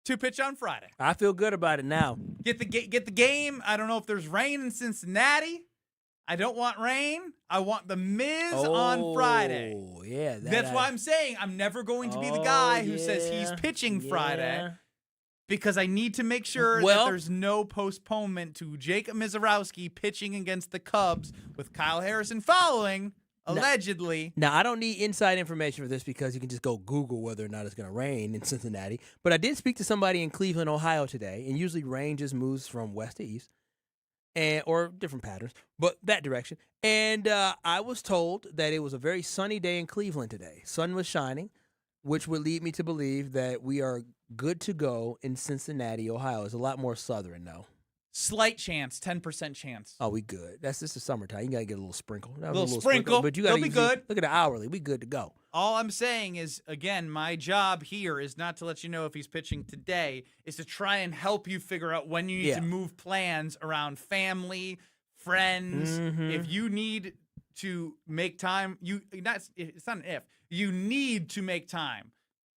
to pitch on Friday. I feel good about it now. Get the game. I don't know if there's rain in Cincinnati. I don't want rain. I want the Miz on Friday. Oh, yeah. That's why I'm saying I'm never going to be the guy who says he's pitching Friday. Because I need to make sure that there's no postponement to Jacob Mizorowski pitching against the Cubs with Kyle Harrison following, allegedly. Now, I don't need inside information for this because you can just go Google whether or not it's going to rain in Cincinnati. But I did speak to somebody in Cleveland, Ohio today, and usually rain just moves from west to east, or different patterns, but that direction. And I was told that it was a very sunny day in Cleveland today. Sun was shining, which would lead me to believe that we are good to go in Cincinnati, Ohio. It's a lot more southern, though. Slight chance, 10% chance. Oh, we good. That's just the summertime. You got to get a little sprinkle. A little sprinkle, but you got to be good. Look at the hourly. We good to go. All I'm saying is, again, my job here is not to let you know if he's pitching today, is to try and help you figure out when you need to move plans around family, friends. Mm-hmm. If you need to make time, it's not an if. You need to make time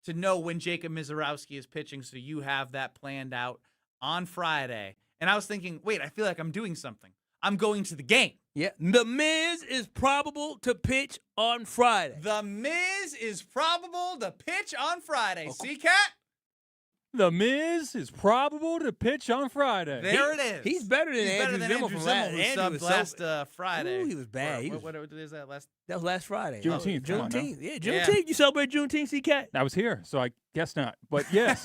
to know when Jacob Mizorowski is pitching so you have that planned out on Friday. And I was thinking, wait, I feel like I'm doing something. I'm going to the game. Yeah, The Miz is probable to pitch on Friday. The Miz is probable to pitch on Friday. See, Cat? The Miz is probable to pitch on Friday. There it is. He's better than Andrew Zimmel from last Friday. Ooh, he was bad. What is that last? That was last Friday. Juneteenth. Juneteenth. Yeah, Juneteenth. You celebrate Juneteenth, C-Cat? I was here, so I guess not. But yes.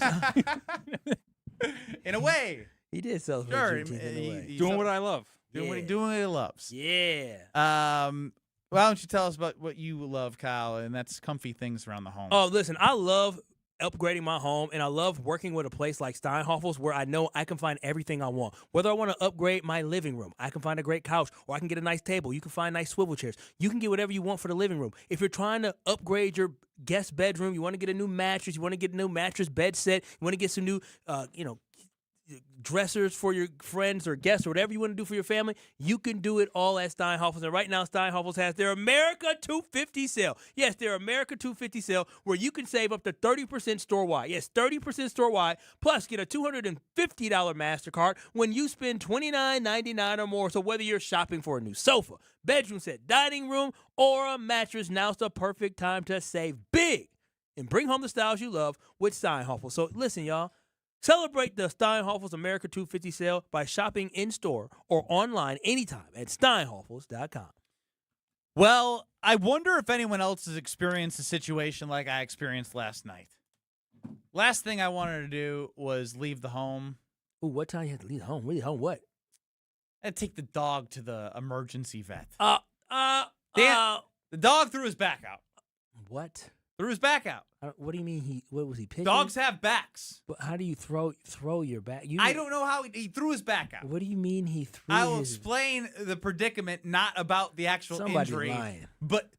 In a way. He did celebrate Juneteenth in a way. Doing what I love. Doing what he loves. Yeah. Why don't you tell us about what you love, Kyle, and that's comfy things around the home. Oh, listen, I love upgrading my home, and I love working with a place like Steinhoffel's where I know I can find everything I want. Whether I want to upgrade my living room, I can find a great couch, or I can get a nice table. You can find nice swivel chairs. You can get whatever you want for the living room. If you're trying to upgrade your guest bedroom, you want to get a new mattress, you want to get a new mattress bed set, you want to get some new, dressers for your friends or guests or whatever you want to do for your family, you can do it all at Steinhoffel's. And right now, Steinhoffel's has their America 250 sale. Yes, their America 250 sale where you can save up to 30% store-wide. Yes, 30% store-wide, plus get a $250 MasterCard when you spend $29.99 or more. So whether you're shopping for a new sofa, bedroom set, dining room, or a mattress, now's the perfect time to save big and bring home the styles you love with Steinhoffel. So listen, y'all. Celebrate the Steinhoffel's America 250 sale by shopping in-store or online anytime at steinhoffels.com. Well, I wonder if anyone else has experienced a situation like I experienced last night. Last thing I wanted to do was leave the home. Ooh, what time you had to leave home? Leave home what? I had to take the dog to the emergency vet. The dog threw his back out. What? Threw his back out. What do you mean what was he pitching? Dogs have backs. But how do you throw your back? I don't know how he threw his back out. What do you mean he threw I will explain the predicament, not about the actual injury. Lying. But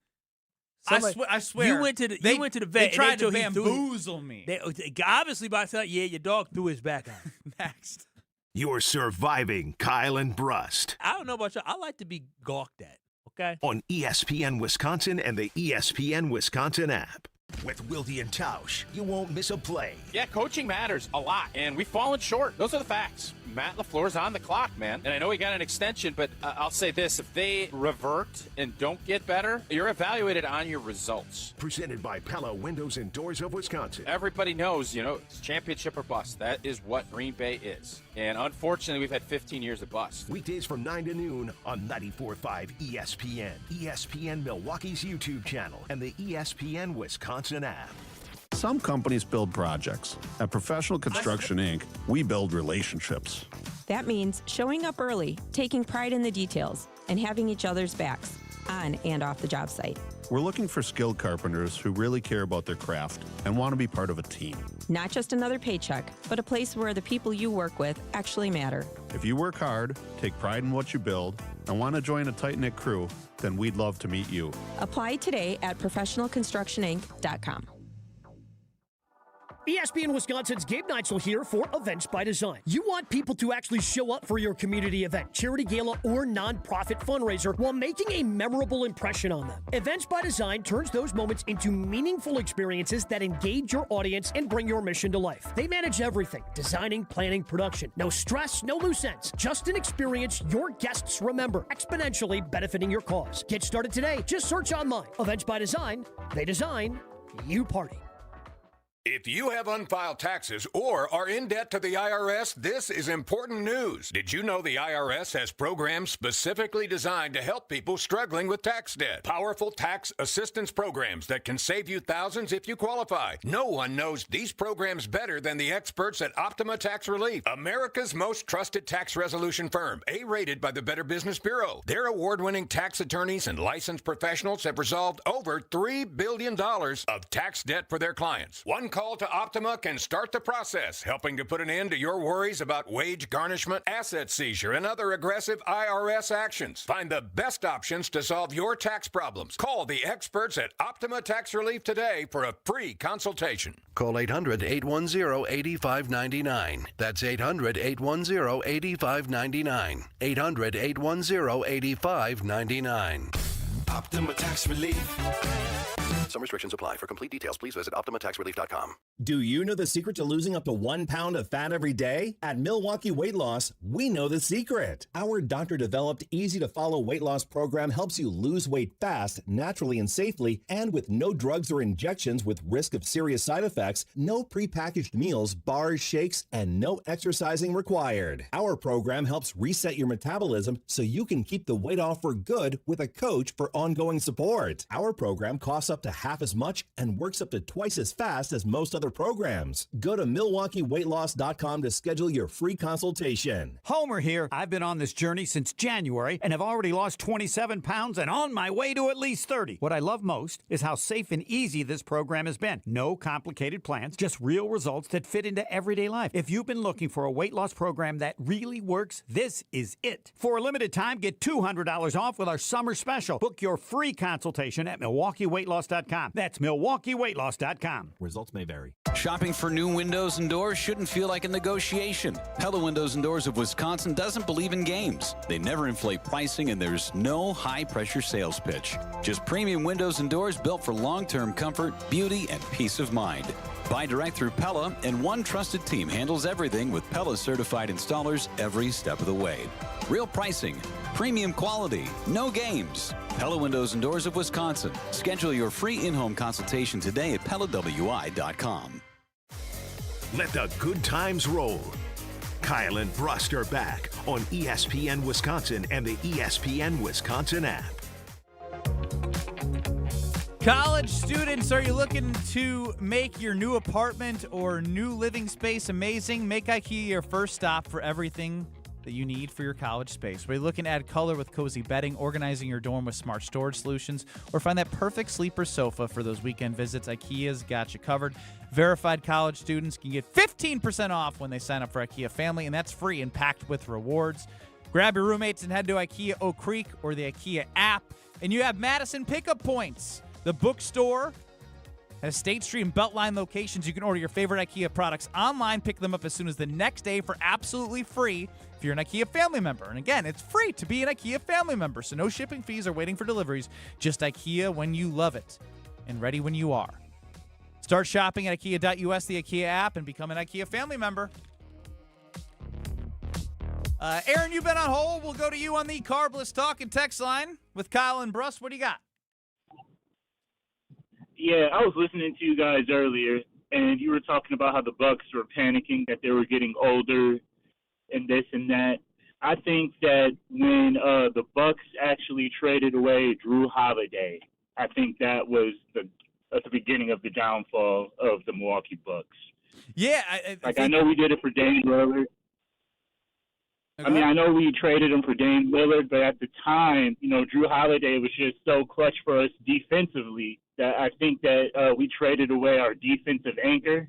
I swear. You went to the vet. They tried to and bamboozle me. They obviously by saying, your dog threw his back out. Next. You're surviving Kyle and Brust. I don't know about you. I like to be gawked at. Okay. On ESPN Wisconsin and the ESPN Wisconsin app. With Wilde and Tausch, you won't miss a play. Yeah, coaching matters a lot, and we've fallen short. Those are the facts. Matt LaFleur's on the clock, man. And I know he got an extension, but I'll say this. If they revert and don't get better, you're evaluated on your results. Presented by Pella Windows and Doors of Wisconsin. Everybody knows, it's championship or bust. That is what Green Bay is. And unfortunately, we've had 15 years of bust. Weekdays from 9 to noon on 94.5 ESPN, ESPN Milwaukee's YouTube channel, and the ESPN Wisconsin app. Some companies build projects. At Professional Construction, Inc., we build relationships. That means showing up early, taking pride in the details, and having each other's backs, on and off the job site. We're looking for skilled carpenters who really care about their craft and want to be part of a team. Not just another paycheck, but a place where the people you work with actually matter. If you work hard, take pride in what you build, and want to join a tight-knit crew, then we'd love to meet you. Apply today at professionalconstructioninc.com. ESPN Wisconsin's Gabe Neitzel here for Events by Design. You want people to actually show up for your community event, charity gala, or nonprofit fundraiser while making a memorable impression on them. Events by Design turns those moments into meaningful experiences that engage your audience and bring your mission to life. They manage everything: designing, planning, production. No stress, no loose ends. Just an experience your guests remember, exponentially benefiting your cause. Get started today. Just search online. Events by Design. They design, you party. If you have unfiled taxes or are in debt to the IRS, this is important news. Did you know the IRS has programs specifically designed to help people struggling with tax debt? Powerful tax assistance programs that can save you thousands if you qualify. No one knows these programs better than the experts at Optima Tax Relief, America's most trusted tax resolution firm, A-rated by the Better Business Bureau. Their award-winning tax attorneys and licensed professionals have resolved over $3 billion of tax debt for their clients. One call to Optima can start the process, helping to put an end to your worries about wage garnishment, asset seizure, and other aggressive IRS actions. Find the best options to solve your tax problems. Call the experts at Optima Tax Relief today for a free consultation. Call 800-810-8599. That's 800-810-8599. 800-810-8599. Optima Tax Relief. Some restrictions apply. For complete details, please visit OptimaTaxRelief.com. Do you know the secret to losing up to 1 pound of fat every day? At Milwaukee Weight Loss, we know the secret. Our doctor-developed, easy-to-follow weight loss program helps you lose weight fast, naturally and safely, and with no drugs or injections with risk of serious side effects, no prepackaged meals, bars, shakes, and no exercising required. Our program helps reset your metabolism so you can keep the weight off for good with a coach for ongoing support. Our program costs up to half as much and works up to twice as fast as most other programs. Go to MilwaukeeWeightLoss.com to schedule your free consultation. Homer here. I've been on this journey since January and have already lost 27 pounds and on my way to at least 30. What I love most is how safe and easy this program has been. No complicated plans, just real results that fit into everyday life. If you've been looking for a weight loss program that really works, this is it. For a limited time, get $200 off with our summer special. Book your free consultation at MilwaukeeWeightLoss.com. That's MilwaukeeWeightLoss.com. Results may vary. Shopping for new windows and doors shouldn't feel like a negotiation. Pella Windows and Doors of Wisconsin doesn't believe in games. They never inflate pricing, and there's no high-pressure sales pitch. Just premium windows and doors built for long-term comfort, beauty, and peace of mind. Buy direct through Pella, and one trusted team handles everything with Pella certified installers every step of the way. Real pricing, premium quality, no games. Pella Windows and Doors of Wisconsin. Schedule your free in-home consultation today at PellaWI.com. Let the good times roll. Kyle and Brust are back on ESPN Wisconsin and the ESPN Wisconsin app. College students, are you looking to make your new apartment or new living space amazing? Make IKEA your first stop for everything that you need for your college space. We're looking to add color with cozy bedding, organizing your dorm with smart storage solutions, or find that perfect sleeper sofa for those weekend visits. IKEA's got you covered. Verified college students can get 15% off when they sign up for IKEA Family, and that's free and packed with rewards. Grab your roommates and head to IKEA Oak Creek or the IKEA app, and you have Madison pickup points. The bookstore has State Street and Beltline locations. You can order your favorite IKEA products online, pick them up as soon as the next day for absolutely free if you're an IKEA family member. And again, it's free to be an IKEA family member, so no shipping fees or waiting for deliveries. Just IKEA when you love it and ready when you are. Start shopping at IKEA.us, the IKEA app, and become an IKEA family member. Aaron, you've been on hold. We'll go to you on the Carbless Talk and Text line with Kyle and Brust. What do you got? Yeah, I was listening to you guys earlier, and you were talking about how the Bucks were panicking, that they were getting older and this and that. I think that when the Bucks actually traded away Drew Holiday, I think that was at the beginning of the downfall of the Milwaukee Bucks. Yeah. I know we did it for Dame Lillard. I mean, I know we traded him for Dame Lillard, but at the time, Drew Holiday was just so clutch for us defensively that I think that we traded away our defensive anchor,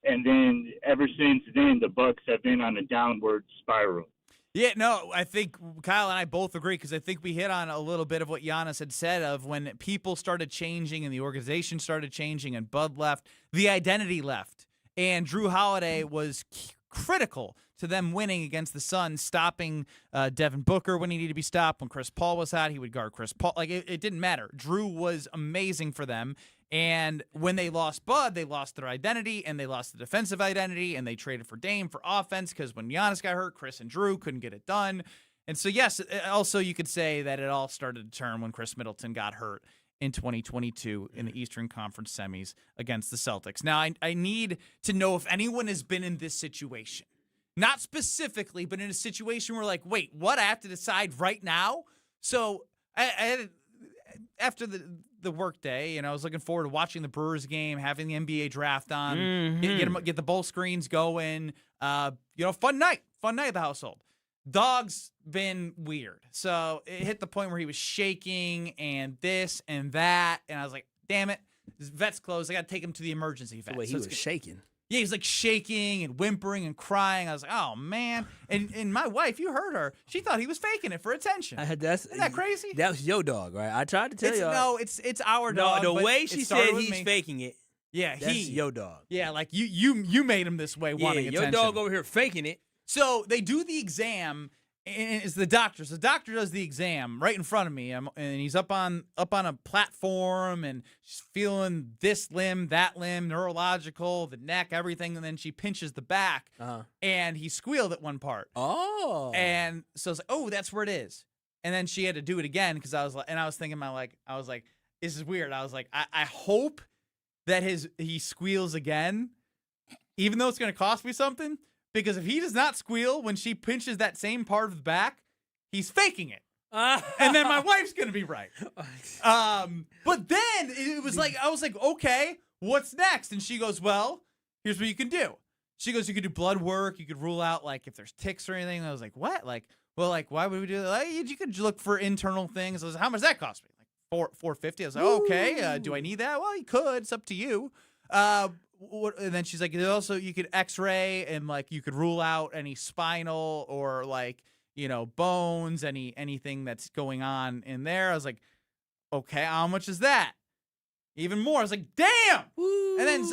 and then ever since then, the Bucks have been on a downward spiral. Yeah, no, I think Kyle and I both agree, because I think we hit on a little bit of what Giannis had said of when people started changing and the organization started changing and Bud left, the identity left. And Drew Holiday was critical to them winning against the Suns, stopping Devin Booker when he needed to be stopped. When Chris Paul was out, he would guard Chris Paul. Like, it didn't matter. Drew was amazing for them. And when they lost Bud, they lost their identity, and they lost the defensive identity, and they traded for Dame for offense, because when Giannis got hurt, Chris and Drew couldn't get it done. And so, yes, also you could say that it all started to turn when Chris Middleton got hurt in 2022 in the Eastern Conference semis against the Celtics. Now, I need to know if anyone has been in this situation. Not specifically, but in a situation where, like, wait, what? I have to decide right now? So I after the work day, I was looking forward to watching the Brewers game, having the NBA draft on, get the bowl screens going. Fun night at the household. Dog's been weird. So it hit the point where he was shaking and this and that. And I was like, damn it, his vet's closed. I got to take him to the emergency vet. The way he was shaking. Yeah, he's like shaking and whimpering and crying. I was like, oh, man. And my wife, you heard her. She thought he was faking it for attention. Isn't that crazy? That was your dog, right? I tried to tell you. No, it's our dog. No, the way she said he's faking it. Yeah, that's your dog. Yeah, like you made him this way, wanting attention. Your dog over here faking it. So they do the exam, And it's the doctor. So the doctor does the exam right in front of me, and he's up on a platform, and she's feeling this limb, that limb, neurological, the neck, everything, and then she pinches the back, and he squealed at one part. Oh. And so I was like, oh, that's where it is. And then she had to do it again because I was thinking, this is weird. I was like, I hope that he squeals again, even though it's going to cost me something. Because if he does not squeal when she pinches that same part of the back, he's faking it. And then my wife's going to be right. But then it was like, I was like, okay, what's next? And she goes, well, here's what you can do. She goes, you could do blood work. You could rule out, like, if there's ticks or anything. And I was like, what? Like, well, like, why would we do that? Like, you could look for internal things. I was like, how much does that cost me? Like $450. I was like, okay, do I need that? Well, you could. It's up to you. And then she's like, also you could X-ray and like you could rule out any spinal or like, you know, bones, anything that's going on in there. I was like, okay, how much is that? Even more. I was like, damn. Woo. And then it's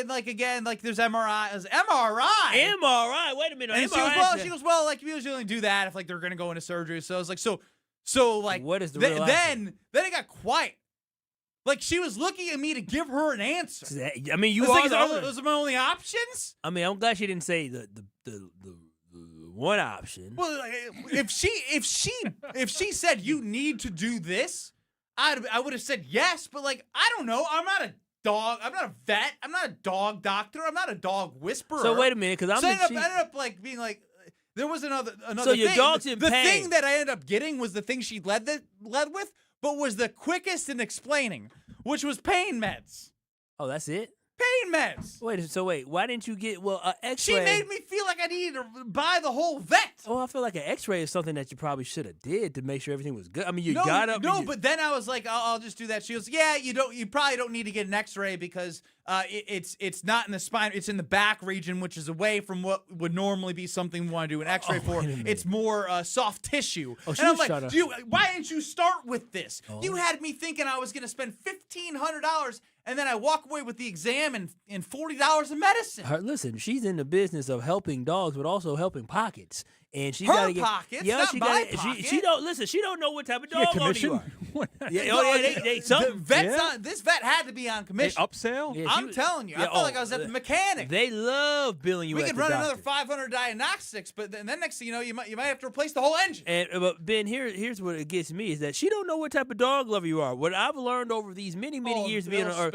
like again, like there's MRI. I was MRI. Wait a minute. And MRI. she goes, well, like we usually only do that if like they're gonna go into surgery. So I was like, so like what is the real then it got quiet. Like, she was looking at me to give her an answer. I mean, those are my only options? I mean, I'm glad she didn't say the one option. Well, like, if she said you need to do this, I would have said yes, but like, I don't know. I'm not a dog. I'm not a vet. I'm not a dog doctor. I'm not a dog whisperer. So wait a minute, because I ended up like being like, there was another so your thing. dog's in pain. The thing that I ended up getting was the thing she led with, but was the quickest in explaining, which was pain meds. Oh, that's it? Pain meds. Wait, why didn't you get, an X-ray? She made me feel like I needed to buy the whole vet. Oh, I feel like an X-ray is something that you probably should have did to make sure everything was good. I mean, but then I was like, I'll just do that. She goes, yeah, you probably don't need to get an X-ray because it's not in the spine. It's in the back region, which is away from what would normally be something we want to do an X-ray for. It's more soft tissue. Oh, and I'm like, why didn't you start with this? Oh. You had me thinking I was going to spend $1,500. And then I walk away with the exam and $40 in medicine. Listen, she's in the business of helping dogs, but also helping pockets. And she her gotta get, pockets, yeah, not she my gotta, pocket. She don't listen. She don't know what type of dog owner you are. This vet had to be on commission. They upsell? Yeah, I'm telling you, I felt like I was at the mechanic. They love billing you. We could run another 500 diagnostics, but then next thing you know, you might have to replace the whole engine. And but Ben, here's what it gets me is that she don't know what type of dog lover you are. What I've learned over these many years being on Earth.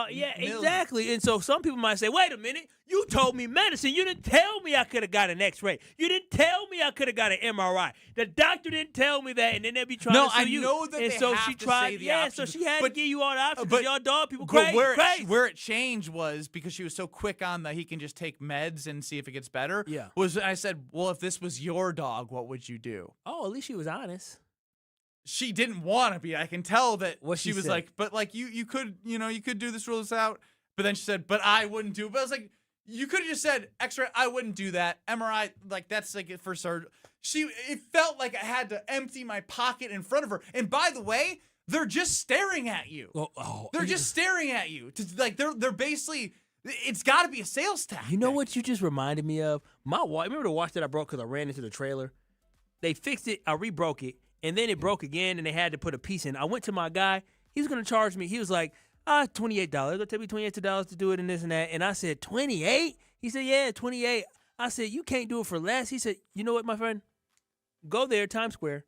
Exactly. And so some people might say, wait a minute. You told me medicine. You didn't tell me I could have got an X-ray. You didn't tell me I could have got an MRI. The doctor didn't tell me that, and then they'll be trying to sue you. No, I know that and they so have she to tried, say the yeah, options. So she had to give you all the options. But y'all dog people crazy. Where it changed was because she was so quick on that he can just take meds and see if it gets better. Yeah. I said, well, if this was your dog, what would you do? Oh, at least she was honest. She didn't want to be. I can tell that she was said? like, but like you could do this, rule this out. But then she said, but I wouldn't do it. But I was like, you could have just said X-ray. I wouldn't do that. MRI, like that's like for surgery. It felt like I had to empty my pocket in front of her. And by the way, they're just staring at you. They're just staring at you. They're basically. It's got to be a sales tactic. You know what you just reminded me of? My watch. Remember the watch that I broke because I ran into the trailer? They fixed it. I re-broke it, and then it broke again, and they had to put a piece in. I went to my guy. He was gonna charge me. He was like, $28. It'll take me $28 to do it and this and that. And I said, 28? He said, yeah, 28. I said, you can't do it for less. He said, you know what, my friend? Go there, Times Square.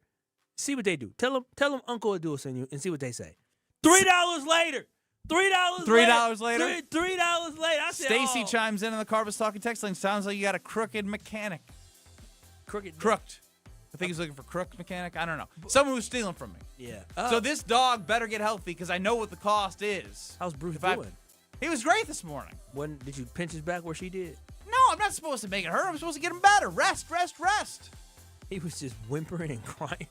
See what they do. Tell them Uncle will do it, and see what they say. $3 later. $3 later. $3 later. I said, Stacy chimes in on the Carvis Talking text line. Sounds like you got a crooked mechanic. Crooked. I think he's looking for crook mechanic. I don't know. Someone who's stealing from me. Yeah. So this dog better get healthy because I know what the cost is. How's Bruce doing? He was great this morning. Did you pinch his back where she did? No, I'm not supposed to make it hurt. I'm supposed to get him better. Rest. He was just whimpering and crying.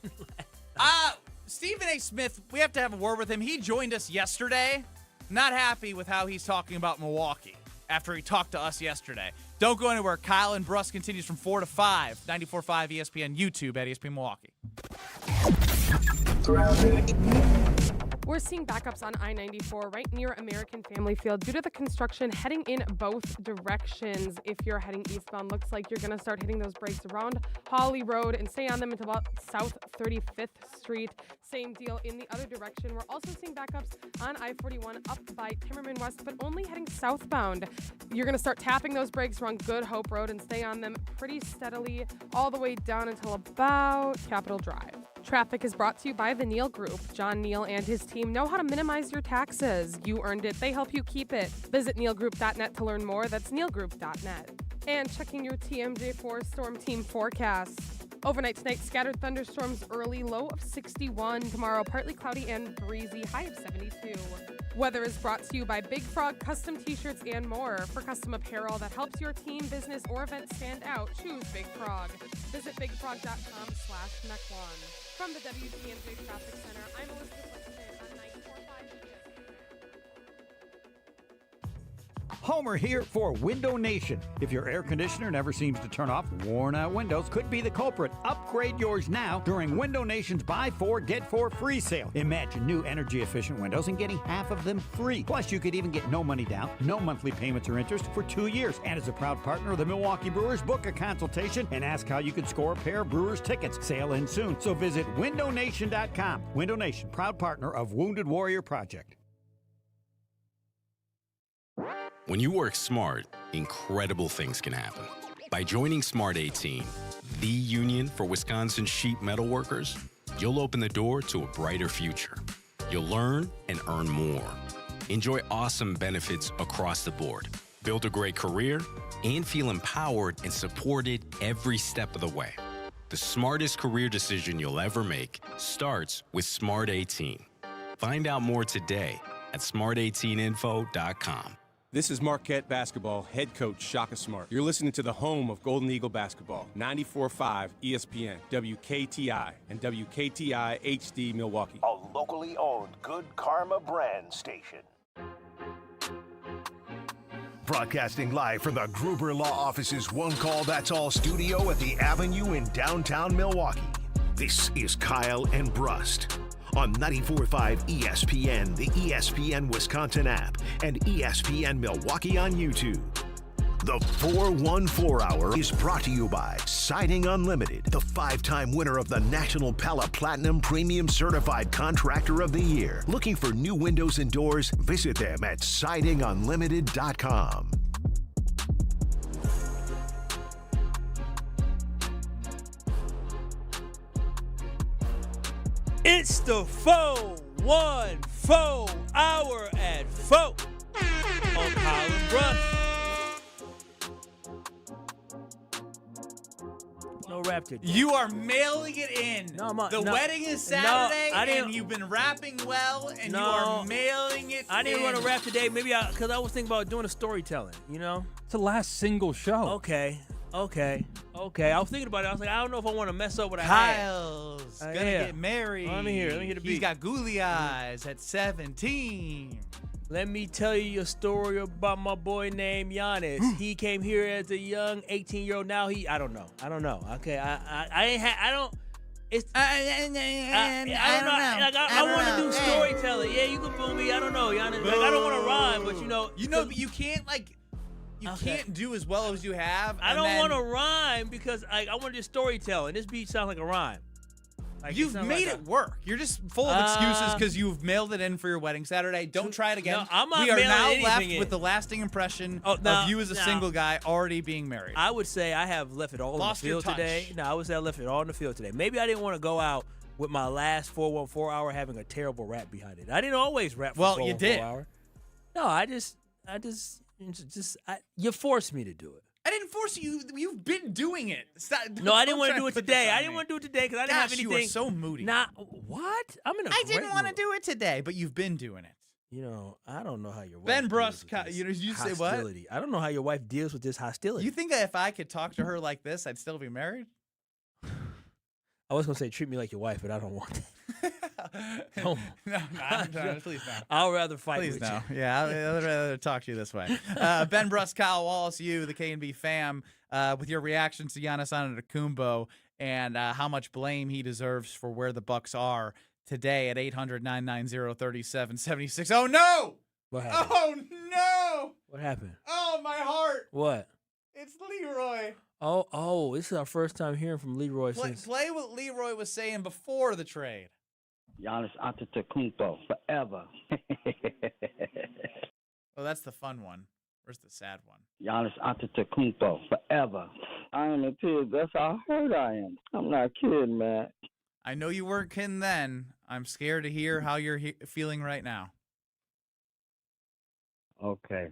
Stephen A. Smith, we have to have a word with him. He joined us yesterday. Not happy with how he's talking about Milwaukee after he talked to us yesterday. Don't go anywhere. Kyle and Brust continues from 4 to 5. 94.5 ESPN, YouTube at ESPN Milwaukee. We're seeing backups on I-94 right near American Family Field due to the construction heading in both directions. If you're heading eastbound, looks like you're going to start hitting those brakes around Holly Road and stay on them until about South 35th Street. Same deal in the other direction. We're also seeing backups on I-41 up by Timmerman West, but only heading southbound. You're going to start tapping those brakes around Good Hope Road and stay on them pretty steadily all the way down until about Capitol Drive. Traffic is brought to you by the Neal Group. John Neal and his team know how to minimize your taxes. You earned it. They help you keep it. Visit nealgroup.net to learn more. That's nealgroup.net. And checking your TMJ4 Storm Team forecast. Overnight tonight, scattered thunderstorms early, low of 61. Tomorrow, partly cloudy and breezy, high of 72. Weather is brought to you by Big Frog Custom T-shirts and more. For custom apparel that helps your team, business, or event stand out, choose Big Frog. Visit bigfrog.com/Mequon. From the WTMJ Traffic Center, I'm Elizabeth Lexington on 94.5 Homer here for Window Nation. If your air conditioner never seems to turn off, worn out windows could be the culprit. Upgrade yours now during Window Nation's Buy 4, Get 4 free sale. Imagine new energy efficient windows and getting half of them free. Plus, you could even get no money down, no monthly payments or interest for 2 years. And as a proud partner of the Milwaukee Brewers, book a consultation and ask how you could score a pair of Brewers tickets. Sale ends soon, so visit windownation.com. Window Nation, proud partner of Wounded Warrior Project. When you work smart, incredible things can happen. By joining Smart 18, the union for Wisconsin sheet metal workers, you'll open the door to a brighter future. You'll learn and earn more. Enjoy awesome benefits across the board. Build a great career and feel empowered and supported every step of the way. The smartest career decision you'll ever make starts with Smart 18. Find out more today at smart18info.com. This is Marquette Basketball head coach Shaka Smart. You're listening to the home of Golden Eagle Basketball, 94.5 ESPN, WKTI, and WKTI HD Milwaukee. A locally owned Good Karma brand station. Broadcasting live from the Gruber Law Office's One Call That's All studio at the Avenue in downtown Milwaukee. This is Kyle and Brust on 94.5 ESPN, the ESPN Wisconsin app, and ESPN Milwaukee on YouTube. The 414 Hour is brought to you by Siding Unlimited, the 5-time winner of the National Pella Platinum Premium Certified Contractor of the Year. Looking for new windows and doors? Visit them at sidingunlimited.com. It's the 414 Hour at 4 on Kyle and Brust. No rap today. You are mailing it in. No, the wedding is Saturday, and you've been rapping well, and you are mailing it I didn't want to rap today, maybe because I was thinking about doing a storytelling, you know? It's the last single show. Okay. I was thinking about it. I was like, I don't know if I want to mess up what I Kyle's gonna get married. Let me hear the beat. He's got googly eyes at 17. Let me tell you a story about my boy named Giannis. He came here as a young 18-year-old. Now I don't know. Okay, I don't. It's I don't know. I want to do storytelling. Yeah, you can boo me. I don't know, Giannis. Like, I don't want to rhyme, but but you can't can't do as well as you have. I don't want to rhyme because I want to do storytelling. This beat sounds like a rhyme. Like, you've made it work. You're just full of excuses because you've mailed it in for your wedding Saturday. Don't try it again. No, I'm not we are now left in. with the lasting impression of you as a single guy already being married. I would say I have left it all on the field today. No, I would say I left it all on the field today. Maybe I didn't want to go out with my last 414 hour having a terrible rap behind it. I didn't always rap for 414 you did. hour. No, I just you forced me to do it. I didn't force you. You've been doing it. No, I didn't want to do it today. I didn't want to do it today because I didn't have anything. You are so moody. What? I'm in a I didn't want to do it today, but you've been doing it. You know, I don't know how your wife Ben Brust, you say what? I don't know how your wife deals with this hostility. You think that if I could talk to her like this, I'd still be married? I was going to say treat me like your wife, but I don't want that. No, please no. I'll rather fight please with no. you. Yeah, I'd rather talk to you this way. Ben Brust, Kyle Wallace, you, the K&B fam, with your reactions to Giannis Antetokounmpo and how much blame he deserves for where the Bucks are today at 800-990-3776. Oh, no! What happened? Oh, no! What happened? Oh, my heart! What? It's Leroy. Oh, this is our first time hearing from Leroy since. Play what Leroy was saying before the trade. Giannis Antetokounmpo forever. Oh, that's the fun one. Where's the sad one? Giannis Antetokounmpo forever. I am a kid. That's how hurt I am. I'm not kidding, man. I know you weren't kidding then. I'm scared to hear how you're feeling right now. Okay.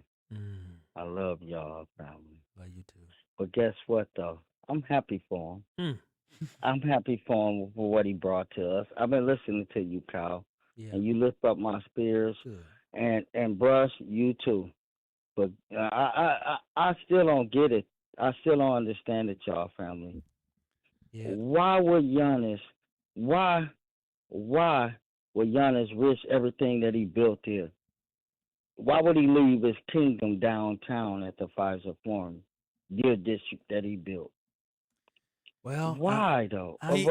I love y'all, family. Love you too. But guess what, though? I'm happy for him. I'm happy for him for what he brought to us. I've been listening to you, Kyle. Yeah. And you lift up my spirits. Good. And Brust, you too. But I still don't get it. I still don't understand it, y'all, family. Yeah. Why would Giannis risk everything that he built here? Why would he leave his kingdom downtown at the Pfizer Forum, dear district that he built? Well, why though? He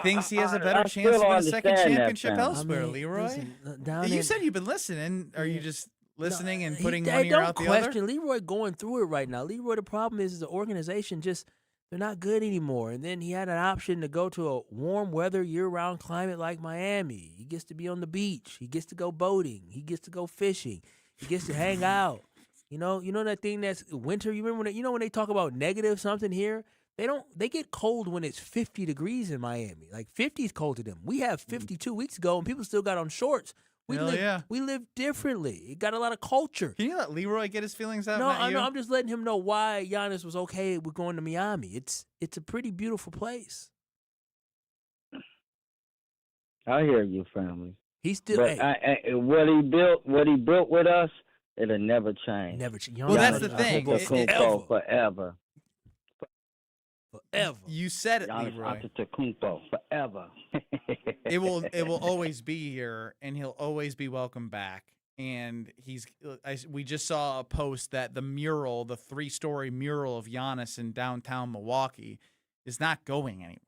thinks he has a better chance to win a second championship elsewhere, Leroy. Listen, you said you've been listening. Are you just listening and putting Hey, one ear out the other? Don't question Leroy going through it right now. Leroy, the problem is the organization they're not good anymore. And then he had an option to go to a warm weather, year-round climate like Miami. He gets to be on the beach. He gets to go boating. He gets to go fishing. He gets to hang out. You know that thing that's winter. You remember when they talk about negative something here? They get cold when it's 50 degrees in Miami. Like 50 is cold to them. We have 52 weeks ago and people still got on shorts. We live differently. It got a lot of culture. Can you let Leroy get his feelings out? No, I'm just letting him know why Giannis was okay with going to Miami. It's a pretty beautiful place. I hear you, family. He's still. But what he built with us, it'll never change. Never change. Well, that's the thing. Forever. Forever. You said it, Giannis Leroy. Antetokounmpo forever. It will always be here, and he'll always be welcome back. And we just saw a post that the 3-story mural of Giannis in downtown Milwaukee is not going anywhere.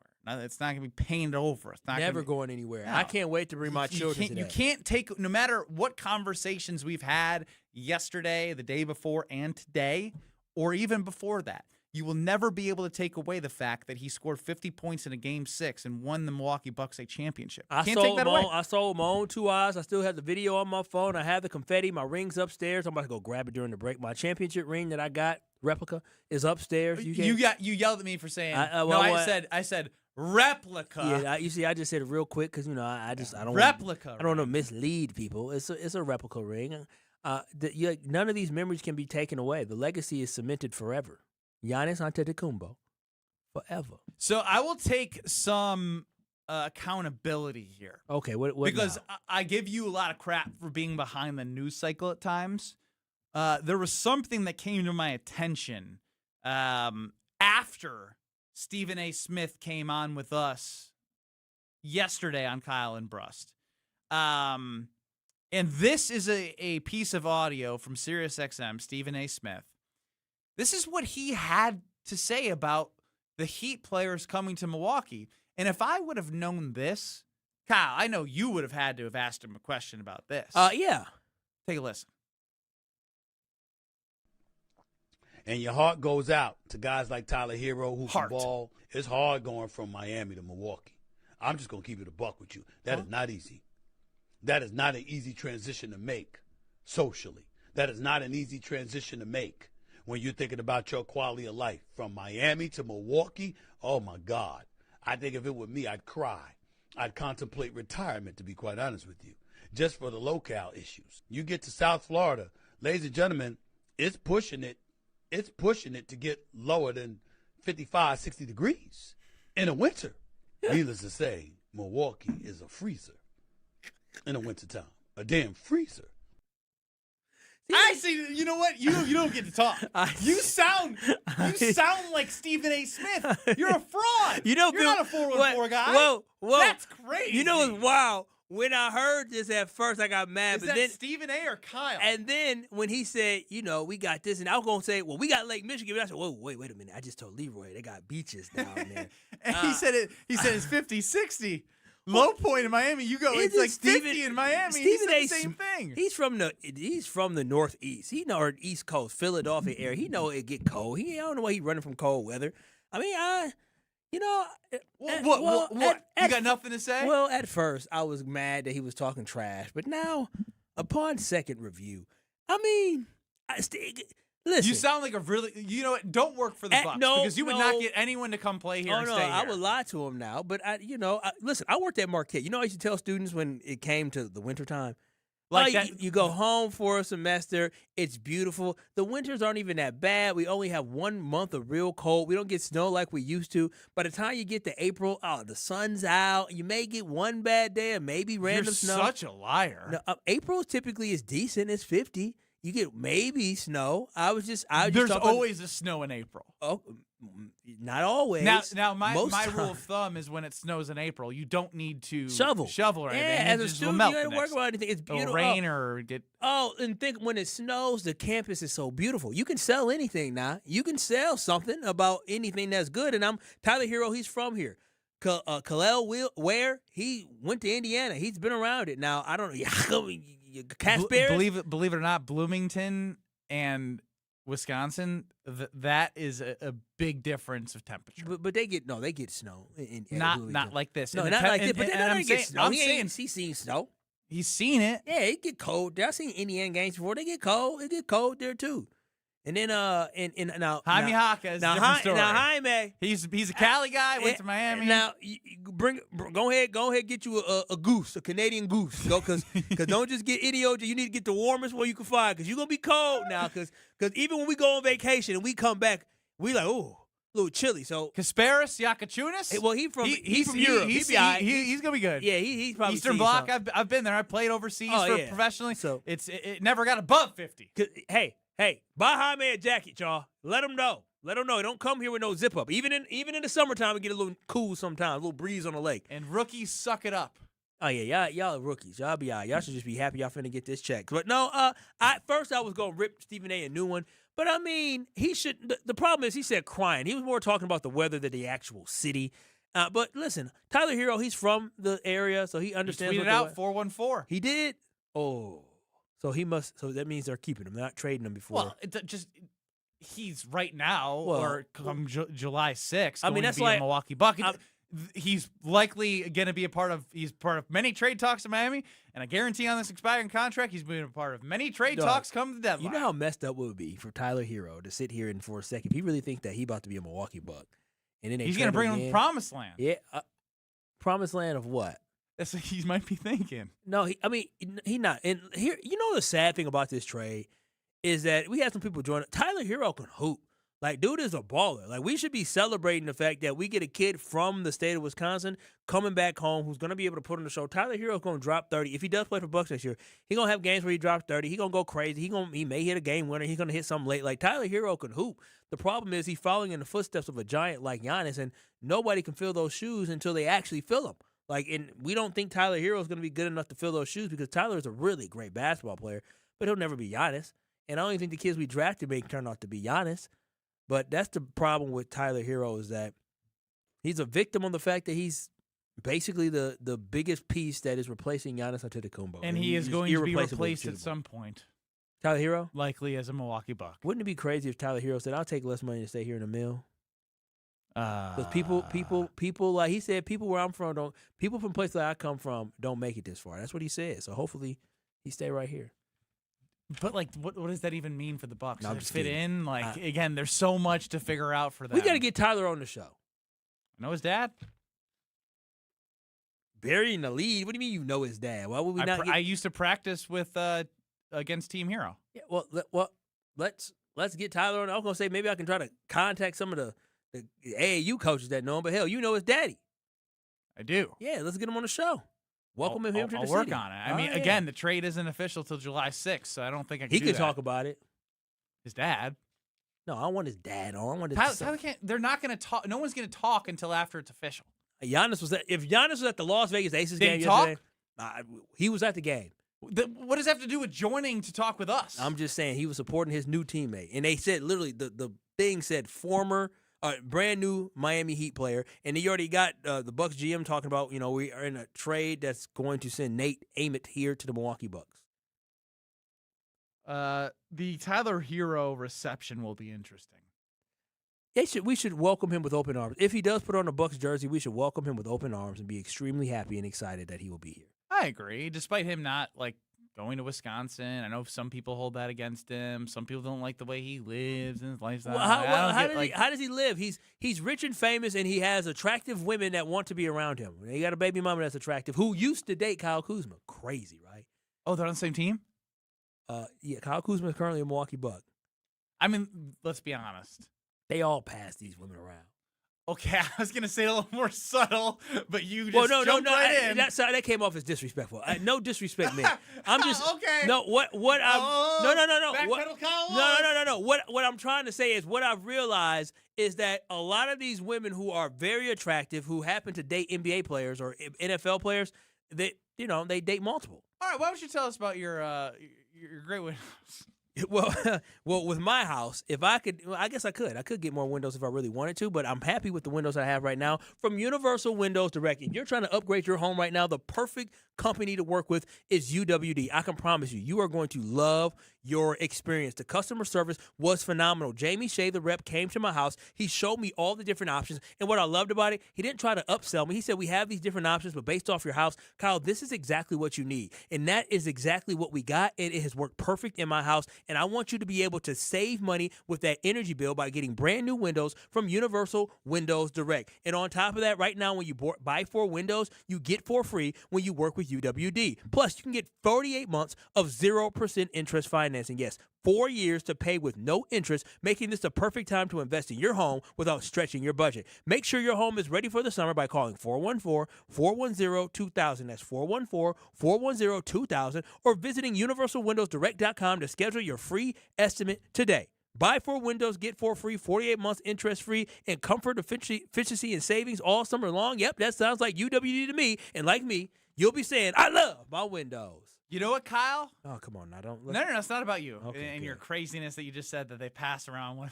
It's not going to be painted over. It's not never going anywhere. No. I can't wait to bring my children to that. You can't take, no matter what conversations we've had yesterday, the day before, and today, or even before that, you will never be able to take away the fact that he scored 50 points in a Game 6 and won the Milwaukee Bucks a championship. I sold my own 2 eyes. I still have the video on my phone. I have the confetti. My ring's upstairs. I'm about to go grab it during the break. My championship ring that I got, replica, is upstairs. You yelled at me for saying I said replica. Yeah, you see, I just said it real quick because I don't replica. I don't want to mislead people. It's a replica ring. None of these memories can be taken away. The legacy is cemented forever. Giannis Antetokounmpo, forever. So I will take some accountability here. Okay, what because now? I give you a lot of crap for being behind the news cycle at times. There was something that came to my attention after Stephen A. Smith came on with us yesterday on Kyle and Brust. And this is a piece of audio from SiriusXM, Stephen A. Smith. This is what he had to say about the Heat players coming to Milwaukee. And if I would have known this, Kyle, I know you would have had to have asked him a question about this. Yeah. Take a listen. And your heart goes out to guys like Tyler Hero who can ball. It's hard going from Miami to Milwaukee. I'm just going to keep it a buck with you. That is not easy. That is not an easy transition to make socially. That is not an easy transition to make when you're thinking about your quality of life. From Miami to Milwaukee, oh, my God. I think if it were me, I'd cry. I'd contemplate retirement, to be quite honest with you, just for the locale issues. You get to South Florida, ladies and gentlemen, it's pushing it. It's pushing it to get lower than 55, 60 degrees in the winter. Needless to say, Milwaukee is a freezer in the wintertime. A damn freezer. Actually, you know what? You don't get to talk. You sound like Stephen A. Smith. You're a fraud. You're not a 414 guy. Whoa. That's crazy. You know what's wild? When I heard this at first, I got mad. Is that Stephen A. or Kyle? And then when he said, we got this, and I was going to say, well, we got Lake Michigan. I said, whoa, wait a minute. I just told Leroy they got beaches down there. And he said it's 50, 60. Low point in Miami, you go. It's like Stephen, 50 in Miami. Stephen He said the same thing. He's from the Northeast. He know or East Coast, Philadelphia area. He know it get cold. I don't know why he running from cold weather. I mean, What? You got nothing to say? Well, at first I was mad that he was talking trash, but now, upon second review, I mean, listen. You sound like don't work for the Bucks because you would not get anyone to come play here and stay here. I would lie to him now, but listen, I worked at Marquette. I used to tell students when it came to the wintertime, you go home for a semester. It's beautiful. The winters aren't even that bad. We only have 1 month of real cold. We don't get snow like we used to. By the time you get to April, the sun's out. You may get one bad day and maybe random snow. You're such a liar. No, April typically is decent. It's 50. You get maybe snow. There's always a snow in April. Oh, not always. Now my rule of thumb is when it snows in April, you don't need to shovel or anything. As a student, you don't work about anything. It's beautiful. It'll rain or get. And think when it snows, the campus is so beautiful. You can sell anything now. You can sell something about anything that's good. And Tyler Hero. He's from here. Khalil Ware, he went to Indiana. He's been around it. Now I don't know. Believe it or not, Bloomington and Wisconsin, that is a big difference of temperature. But they get snow. Not like this. No, not like this. But they get snow. He's seen snow. He's seen it. Yeah, it get cold. I've seen Indiana games before. They get cold. It get cold there too. And then now Jaime Haka is a different story. Now Jaime, he's a Cali guy. Went to Miami. Now go ahead, get you a goose, a Canadian goose. Because don't just get any old. You need to get the warmest one you can find because you're gonna be cold now. Because even when we go on vacation and we come back, we like a little chilly. So Kasparis, Yakachunas. Well, he's from Europe. He's gonna be good. Yeah, he's probably Eastern Bloc. I've been there. I played overseas professionally. So it never got above 50. Hey, buy Jaime a jacket, y'all. Let him know. Don't come here with no zip up. Even in the summertime, we get a little cool sometimes, a little breeze on the lake. And rookies suck it up. Oh yeah, y'all are rookies. Y'all be all right. Y'all should just be happy y'all finna get this check. But no, first I was gonna rip Stephen A. a new one. But I mean, he should. The problem is he said crying. He was more talking about the weather than the actual city. But listen, Tyler Hero, he's from the area, so he understands. He tweeted out 414. He did. Oh. So he must. So that means they're keeping him. They're not trading him before. Well, he's right now or come July 6th. I mean, that's like a Milwaukee Buck. He's likely going to be part of many trade talks in Miami, and I guarantee on this expiring contract, he's been a part of many trade talks come the deadline. You know how messed up it would be for Tyler Hero to sit here and for a second, he really thinks that he about to be a Milwaukee Buck, and then he's going to bring him to promised land. Yeah, promised land of what? That's what he might be thinking. No, he not. And here, the sad thing about this trade is that we had some people join. Tyler Hero can hoop. Like, dude is a baller. Like, we should be celebrating the fact that we get a kid from the state of Wisconsin coming back home who's going to be able to put on the show. Tyler Hero's going to drop 30. If he does play for Bucks next year, he's going to have games where he drops 30. He's going to go crazy. He may hit a game winner. He's going to hit something late. Like, Tyler Hero can hoop. The problem is he's following in the footsteps of a giant like Giannis, and nobody can fill those shoes until they actually fill them. Like, and we don't think Tyler Hero is going to be good enough to fill those shoes because Tyler is a really great basketball player, but he'll never be Giannis. And I don't even think the kids we drafted may turn out to be Giannis. But that's the problem with Tyler Hero is that he's a victim of the fact that he's basically the biggest piece that is replacing Giannis Antetokounmpo. And he is going to be replaced at some point. Tyler Hero? Likely as a Milwaukee Buck. Wouldn't it be crazy if Tyler Hero said, I'll take less money to stay here in the mill? Because people like he said, people where I'm from people from places that I come from don't make it this far. That's what he said. So hopefully he stay right here. But like, what does that even mean for the Bucks? No, Does it fit in? Like, again, there's so much to figure out for them. We got to get Tyler on the show. Know his dad? Burying the lead. What do you mean you know his dad? Why would we not? I used to practice with against Team Hero. Yeah. Well, let's get Tyler on. I was gonna say maybe I can try to contact some of the AAU coaches that know him, but hell, you know his daddy. I do. Yeah, let's get him on the show. Welcome him to the city. I'll work on it. I mean, again, the trade isn't official till July 6th, so I don't think I can He do could that. talk about it. His dad. No, I don't want his dad on. I want his Tyler can't. They're not going to talk. No one's going to talk until after it's official. If Giannis was at the Las Vegas Aces game yesterday, he was at the game. What does that have to do with joining to talk with us? I'm just saying he was supporting his new teammate, and they said literally the thing said former a brand new Miami Heat player, and you already got the Bucks GM talking about, we are in a trade that's going to send Nate Ament here to the Milwaukee Bucks. The Tyler Hero reception will be interesting. We should welcome him with open arms. If he does put on a Bucks jersey, we should welcome him with open arms and be extremely happy and excited that he will be here. I agree. Despite him not going to Wisconsin, I know some people hold that against him. Some people don't like the way he lives and his lifestyle. Well, how does he live? He's rich and famous, and he has attractive women that want to be around him. He got a baby mama that's attractive who used to date Kyle Kuzma. Crazy, right? Oh, they're on the same team? Yeah, Kyle Kuzma is currently a Milwaukee Buck. I mean, let's be honest. They all pass these women around. Okay, I was gonna say a little more subtle, but you just jumped right in. That came off as disrespectful. No disrespect, man. I'm just okay. No, what I'm no. Backpedal Kyle Wallace. No. What I'm trying to say is what I've realized is that a lot of these women who are very attractive, who happen to date NBA players or NFL players, they date multiple. All right, why don't you tell us about your great windows? Well, with my house, if I could, I guess I could get more windows if I really wanted to, but I'm happy with the windows I have right now from Universal Windows Direct. If you're trying to upgrade your home right now, the perfect company to work with is UWD. I can promise you are going to love your experience. The customer service was phenomenal. Jamie Shea, the rep, came to my house. He showed me all the different options, and what I loved about it, he didn't try to upsell me. He said, we have these different options, but based off your house, Kyle, this is exactly what you need, and that is exactly what we got, and it has worked perfect in my house, and I want you to be able to save money with that energy bill by getting brand new windows from Universal Windows Direct. And on top of that, right now, when you buy 4 windows, you get 4 free when you work with UWD. Plus, you can get 48 months of 0% interest financing. Yes, 4 years to pay with no interest, making this the perfect time to invest in your home without stretching your budget. Make sure your home is ready for the summer by calling 414-410-2000. That's 414-410-2000, or visiting universalwindowsdirect.com to schedule your free estimate today. Buy 4 windows, get 4 free, 48 months interest-free, and comfort, efficiency, and savings all summer long. Yep, that sounds like UWD to me. And like me, you'll be saying, I love my windows. You know what, Kyle? Oh, come on now. No, it's not about you and your craziness that you just said that they pass around.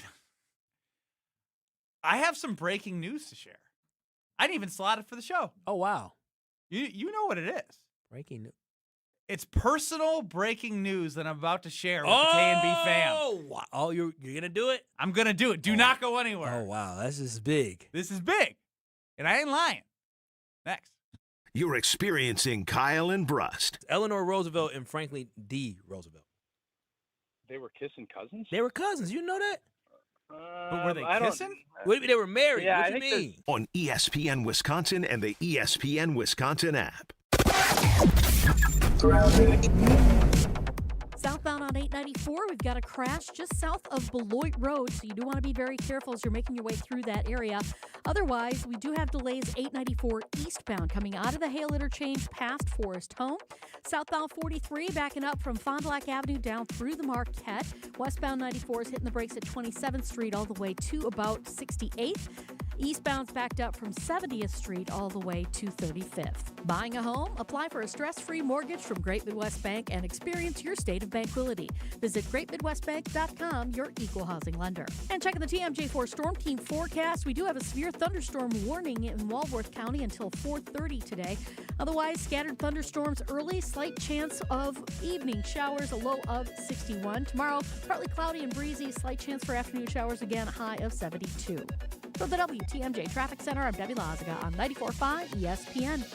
I have some breaking news to share. I didn't even slot it for the show. Oh, wow. You know what it is. Breaking news. It's personal breaking news that I'm about to share with the K&B fam. Wow. Oh, you're going to do it? I'm going to do it. Do not go anywhere. Oh, wow. This is big. This is big. And I ain't lying. Next. You're experiencing Kyle and Brust. Eleanor Roosevelt and Franklin D. Roosevelt. They were kissing cousins? They were cousins. You know that? But were they kissing? They were married. Yeah, what do you mean? On ESPN Wisconsin and the ESPN Wisconsin app. Southbound on 894, we've got a crash just south of Beloit Road, so you do want to be very careful as you're making your way through that area. Otherwise, we do have delays 894 eastbound coming out of the Hale interchange past Forest Home. Southbound 43 backing up from Fond du Lac Avenue down through the Marquette. Westbound 94 is hitting the brakes at 27th Street all the way to about 68th. Eastbound's backed up from 70th Street all the way to 35th. Buying a home? Apply for a stress-free mortgage from Great Midwest Bank and experience your state of banquility. Visit greatmidwestbank.com, your equal housing lender. And checking the TMJ4 Storm Team forecast, we do have a severe thunderstorm warning in Walworth County until 4:30 today. Otherwise, scattered thunderstorms early, slight chance of evening showers, a low of 61. Tomorrow, partly cloudy and breezy, slight chance for afternoon showers, again, a high of 72. For the WTMJ Traffic Center, I'm Debbie Lazaga on 94.5 ESPN.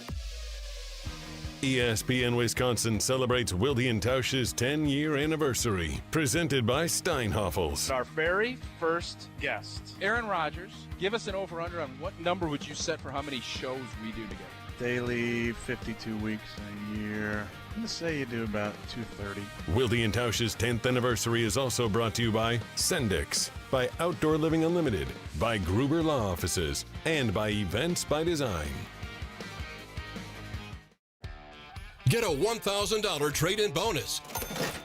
ESPN Wisconsin celebrates Wilde & Tausch's 10-year anniversary. Presented by Steinhoffels. Our very first guest, Aaron Rodgers. Give us an over-under on what number would you set for how many shows we do together? Daily, 52 weeks a year. I'm going to say you do about 230. Wilde & Tausch's 10th anniversary is also brought to you by Sendix, by Outdoor Living Unlimited, by Gruber Law Offices, and by Events by Design. Get a $1,000 trade-in bonus.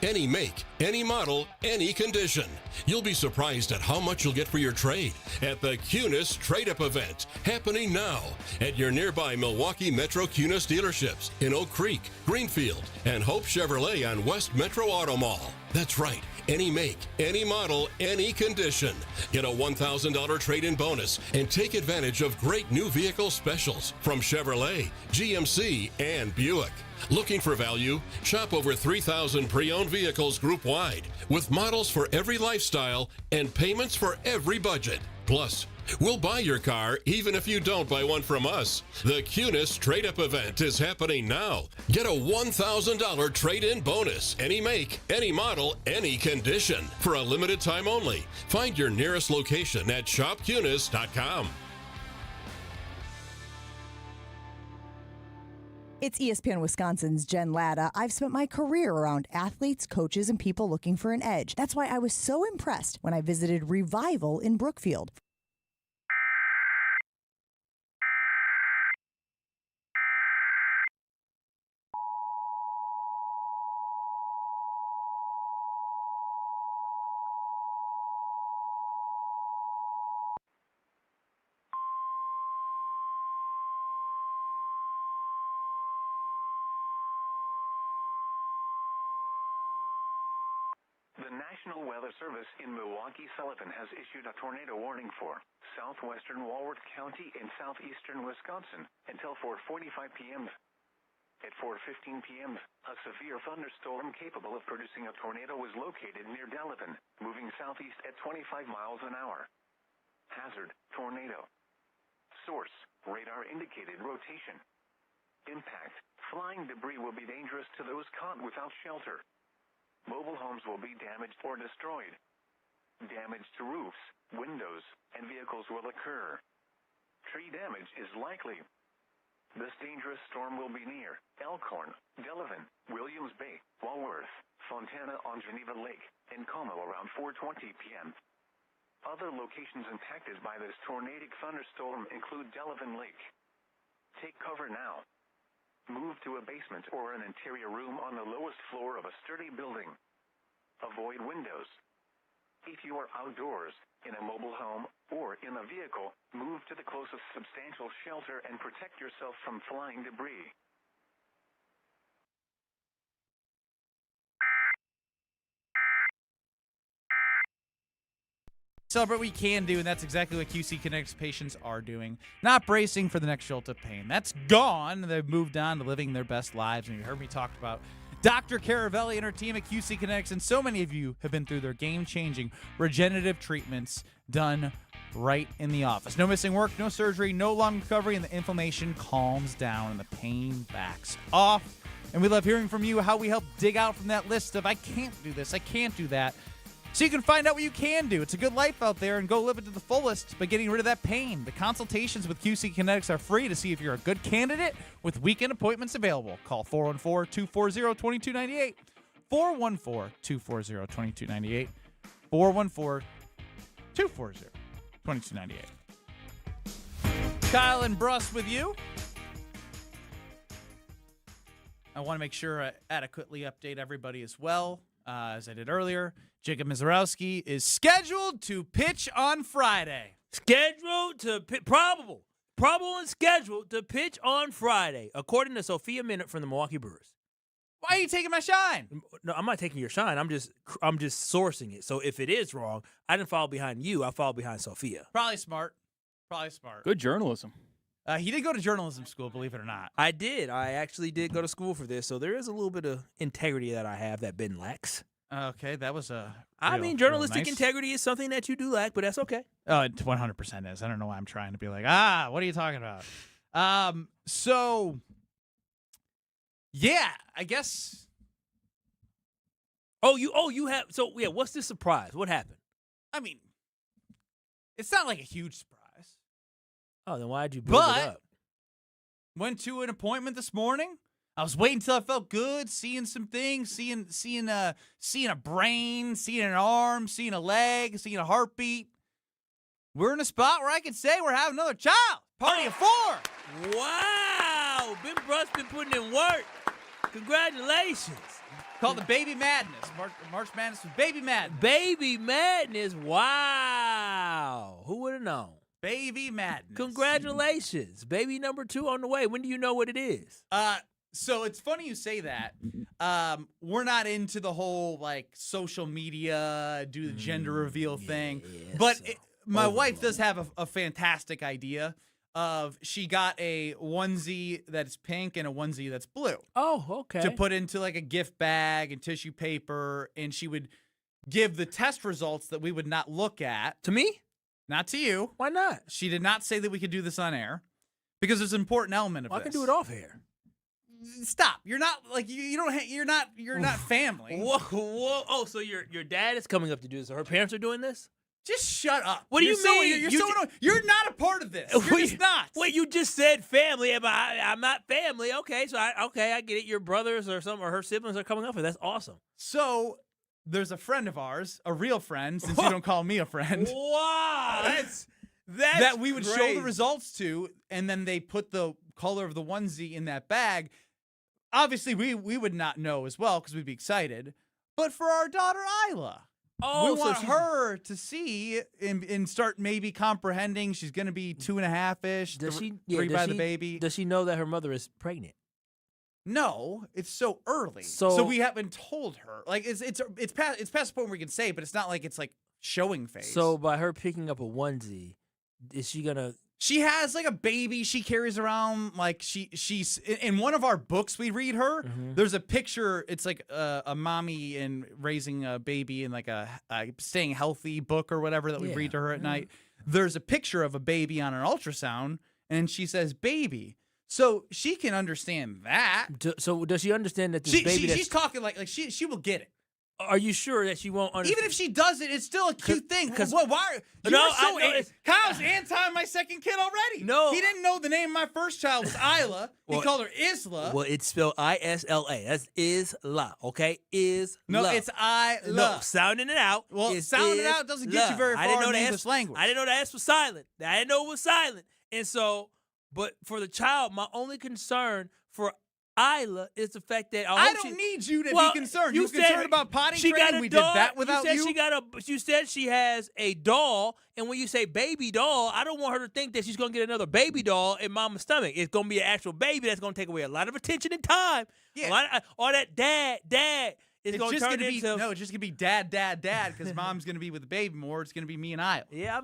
Any make, any model, any condition. You'll be surprised at how much you'll get for your trade at the Giannis Trade-Up event, happening now at your nearby Milwaukee Metro Giannis dealerships in Oak Creek, Greenfield, and Hope Chevrolet on West Metro Auto Mall. That's right. Any make, any model, any condition. Get a $1,000 trade-in bonus and take advantage of great new vehicle specials from Chevrolet, GMC, and Buick. Looking for value? Shop over 3,000 pre-owned vehicles group-wide with models for every lifestyle and payments for every budget. Plus, we'll buy your car even if you don't buy one from us. The Giannis Trade-Up event is happening now. Get a $1,000 trade-in bonus. Any make, any model, any condition. For a limited time only. Find your nearest location at shopgiannis.com. It's ESPN Wisconsin's Jen Latta. I've spent my career around athletes, coaches, and people looking for an edge. That's why I was so impressed when I visited Revival in Brookfield. The National Weather Service in Milwaukee-Sullivan has issued a tornado warning for southwestern Walworth County and southeastern Wisconsin until 4:45 p.m. At 4:15 p.m., a severe thunderstorm capable of producing a tornado was located near Delavan, moving southeast at 25 miles an hour. Hazard, tornado. Source, radar indicated rotation. Impact, flying debris will be dangerous to those caught without shelter. Mobile homes will be damaged or destroyed. Damage to roofs, windows, and vehicles will occur. Tree damage is likely. This dangerous storm will be near Elkhorn, Delavan, Williams Bay, Walworth, Fontana on Geneva Lake, and Como around 4:20 p.m. Other locations impacted by this tornadic thunderstorm include Delavan Lake. Take cover now. Move to a basement or an interior room on the lowest floor of a sturdy building. Avoid windows. If you are outdoors, in a mobile home, or in a vehicle, move to the closest substantial shelter and protect yourself from flying debris. Celebrate what you can do, and that's exactly what QC Kinetics patients are doing. Not bracing for the next jolt of pain. That's gone. They've moved on to living their best lives, and you heard me talk about Dr. Caravelli and her team at QC Kinetics, and so many of you have been through their game-changing regenerative treatments done right in the office. No missing work, no surgery, no long recovery, and the inflammation calms down and the pain backs off. And we love hearing from you how we help dig out from that list of I can't do this, I can't do that, so you can find out what you can do. It's a good life out there, and go live it to the fullest by getting rid of that pain. The consultations with QC Kinetics are free to see if you're a good candidate with weekend appointments available. Call 414-240-2298. 414-240-2298. 414-240-2298. Kyle and Brust with you. I want to make sure I adequately update everybody as well, as I did earlier. Jacob Mizorowski is scheduled to pitch on Friday. Probable and scheduled to pitch on Friday, according to Sophia Minute from the Milwaukee Brewers. Why are you taking my shine? No, I'm not taking your shine. I'm just sourcing it. So if it is wrong, I didn't follow behind you. I followed behind Sophia. Probably smart. Good journalism. He did go to journalism school, believe it or not. I did. I actually did go to school for this, so there is a little bit of integrity that I have that Ben lacks. Okay, that was a. Journalistic nice. Integrity is something that you do lack, but that's okay. Oh, it 100% is. I don't know why I'm trying to be like, what are you talking about? So, yeah, I guess. You have. So, yeah, what's the surprise? What happened? I mean, it's not like a huge surprise. Oh, then why'd you build it up? Went to an appointment this morning. I was waiting until I felt good, seeing some things, seeing a brain, seeing an arm, seeing a leg, seeing a heartbeat. We're in a spot where I can say we're having another child. Party of 4. Wow, Ben Brust been putting in work. Congratulations. Called the Baby Madness. March Madness was Baby Madness. Baby Madness. Wow. Who would have known? Baby Madness. Congratulations. Baby number 2 on the way. When do you know what it is? So it's funny you say that. We're not into the whole like social media, do the gender reveal thing. But my wife does have a fantastic idea of she got a onesie that's pink and a onesie that's blue. Oh, okay. To put into like a gift bag and tissue paper, and she would give the test results that we would not look at. To me? Not to you. Why not? She did not say that we could do this on air because there's an important element of I this. can do it off air. Stop. You're not like you don't. You're not family. Whoa. Oh, so your dad is coming up to do this. So her parents are doing this? Just shut up. What do you mean? You're not a part of this. You're just not. Wait, you just said family. I'm not family. Okay, so I get it. Your brothers or her siblings are coming up with. That's awesome. So there's a friend of ours, a real friend, since you don't call me a friend. Wow, that's that we would crazy. show the results to, and then they put the color of the onesie in that bag. Obviously, we would not know as well because we'd be excited. But for our daughter Isla. We want her to see and start maybe comprehending. She's going to be 2.5-ish, 3 by the baby. Does she know that her mother is pregnant? No, it's so early. So we haven't told her. Like it's past the point where we can say, but it's not like it's like showing phase. So by her picking up a onesie, is she gonna? She has like a baby she carries around. Like she's in one of our books we read her. Mm-hmm. There's a picture. It's like a mommy and raising a baby in like a staying healthy book or whatever that we read to her at night. There's a picture of a baby on an ultrasound, and she says baby. So she can understand that. So does she understand that this baby? She's talking like she will get it. Are you sure that she won't understand? Even if she does it, it's still a cute thing. Because why? Kyle's anti my second kid already. No, he didn't know the name of my first child was Isla. He called her Isla. Well, it's spelled Isla. That's Isla. Okay, Isla. No, it's Isla. No, sounding it out. Well, sounding it out doesn't get you very far in the English language. I didn't know the S was silent. I didn't know it was silent. And so, but for the child, my only concern for Isla is the fact that I don't need you to be concerned. You're concerned about potty training. We did that without you. You said she has a doll, and when you say baby doll, I don't want her to think that she's going to get another baby doll in mama's stomach. It's going to be an actual baby that's going to take away a lot of attention and time. Yeah. All that dad is going to turn into no. It's just going to be dad because mom's going to be with the baby more. It's going to be me and Isla. Yeah,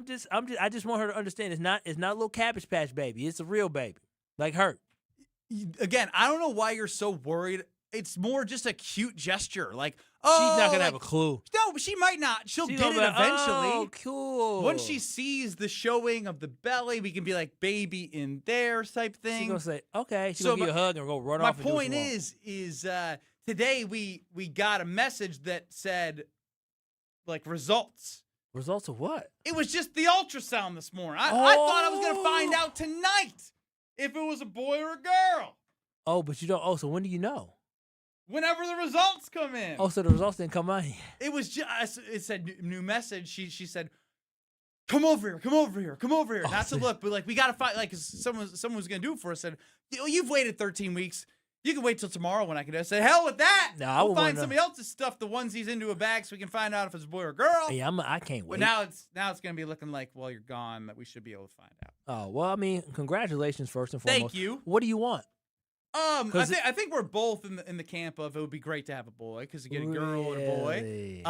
I just want her to understand it's not a little Cabbage Patch baby. It's a real baby, like her. Again, I don't know why you're so worried. It's more just a cute gesture. Like, she's not gonna have a clue. No, but she might not. She'll get it eventually. Oh, cool. Once she sees the showing of the belly, we can be like, baby in there type thing. She's gonna say, okay. She's gonna give you a hug and go run off. My point is today we got a message that said, like, results. Results of what? It was just the ultrasound this morning. I thought I was gonna find out tonight if it was a boy or a girl. Oh, but you don't. Oh, so when do you know? Whenever the results come in. Oh, so the results didn't come out yet. It was just, it said new message. She said, come over here. Oh, not to look, but like, we got to find, like, someone was going to do it for us. Said, you've waited 13 weeks. You can wait till tomorrow when I can do it. I said, hell with that. No, we'll find somebody else to stuff the onesies into a bag so we can find out if it's a boy or a girl. Yeah, I can't wait. But now it's going to be looking like, well, you're gone, that we should be able to find out. Oh, well, I mean, congratulations first and foremost. Thank you. What do you want? I think we're both in the camp of it would be great to have a boy because you get a girl and a boy.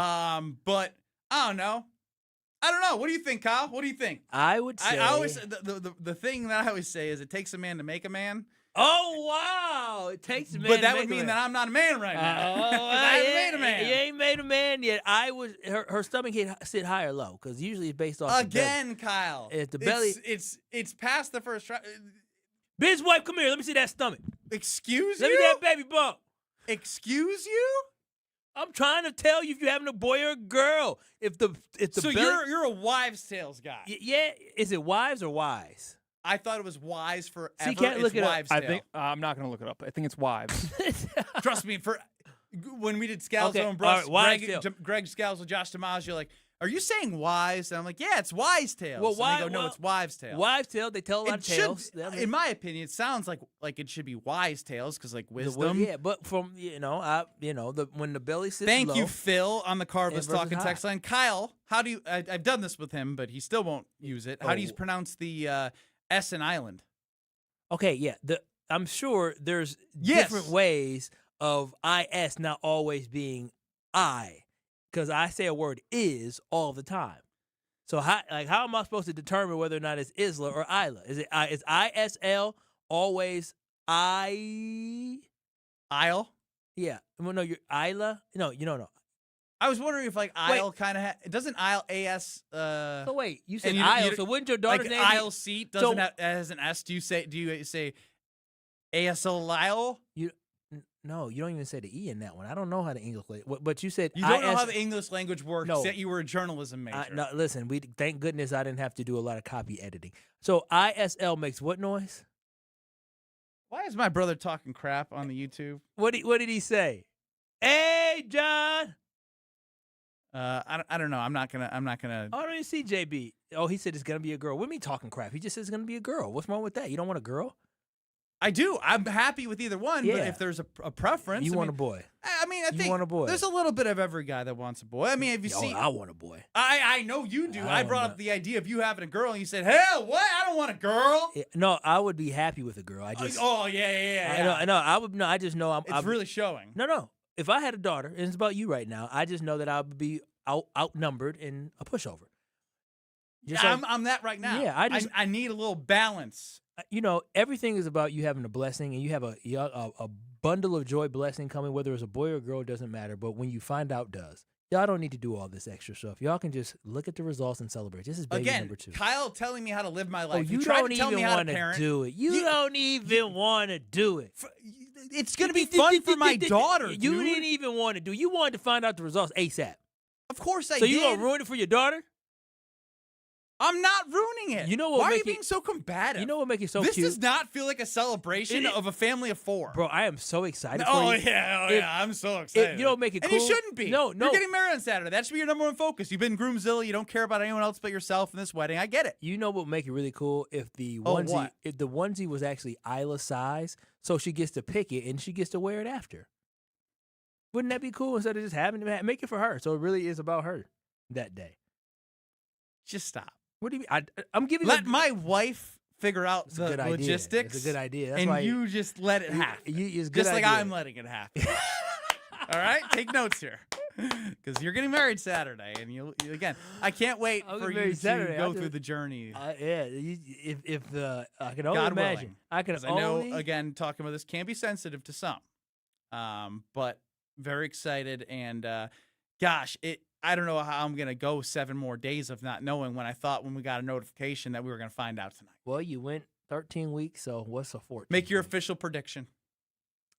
But I don't know. What do you think, Kyle? What do you think? I would say I always the thing that I always say is it takes a man to make a man. Oh wow! It takes a man. But that would mean that I'm not a man right now. I haven't made a man. You ain't made a man yet. Her stomach sit high or low because usually it's based off again, Kyle. If the belly, it's past the first try. Bitch, wife, come here. Let me see that stomach. Excuse you? Let me that baby bump. Excuse you? I'm trying to tell you if you're having a boy or a girl. So belly, you're a wives' tales guy. Yeah. Is it wives or wise? I thought it was wise forever. So you can't look it up. I think I'm not going to look it up. I think it's wives. Trust me. When we did Scalzo and Brust, Greg Scalzo, Josh DiMaggio, like, are you saying wise? And I'm like, yeah, it's wise tales. Well, and they go, no, it's wives' tales. Wives' tale. They tell a lot of tales. In my opinion, it sounds like it should be wise tales because wisdom. Yeah, but from when the belly sits Thank low, you, Phil, on the Carveless versus Talking high. text line. Kyle, how do you? I've done this with him, but he still won't use it. How do you pronounce the S in island? Okay, yeah. I'm sure there's different ways of is not always being I, because I say a word is all the time. So how am I supposed to determine whether or not it's Isla or Isla? Is ISL always I? Isle? Yeah. Well, no, you're Isla. No, no. I was wondering if Isle kind of doesn't Isle AS. So wait, you said Isle. So wouldn't your daughter's name Isle seat doesn't have has an S? Do you say ASL Isle? No, you don't even say the E in that one. I don't know how the English but you said you don't know how the English language works. No. Yet you were a journalism major. No, listen, thank goodness I didn't have to do a lot of copy editing. So ISL makes what noise? Why is my brother talking crap on the YouTube? What did he say? Hey, John. I don't know. I'm not gonna. Oh, I don't even see JB. Oh, he said it's gonna be a girl. What do you mean talking crap? He just said it's gonna be a girl. What's wrong with that? You don't want a girl? I do. I'm happy with either one, but if there's a preference, you want a boy. I think you want a boy. There's a little bit of every guy that wants a boy. I mean, if you see, I want a boy. I know you do. I brought up the idea of you having a girl, and you said, "Hell, what? I don't want a girl." No, I would be happy with a girl. I just. Oh yeah. I know. I would. No, I just know. It's really showing. No. If I had a daughter, and it's about you right now, I just know that I would be outnumbered in a pushover. I'm that right now. Yeah, I need a little balance. Everything is about you having a blessing, and you have a bundle of joy blessing coming, whether it's a boy or a girl, doesn't matter. But when you find out, does. Y'all don't need to do all this extra stuff. Y'all can just look at the results and celebrate. This is baby number 2. Kyle telling me how to live my life. You tried don't to tell even me how want to to parent. do it. You don't even want to do it. It's going to be fun for my daughter, You dude. didn't even want to do it. You wanted to find out the results ASAP. Of course I did. So you going to ruin it for your daughter? I'm not ruining it. You know what? Why are you being so combative? You know what makes it so this cute? This does not feel like a celebration of a family of 4. Bro, I am so excited for Oh, you. yeah, I'm so excited. You don't make it cool. And you shouldn't be. No. You're getting married on Saturday. That should be your number one focus. You've been groomzilla. You don't care about anyone else but yourself in this wedding. I get it. You know what would make it really cool? If the onesie was actually Isla size, so she gets to pick it and she gets to wear it after. Wouldn't that be cool instead of just having to make it for her? So it really is about her that day. Just stop. What do you mean? I'm giving. Let my wife figure out the logistics. It's a good idea. That's you just let it happen. Just like I'm letting it happen. All right? Take notes here. Because you're getting married Saturday. And you again, I can't wait for you to go through the journey. I can only God imagine. Willing. I know, again, talking about this can be sensitive to some. But very excited. And I don't know how I'm going to go 7 more days of not knowing when we got a notification that we were going to find out tonight. Well, you went 13 weeks, so what's a 14? Make your official prediction.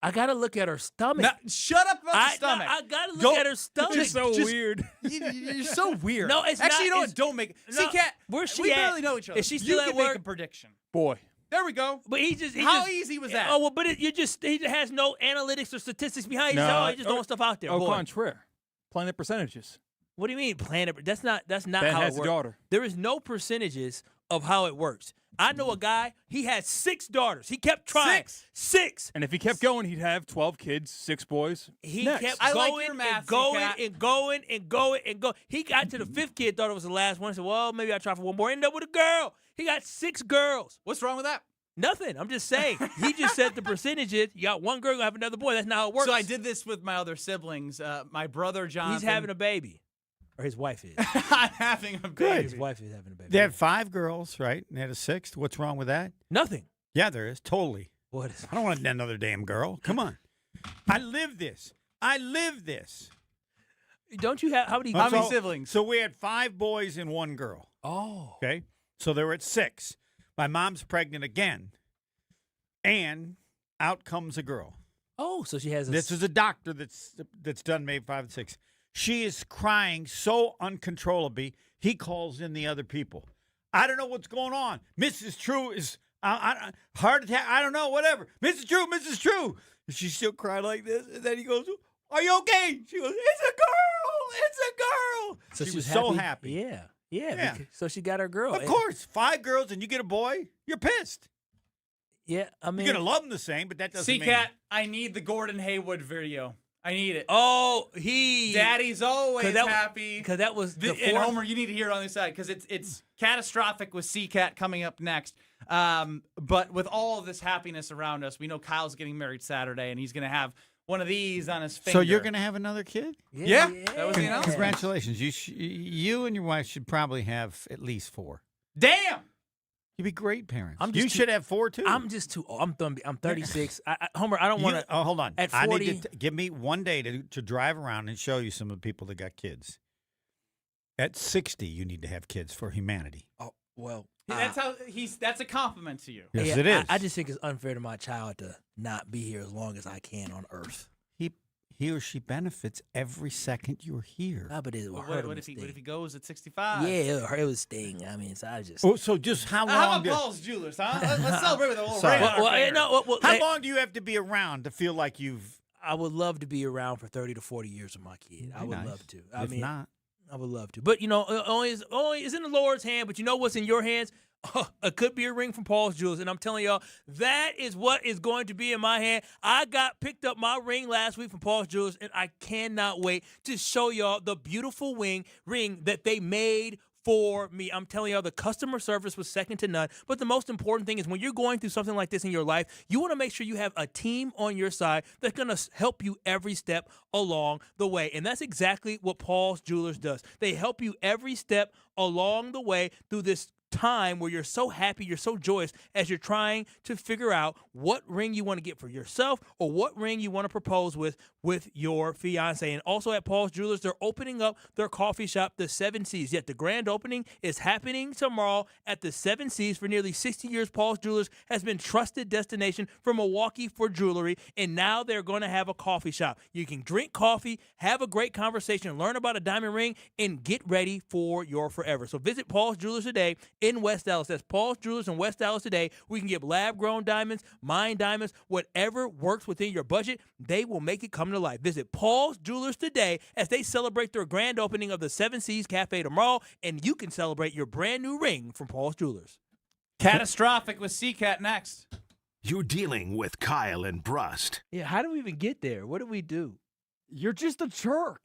I got to look at her stomach. No, shut up about the stomach. I got to look at her stomach. It's so weird. You're so weird. No, it's Actually, not. you know what? Don't make it. See, Kat, where's she we at? barely know each other. Is she still you at can work? make a prediction. Boy. There we go. But he easy was that? Oh, well, but he has no analytics or statistics behind it. No, He's just throwing stuff out there. Au contraire. Playing the percentages. What do you mean plan it? That's not Ben how has it works. a daughter. There is no percentages of how it works. I know a guy, he had 6 daughters. He kept trying. 6. And if he kept going, he'd have 12 kids, 6 boys. He Next. kept I going like your and math, going Kat. and going and going and going. He got to the 5th kid, thought it was the last one. Said, well, maybe I'll try for one more. Ended up with a girl. He got 6 girls. What's wrong with that? Nothing. I'm just saying. He just said the percentages. You got one girl, you have another boy. That's not how it works. So I did this with my other siblings. My brother, Jonathan. He's having a baby. Or his wife is. I'm having a baby. His wife is having a baby. They had 5 girls, right? And they had a 6th. What's wrong with that? Nothing. Yeah, there is. Totally. What is? I don't want another damn girl. Come on. I live this. Don't you have how many siblings? So we had 5 boys and 1 girl. Oh. Okay. So they were at 6. My mom's pregnant again. And out comes a girl. Oh, so she has This is a doctor that's done maybe 5 and 6. She is crying so uncontrollably, he calls in the other people. I don't know what's going on. Mrs. True is heart attack. I don't know, whatever. Mrs. True. And she's still crying like this. And then he goes, are you okay? She goes, it's a girl. It's a girl. So she she's was so happy. Yeah. Yeah. So she got her girl. Of course, 5 girls and you get a boy, you're pissed. Yeah, I mean, you're gonna love them the same, but that doesn't mean. C-Cat, I need the Gordon Hayward video. I need it. Oh, Daddy's always happy. Because that was the and Homer, you need to hear it on the side because it's catastrophic with C-Cat coming up next. But with all of this happiness around us, we know Kyle's getting married Saturday, and he's going to have one of these on his finger. So you're going to have another kid? Yeah. That was the announcement. Congratulations. You and your wife should probably have at least 4. Damn. You'd be great parents. You should have 4 too. I'm just too old. I'm 36. Homer, I don't want to. Oh, hold on. At 40, I need to give me one day to drive around and show you some of the people that got kids. At 60, you need to have kids for humanity. Oh, well. That's a compliment to you. Yes, it is. I just think it's unfair to my child to not be here as long as I can on Earth. He or she benefits every second you're here. But it will What hurt him if to he sting. goes at 65? Yeah, it would sting. I mean, so I just. Oh, so just how long? How about Paul's Jewelers, huh? Let's celebrate with a little ring. How long do you have to be around to feel like you've? I would love to be around for 30 to 40 years with my kid. I would love to. If not, I would love to. But only is in the Lord's hand. But you know what's in your hands? It could be a ring from Paul's Jewelers, and I'm telling y'all, that is what is going to be in my hand. I picked up my ring last week from Paul's Jewelers, and I cannot wait to show y'all the beautiful ring that they made for me. I'm telling y'all, the customer service was second to none. But the most important thing is when you're going through something like this in your life, you want to make sure you have a team on your side that's going to help you every step along the way. And that's exactly what Paul's Jewelers does. They help you every step along the way through this time where you're so happy, you're so joyous as you're trying to figure out what ring you want to get for yourself or what ring you want to propose with your fiance. And also at Paul's Jewelers, they're opening up their coffee shop, the 7 C's. Yet the grand opening is happening tomorrow at the 7 C's. For nearly 60 years, Paul's Jewelers has been trusted destination for Milwaukee for jewelry, and now they're going to have a coffee shop. You can drink coffee, have a great conversation, learn about a diamond ring, and get ready for your forever. So visit Paul's Jewelers today in West Dallas. That's Paul's Jewelers in West Dallas today. We can get lab-grown diamonds, mine diamonds, whatever works within your budget, they will make it come to life. Visit Paul's Jewelers today as they celebrate their grand opening of the 7 C's Cafe tomorrow, and you can celebrate your brand new ring from Paul's Jewelers. Catastrophic with C-Cat next. You're dealing with Kyle and Brust. Yeah, how do we even get there? What do we do? You're just a jerk.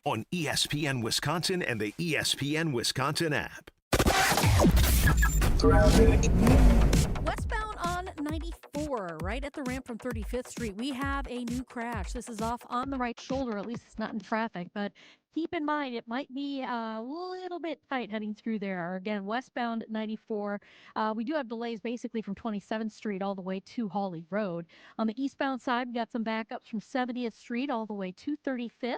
On ESPN Wisconsin and the ESPN Wisconsin app. Westbound on 94, right at the ramp from 35th Street, we have a new crash. This is off on the right shoulder. At least it's not in traffic, but keep in mind it might be a little bit tight heading through there. Again, westbound 94. We do have delays basically from 27th Street all the way to Hawley Road. On the eastbound side, we got some backups from 70th Street all the way to 35th.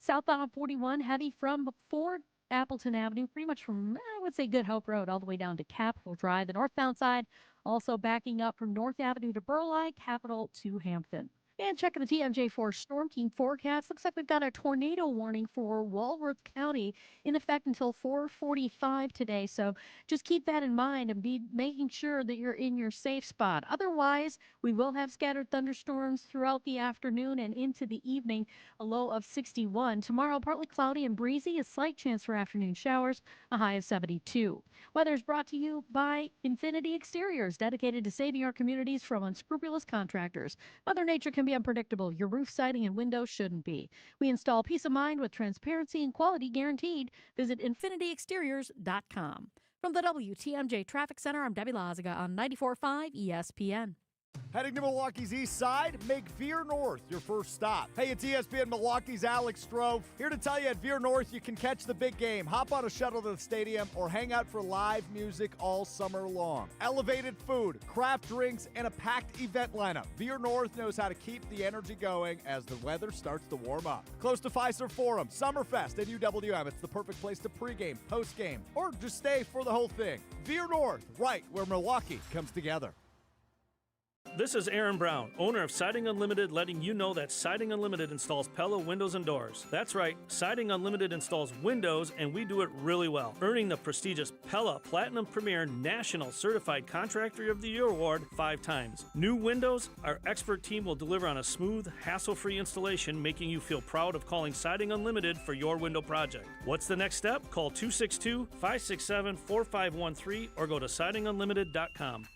Southbound 41, heavy from before Appleton Avenue, pretty much from, I would say, Good Hope Road all the way down to Capitol Drive. The northbound side also backing up from North Avenue to Burleigh, Capitol to Hampton. And checking the TMJ4 Storm Team forecast, looks like we've got a tornado warning for Walworth County in effect until 4:45 today. So just keep that in mind and be making sure that you're in your safe spot. Otherwise, we will have scattered thunderstorms throughout the afternoon and into the evening, a low of 61. Tomorrow, partly cloudy and breezy, a slight chance for afternoon showers, a high of 72. Weather is brought to you by Infinity Exteriors, dedicated to saving our communities from unscrupulous contractors. Mother Nature can be unpredictable. Your roof, siding, and windows shouldn't be. We install peace of mind with transparency and quality guaranteed. Visit infinityexteriors.com. From the WTMJ Traffic Center, I'm Debbie Lazaga on 94.5 ESPN. Heading to Milwaukee's east side? Make Veer North your first stop. Hey, it's ESPN Milwaukee's Alex Stroh. Here to tell you at Veer North you can catch the big game, hop on a shuttle to the stadium, or hang out for live music all summer long. Elevated food, craft drinks, and a packed event lineup. Veer North knows how to keep the energy going as the weather starts to warm up. Close to Fiserv Forum, Summerfest, and UWM. It's the perfect place to pregame, postgame, or just stay for the whole thing. Veer North, right where Milwaukee comes together. This is Aaron Brown, owner of Siding Unlimited, letting you know that Siding Unlimited installs Pella windows and doors. That's right, Siding Unlimited installs windows, and we do it really well, earning the prestigious Pella Platinum Premier National Certified Contractor of the Year award 5 times. New windows, our expert team will deliver on a smooth, hassle-free installation, making you feel proud of calling Siding Unlimited for your window project. What's the next step? Call 262-567-4513 or go to sidingunlimited.com.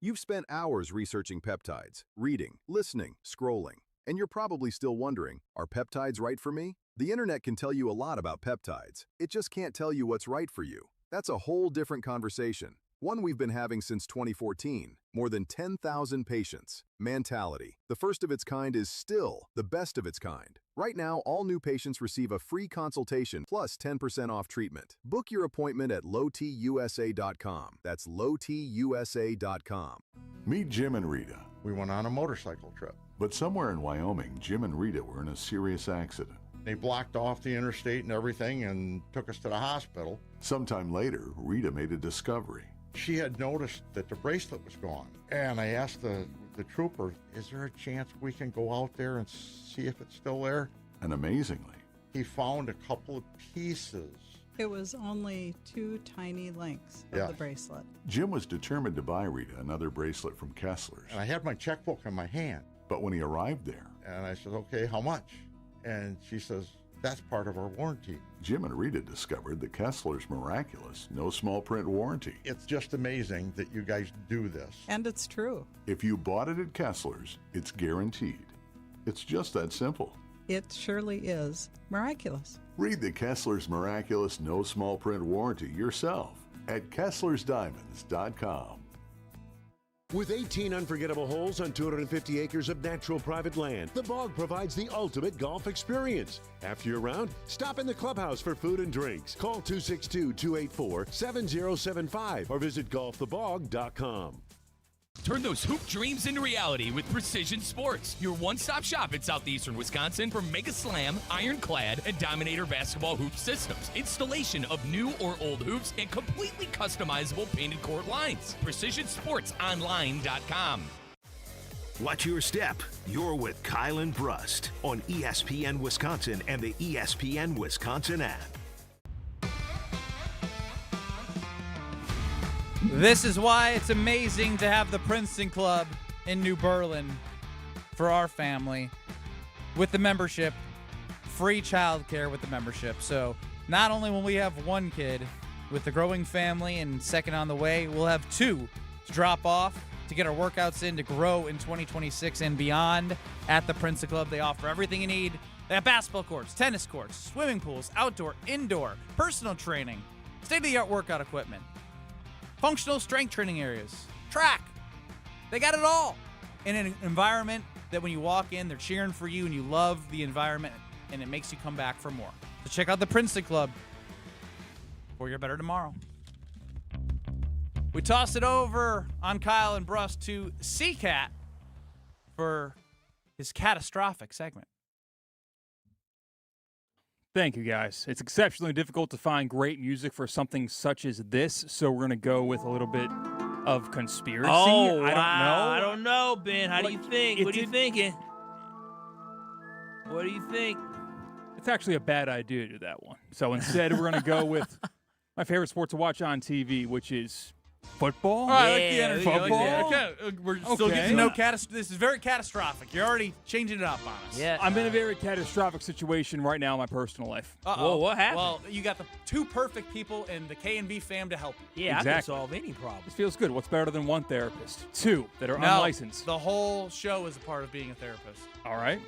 You've spent hours researching peptides, reading, listening, scrolling, and you're probably still wondering, are peptides right for me? The internet can tell you a lot about peptides. It just can't tell you what's right for you. That's a whole different conversation. One we've been having since 2014. More than 10,000 patients. Mentality. The first of its kind is still the best of its kind. Right now, all new patients receive a free consultation plus 10% off treatment. Book your appointment at lowtusa.com. That's lowtusa.com. Meet Jim and Rita. We went on a motorcycle trip. But somewhere in Wyoming, Jim and Rita were in a serious accident. They blocked off the interstate and everything and took us to the hospital. Sometime later, Rita made a discovery. She had noticed that the bracelet was gone. And I asked the trooper, is there a chance we can go out there and see if it's still there? And amazingly, he found a couple of pieces. It was only 2 tiny links of the bracelet. Jim was determined to buy Rita another bracelet from Kessler's. And I had my checkbook in my hand. But when he arrived there, And I said, okay, how much? And she says, that's part of our warranty. Jim and Rita discovered the Kessler's miraculous, no small print warranty. It's just amazing that you guys do this. And it's true. If you bought it at Kessler's, it's guaranteed. It's just that simple. It surely is miraculous. Read the Kessler's miraculous, no small print warranty yourself at Kessler'sDiamonds.com. With 18 unforgettable holes on 250 acres of natural private land, the Bog provides the ultimate golf experience. After your round, stop in the clubhouse for food and drinks. Call 262-284-7075 or visit golfthebog.com. Turn those hoop dreams into reality with Precision Sports, your one-stop shop in southeastern Wisconsin for Mega Slam, Ironclad, and Dominator basketball hoop systems. Installation of new or old hoops and completely customizable painted court lines. PrecisionSportsOnline.com. Watch your step. You're with Kyle and Brust on ESPN Wisconsin and the ESPN Wisconsin app. This is why it's amazing to have the Princeton Club in New Berlin for our family with the membership, free childcare with the membership. So not only will we have one kid with the growing family and second on the way, we'll have 2 to drop off to get our workouts in to grow in 2026 and beyond at the Princeton Club. They offer everything you need. They have basketball courts, tennis courts, swimming pools, outdoor, indoor, personal training, state-of-the-art workout equipment, functional strength training areas, track. They got it all in an environment that when you walk in, they're cheering for you and you love the environment and it makes you come back for more. So check out the Princeton Club for your better tomorrow. We toss it over on Kyle and Brust to C-Cat for his catastrophic segment. Thank you, guys. It's exceptionally difficult to find great music for something such as this, so we're going to go with a little bit of conspiracy. Oh, I don't know. I don't know, Ben. How do you think? What are you thinking? What do you think? It's actually a bad idea to do that one. So instead, we're going to go with my favorite sport to watch on TV, which is football. All right, I like the energy. Football. Okay. We're still getting to know this is very catastrophic. You're already changing it up on us. Yeah. I'm in a very catastrophic situation right now in my personal life. Uh-oh. Whoa, what happened? Well, you got the 2 perfect people in the K&B fam to help you. Yeah, exactly. I can solve any problem. This feels good. What's better than 1 therapist? 2 that are No, unlicensed. the whole show is a part of being a therapist. All right.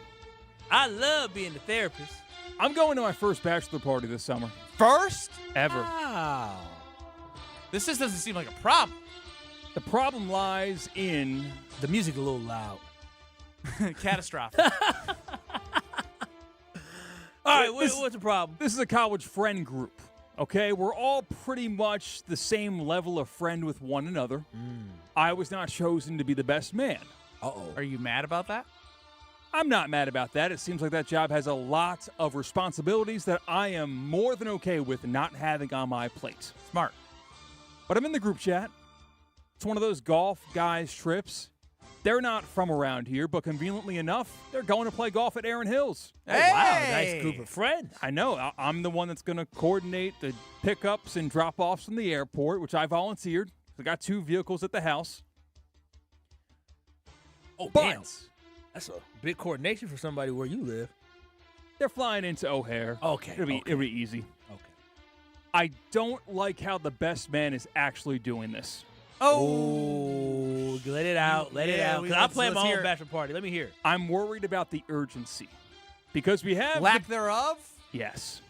I love being a therapist. I'm going to my first bachelor party this summer. First? Ever. Wow. This just doesn't seem like a problem. The problem lies in the music a little loud. Catastrophic. All right, what's the problem? This is a college friend group, okay? We're all pretty much the same level of friend with one another. I was not chosen to be the best man. Uh-oh. Are you mad about that? I'm not mad about that. It seems like that job has a lot of responsibilities that I am more than okay with not having on my plate. Smart. But I'm in the group chat. It's one of those golf guys' trips. They're not from around here, but conveniently enough, they're going to play golf at Erin Hills. Oh, wow, nice group of friends. I know. I'm the one that's going to coordinate the pickups and drop-offs from the airport, which I volunteered. I got 2 vehicles at the house. Oh, damn. That's a big coordination for somebody where you live. They're flying into O'Hare. Okay. It'll be easy. Okay. I don't like how the best man is actually doing this. Oh, let it out. Let it out. Because I plan my own bachelor party. Let me hear it. I'm worried about the urgency. Because we have... Lack thereof? Yes.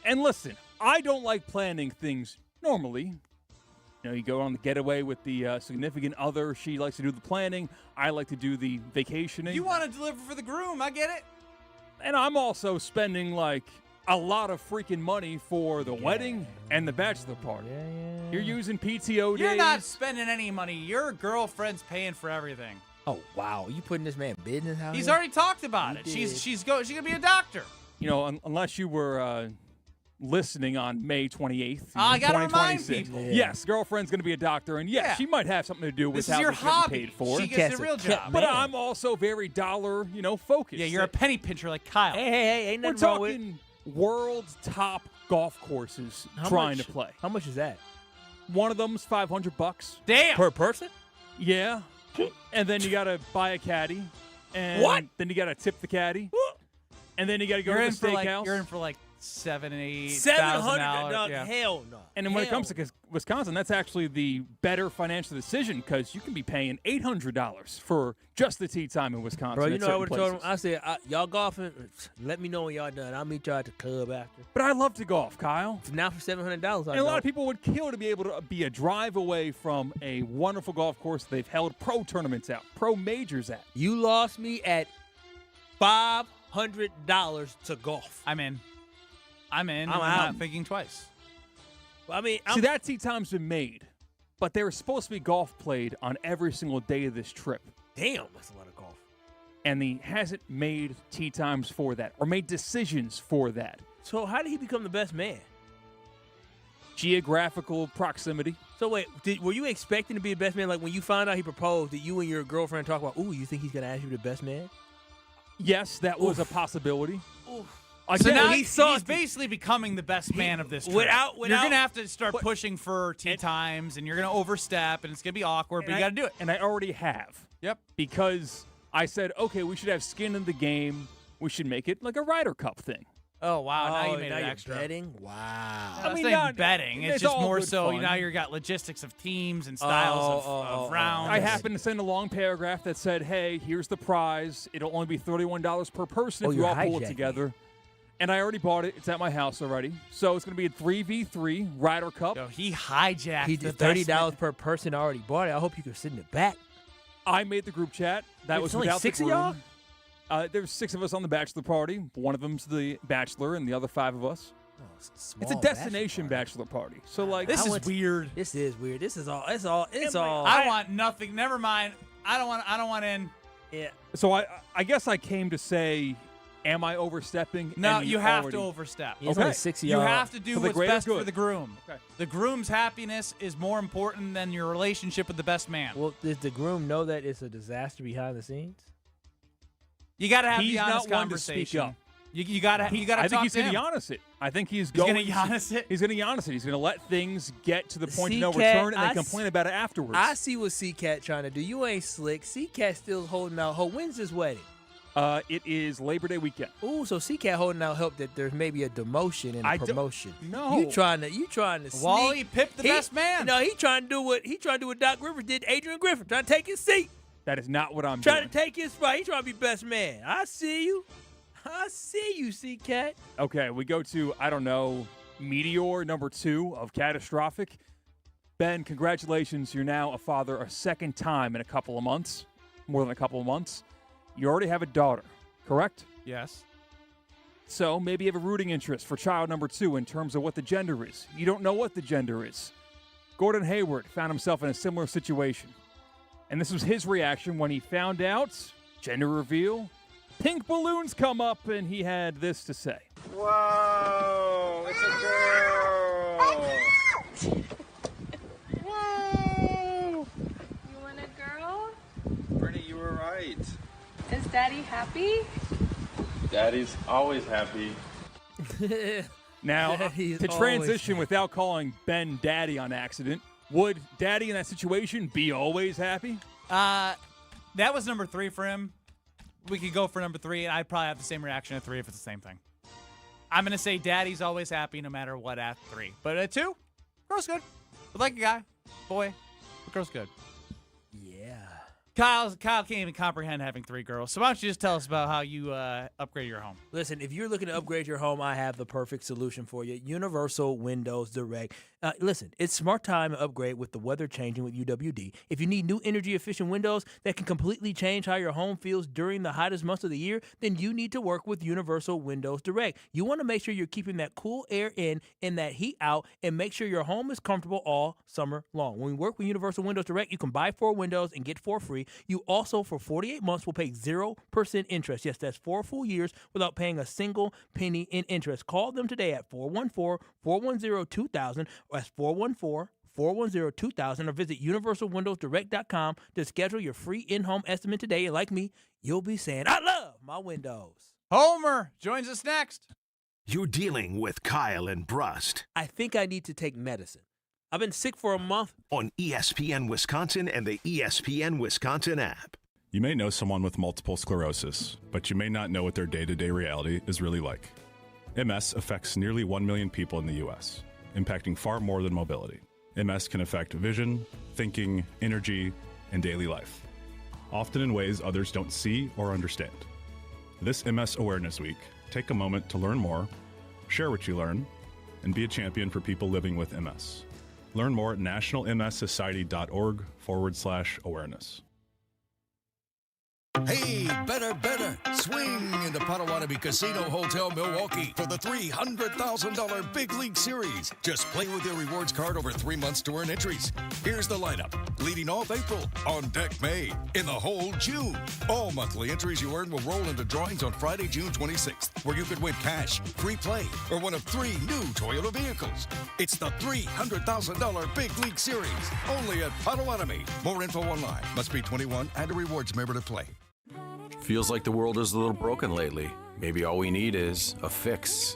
And listen, I don't like planning things normally. You know, you go on the getaway with the significant other. She likes to do the planning. I like to do the vacationing. You want to deliver for the groom. I get it. And I'm also spending, like, a lot of freaking money for the wedding and the bachelor party. You're using PTO days. You're not spending any money. Your girlfriend's paying for everything. Oh, wow. You putting this man business out He's here? already talked about it. She's going to be a doctor. You know, unless you were listening on May 28th, I got to remind 2026. people. Yes, girlfriend's going to be a doctor, and yes, she might have something to do with This is how your this getting hobby. paid for. She gets a real job. But I'm also very dollar, focused. Yeah, you're a penny pincher like Kyle. Hey, ain't We're nothing wrong with it. talking world's top golf courses trying to play. How much is that? One of them's $500. Damn. Per person? Yeah. And then you got to buy a caddy. And What? Then you got to tip the caddy. And then you got to go You're to in the for steakhouse. you're in for like $7,000 to $700? $8,000. No, hell no. And then when it comes to Wisconsin, that's actually the better financial decision because you can be paying $800 for just the tee time in Wisconsin. Bro, you at know, I certain would have told him, places. I said, y'all golfing, let me know when y'all done. I'll meet y'all at the club after. But I love to golf, Kyle. Now for $700, And a lot of people would kill to be able to be a drive away from a wonderful golf course they've held pro tournaments at, pro majors at. You lost me at $500 to golf. I'm in. I'm out. not thinking twice. I mean, See, that tee time's been made, but there was supposed to be golf played on every single day of this trip. Damn, that's a lot of golf. And he hasn't made tee times for that or made decisions for that. So how did he become the best man? Geographical proximity. So wait, were you expecting to be the best man? Like when you found out he proposed, did you and your girlfriend talk about, ooh, you think he's going to ask you the best man? Yes, that was a possibility. So now he's basically becoming the best man of this trip. You're going to have to start pushing for tee times, and you're going to overstep, and it's going to be awkward, but you got to do it. And I already have. Yep. Because I said, okay, we should have skin in the game. We should make it like a Ryder Cup thing. Oh, wow. Now you made it you're extra. betting? Wow. I mean, not betting. It's just all more good so fun. now you got logistics of teams and styles of rounds. I happened to send a long paragraph that said, hey, here's the prize. It'll only be $31 per person if you all pull it together. And I already bought it. It's at my house already. So it's going to be a 3v3 Ryder Cup. Yo, he hijacked He did $30 per person already bought it. I hope you could sit in the back. I made the group chat. That was only without 6 the of y'all? groom. There's 6 of us on the bachelor party. One of them's the bachelor, and the other 5 of us. It's a destination bachelor party. So like, This is weird. This is weird. This is all. It's all. I want nothing. Never mind. I don't want in. Yeah. So I guess I came to say, am I overstepping? No, And you have already- to overstep. It's only 6 of You y'all. have to do For the what's greater best for good. the groom. Okay. The groom's happiness is more important than your relationship with the best man. Well, does the groom know that it's a disaster behind the scenes? You got to have He's the honest not one to speak conversation. up. You got to I talk think he's to going to him. Giannis it. I think he's He's going gonna Giannis it? He's going to Giannis it. He's going to let things get to the point of no C-Cat, return and I then complain about it afterwards. I see what C-Cat trying to do. You ain't slick. C-Cat still holding out hope. When's this wedding? It is Labor Day weekend. Ooh, so C-Cat holding out hope that there's maybe a demotion and a promotion. No. You trying to sneak. Wally pipped the best man. No, he trying to do what Doc Rivers did to Adrian Griffin, trying to take his seat. That is not what I'm Trying doing. to take his spot. He trying to be best man. I see you, C-Cat. Okay, we go to, I don't know, Meteor number 2 of Catastrophic. Ben, congratulations. You're now a father a second time in a couple of months, more than a couple of months. You already have a daughter, correct? Yes. So maybe you have a rooting interest for child number 2 in terms of what the gender is. You don't know what the gender is. Gordon Hayward found himself in a similar situation. And this was his reaction when he found out, gender reveal, pink balloons come up, and he had this to say. Whoa, it's a girl. Whoa. happy? Daddy's always happy. Now, Daddy's to always transition without calling Ben Daddy on accident, would Daddy in that situation be always happy? That was number 3 for him. We could go for number 3, and I'd probably have the same reaction at 3 if it's the same thing. I'm going to say Daddy's always happy no matter what at 3. But at 2, girl's good. But like a guy, boy, the girl's good. Yeah. Kyle can't even comprehend having 3 girls. So why don't you just tell us about how you upgrade your home? Listen, if you're looking to upgrade your home, I have the perfect solution for you. Universal Windows Direct. Listen, it's smart time to upgrade with the weather changing with UWD. If you need new energy-efficient windows that can completely change how your home feels during the hottest months of the year, then you need to work with Universal Windows Direct. You want to make sure you're keeping that cool air in and that heat out, and make sure your home is comfortable all summer long. When we work with Universal Windows Direct, you can buy 4 windows and get 4 free. You also, for 48 months, will pay 0% interest. Yes, that's 4 full years without paying a single penny in interest. Call them today at 414-410-2000. That's 414-410-2000, or visit universalwindowsdirect.com to schedule your free in-home estimate today. And like me, you'll be saying, I love my windows. Homer joins us next. You're dealing with Kyle and Brust. I think I need to take medicine. I've been sick for a month. On ESPN Wisconsin and the ESPN Wisconsin app. You may know someone with multiple sclerosis, but you may not know what their day-to-day reality is really like. MS affects nearly 1 million people in the U.S., impacting far more than mobility. MS can affect vision, thinking, energy, and daily life, often in ways others don't see or understand. This MS Awareness Week, take a moment to learn more, share what you learn, and be a champion for people living with MS. Learn more at nationalmssociety.org/awareness. Hey, better. Swing into Potawatomi Casino Hotel Milwaukee for the $300,000 Big League Series. Just play with your rewards card over 3 months to earn entries. Here's the lineup. Leading off April, on deck May, in the hole June. All monthly entries you earn will roll into drawings on Friday, June 26th, where you could win cash, free play, or one of 3 new Toyota vehicles. It's the $300,000 Big League Series, only at Potawatomi. More info online. Must be 21 and a rewards member to play. Feels like the world is a little broken lately. Maybe all we need is a fix.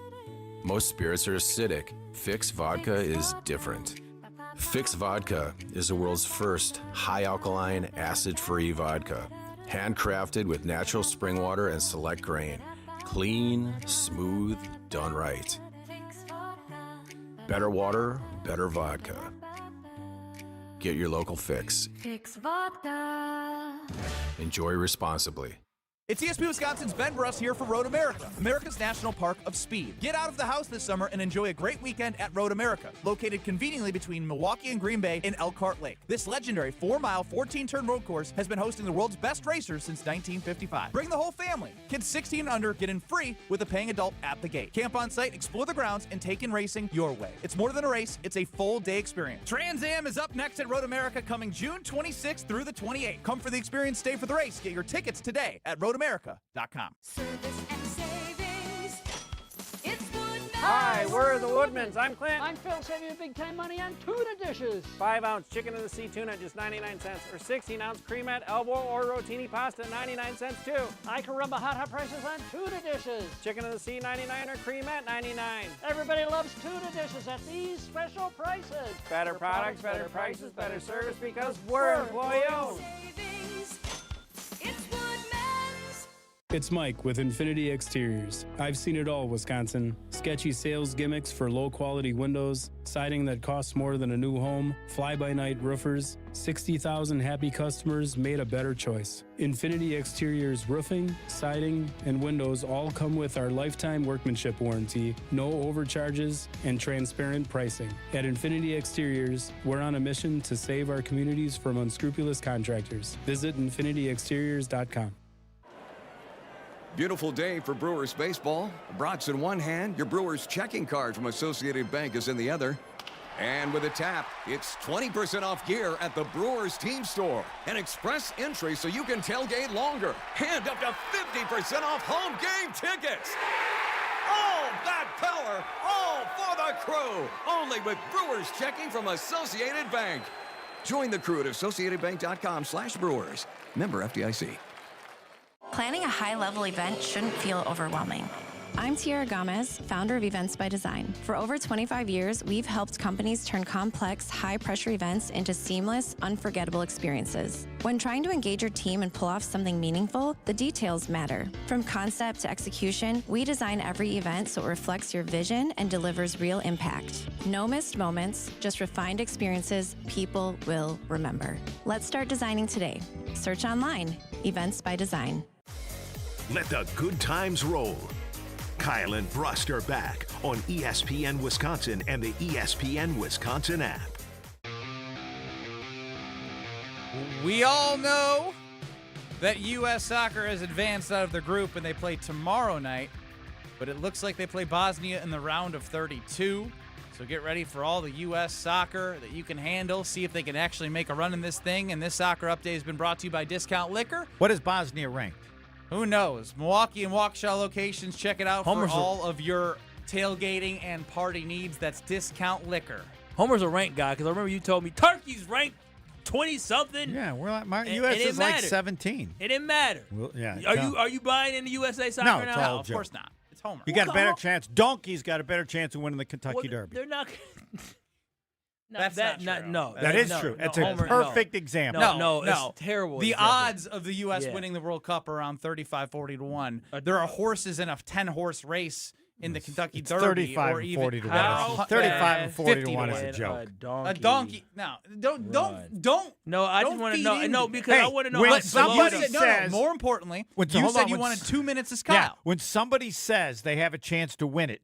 Most spirits are acidic. Fix Vodka is different. Fix Vodka is the world's first high-alkaline, acid-free vodka. Handcrafted with natural spring water and select grain. Clean, smooth, done right. Better water, better vodka. Get your local Fix. Fix Vodka. Enjoy responsibly. It's ESPN Wisconsin's Ben Brust here for Road America, America's National Park of Speed. Get out of the house this summer and enjoy a great weekend at Road America, located conveniently between Milwaukee and Green Bay in Elkhart Lake. This legendary 4-mile, 14-turn road course has been hosting the world's best racers since 1955. Bring the whole family. Kids 16 and under get in free with a paying adult at the gate. Camp on site, explore the grounds, and take in racing your way. It's more than a race, it's a full-day experience. Trans Am is up next at Road America, coming June 26th through the 28th. Come for the experience, stay for the race. Get your tickets today at roadamerica.com. Service and savings. It's Woodman's. Hi, we're the Woodmans. I'm Clint. I'm Phil, saving you big time money on tuna dishes. 5-ounce chicken in the sea tuna, just 99 cents. Or 16-ounce cremette, elbow, or rotini pasta, 99 cents too. I can rub hot prices on tuna dishes. Chicken in the sea, 99, or cremette, 99. Everybody loves tuna dishes at these special prices. Better products, better prices, better service, because we're employee-owned. Savings. It's Woodman's. It's Mike with Infinity Exteriors. I've seen it all, Wisconsin. Sketchy sales gimmicks for low-quality windows, siding that costs more than a new home, fly-by-night roofers. 60,000 happy customers made a better choice. Infinity Exteriors roofing, siding, and windows all come with our lifetime workmanship warranty, no overcharges, and transparent pricing. At Infinity Exteriors, we're on a mission to save our communities from unscrupulous contractors. Visit infinityexteriors.com. Beautiful day for Brewers baseball. Brats in one hand, your Brewers checking card from Associated Bank is in the other. And with a tap, it's 20% off gear at the Brewers team store. An express entry so you can tailgate longer. And up to 50% off home game tickets. All that power, all for the crew. Only with Brewers checking from Associated Bank. Join the crew at AssociatedBank.com/Brewers. Member FDIC. planning a high-level event shouldn't feel overwhelming. I'm Tiara Gomez, founder of Events by Design. For over 25 years, we've helped companies turn complex, high-pressure events into seamless, unforgettable experiences. When trying to engage your team and pull off something meaningful, the details matter. From concept to execution, we design every event so it reflects your vision and delivers real impact. No missed moments, just refined experiences people will remember. Let's start designing today. Search online, Events by Design. Let the good times roll. Kyle and Brust are back on ESPN Wisconsin and the ESPN Wisconsin app. We all know that U.S. Soccer has advanced out of their group and they play tomorrow night, but it looks like they play Bosnia in the round of 32. So get ready for all the U.S. soccer that you can handle. See if they can actually make a run in this thing. And this soccer update has been brought to you by Discount Liquor. What is Bosnia ranked? Who knows? Milwaukee and Waukesha locations. Check it out Homer's for all of your tailgating and party needs. That's Discount Liquor. Homer's a ranked guy because I remember you told me Turkey's ranked 20-something. Yeah, we're like, U.S. is like 17. It didn't matter. Well, yeah. Are you buying into USA Soccer No, now? it's all No, of course not. It's Homer. You got a better chance. Donkey's got a better chance of winning the Kentucky Derby. They're not. That's not true. No, that is true. It's a perfect example. No, it's terrible. The example. odds of the U.S. winning the World Cup are around 35-40 to 1. There are horses in a 10-horse race in the Kentucky Derby. 35 or and even 40 to 1. 35 and 40 to 1 is a joke. A donkey. No, don't. No, I just want to know. No, because I want to know. When somebody says, more importantly, you said you wanted 2 minutes as Kyle. Yeah, when somebody says they have a chance to win it,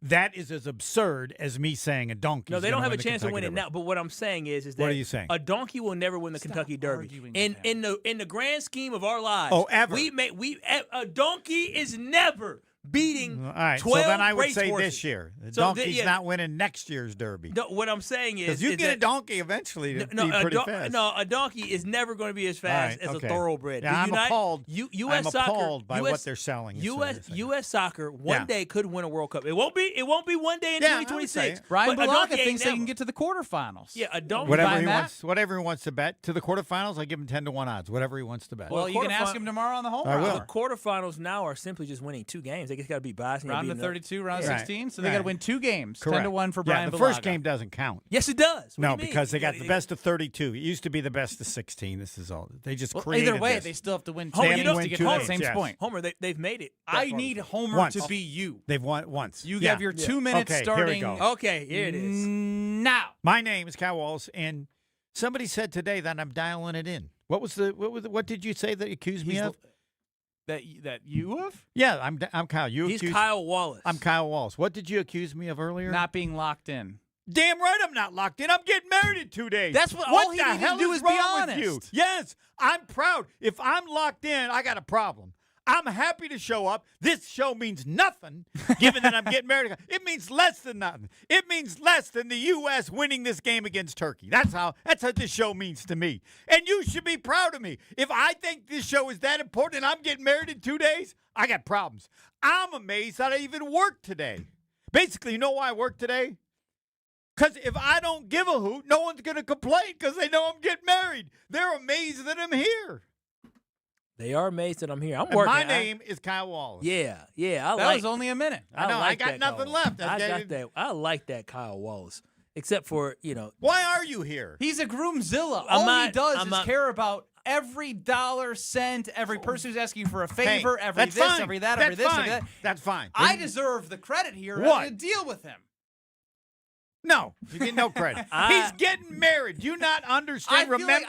that is as absurd as me saying a donkey. No, they don't have a chance to win it now. But what I'm saying is that what are you saying? A donkey will never win the Kentucky Derby. In the grand scheme of our lives, ever. A donkey is never beating 12 All right, so then I would race say horses. this year. The donkey's not winning next year's Derby. No, what I'm saying is... Because you get a donkey eventually to be pretty fast. No, a donkey is never going to be as fast as a thoroughbred. Yeah, I'm appalled. US I'm soccer, appalled by what they're selling. U.S. soccer one day could win a World Cup. It won't be one day in 2026. Brian but Balaka thinks they can get to the quarterfinals. Yeah, a donkey. Whatever he wants to bet. To the quarterfinals, I give him 10 to 1 odds. Whatever he wants to bet. Well, you can ask him tomorrow on the home run. The quarterfinals now are simply just winning 2 games. They just got to beat Bosnia. Round of 32, round of 16. So they got to win 2 games. Correct. 10 to 1 for Brian Balaka. The first game doesn't count. Yes, it does. No, because they got the best of 32. It used to be the best of 16. This is all. They just created either way, this. they still have to win 2 Homer, games to get to that same point. Homer, they've made it. I need Homer to be you. They've won once. You have your 2 minutes starting. Here we go. Okay, here it is. Now. My name is Kyle Wallace, and somebody said today that I'm dialing it in. What did you say that accused me of? That you have? Yeah, I'm Kyle. He's Kyle Wallace. I'm Kyle Wallace. What did you accuse me of earlier? Not being locked in. Damn right I'm not locked in. I'm getting married in 2 days. That's what all he the needed hell to do is be wrong with honest. you? Yes, I'm proud. If I'm locked in, I got a problem. I'm happy to show up. This show means nothing, given that I'm getting married. It means less than nothing. It means less than the U.S. winning this game against Turkey. That's how this show means to me. And you should be proud of me. If I think this show is that important and I'm getting married in 2 days, I got problems. I'm amazed that I even worked today. Basically, you know why I worked today? Because if I don't give a hoot, no one's going to complain because they know I'm getting married. They're amazed that I'm here. They are amazed that I'm here. I'm And working. my name is Kyle Wallace. Yeah. That was only a minute. I know. I like got that nothing Kyle left. Wallace. I got that. I like that Kyle Wallace. Except for, Why are you here? He's a groomzilla. All he does is care about every dollar, cent, every person who's asking for a favor, every that's this, fine. every that, That's every this, fine. every that. That's fine. I deserve the credit here. What? To deal with him. No, you get no credit. He's getting married. Do you not understand? Remember,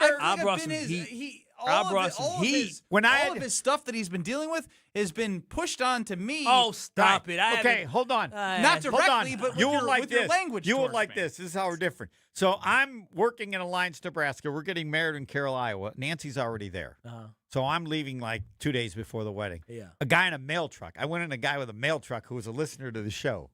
all of his stuff that he's been dealing with has been pushed on to me. Oh, stop it. Okay, hold on. Not directly, but with your language. You will like this. This is how we're different. So I'm working in Alliance, Nebraska. We're getting married in Carroll, Iowa. Nancy's already there. So I'm leaving like 2 days before the wedding. Yeah. A guy in a mail truck. I went in a guy with a mail truck who was a listener to the show.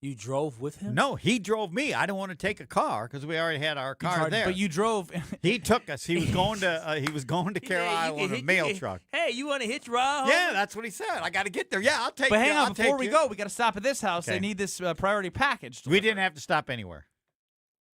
You drove with him? No, he drove me. I didn't want to take a car because we already had our car there. But you drove. He took us. He was going to Carroll, Iowa on a mail truck. Hey, you want to hitch ride? Yeah, that's what he said. I got to get there. Yeah, I'll take you. But hang on, I'll before take we you. go, we got to stop at this house. Okay. They need this priority package. We didn't have to stop anywhere.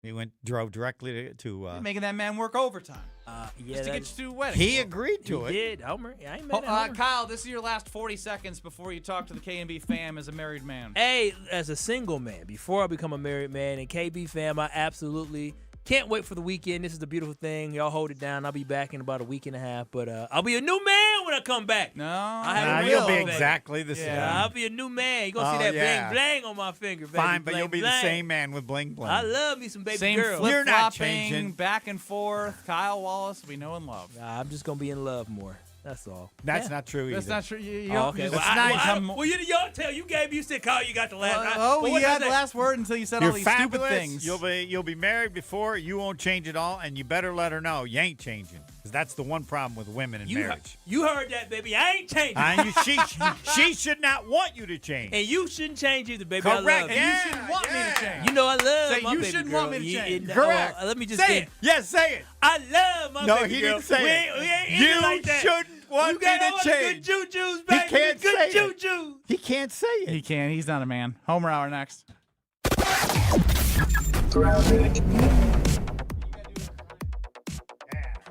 He drove directly to You're making that man work overtime. Yeah, just to get you to a wedding. He agreed to He it. did. Homer. I ain't mad at Homer. Kyle, this is your last 40 seconds before you talk to the K&B fam as a married man. Hey, as a single man, before I become a married man, and KB fam, I absolutely can't wait for the weekend. This is the beautiful thing. Y'all hold it down. I'll be back in about a week and a half, but I'll be a new man when I come back. No, you'll be exactly the same. I'll be a new man. You're going to see that bling bling on my finger, baby. Fine, but bling, you'll be bling. the same man with bling bling. I love me some baby Same girl. You're not flip-flopping, changing. back and forth. Kyle Wallace, we know and love. Nah, I'm just going to be in love more. That's all. That's not true either. That's not true. You Oh, okay. Well, y'all tell you gave you said Kyle, you got the last. you had the last word until you said You're all these fabulous. stupid things. You'll be married before. You won't change at all, and you better let her know you ain't changing, because that's the one problem with women in marriage. You heard that, baby. I ain't changing. She should not want you to change. And you shouldn't change either, baby. Correct. I love And you shouldn't want me to change. You know I love Say, my you baby shouldn't girl. want me to change. Correct. Let me just say it. Yes, say it. I love my No, baby he girl. didn't say it. We ain't You like that. shouldn't want you got me all to the change. good juju's, He baby. can't good say it. juju. He can't say it. He can't. He's not a man. Homer Hour next.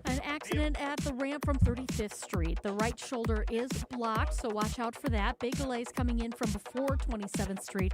An accident at the ramp from 35th Street. The right shoulder is blocked, so watch out for that. Big delays coming in from before 27th Street.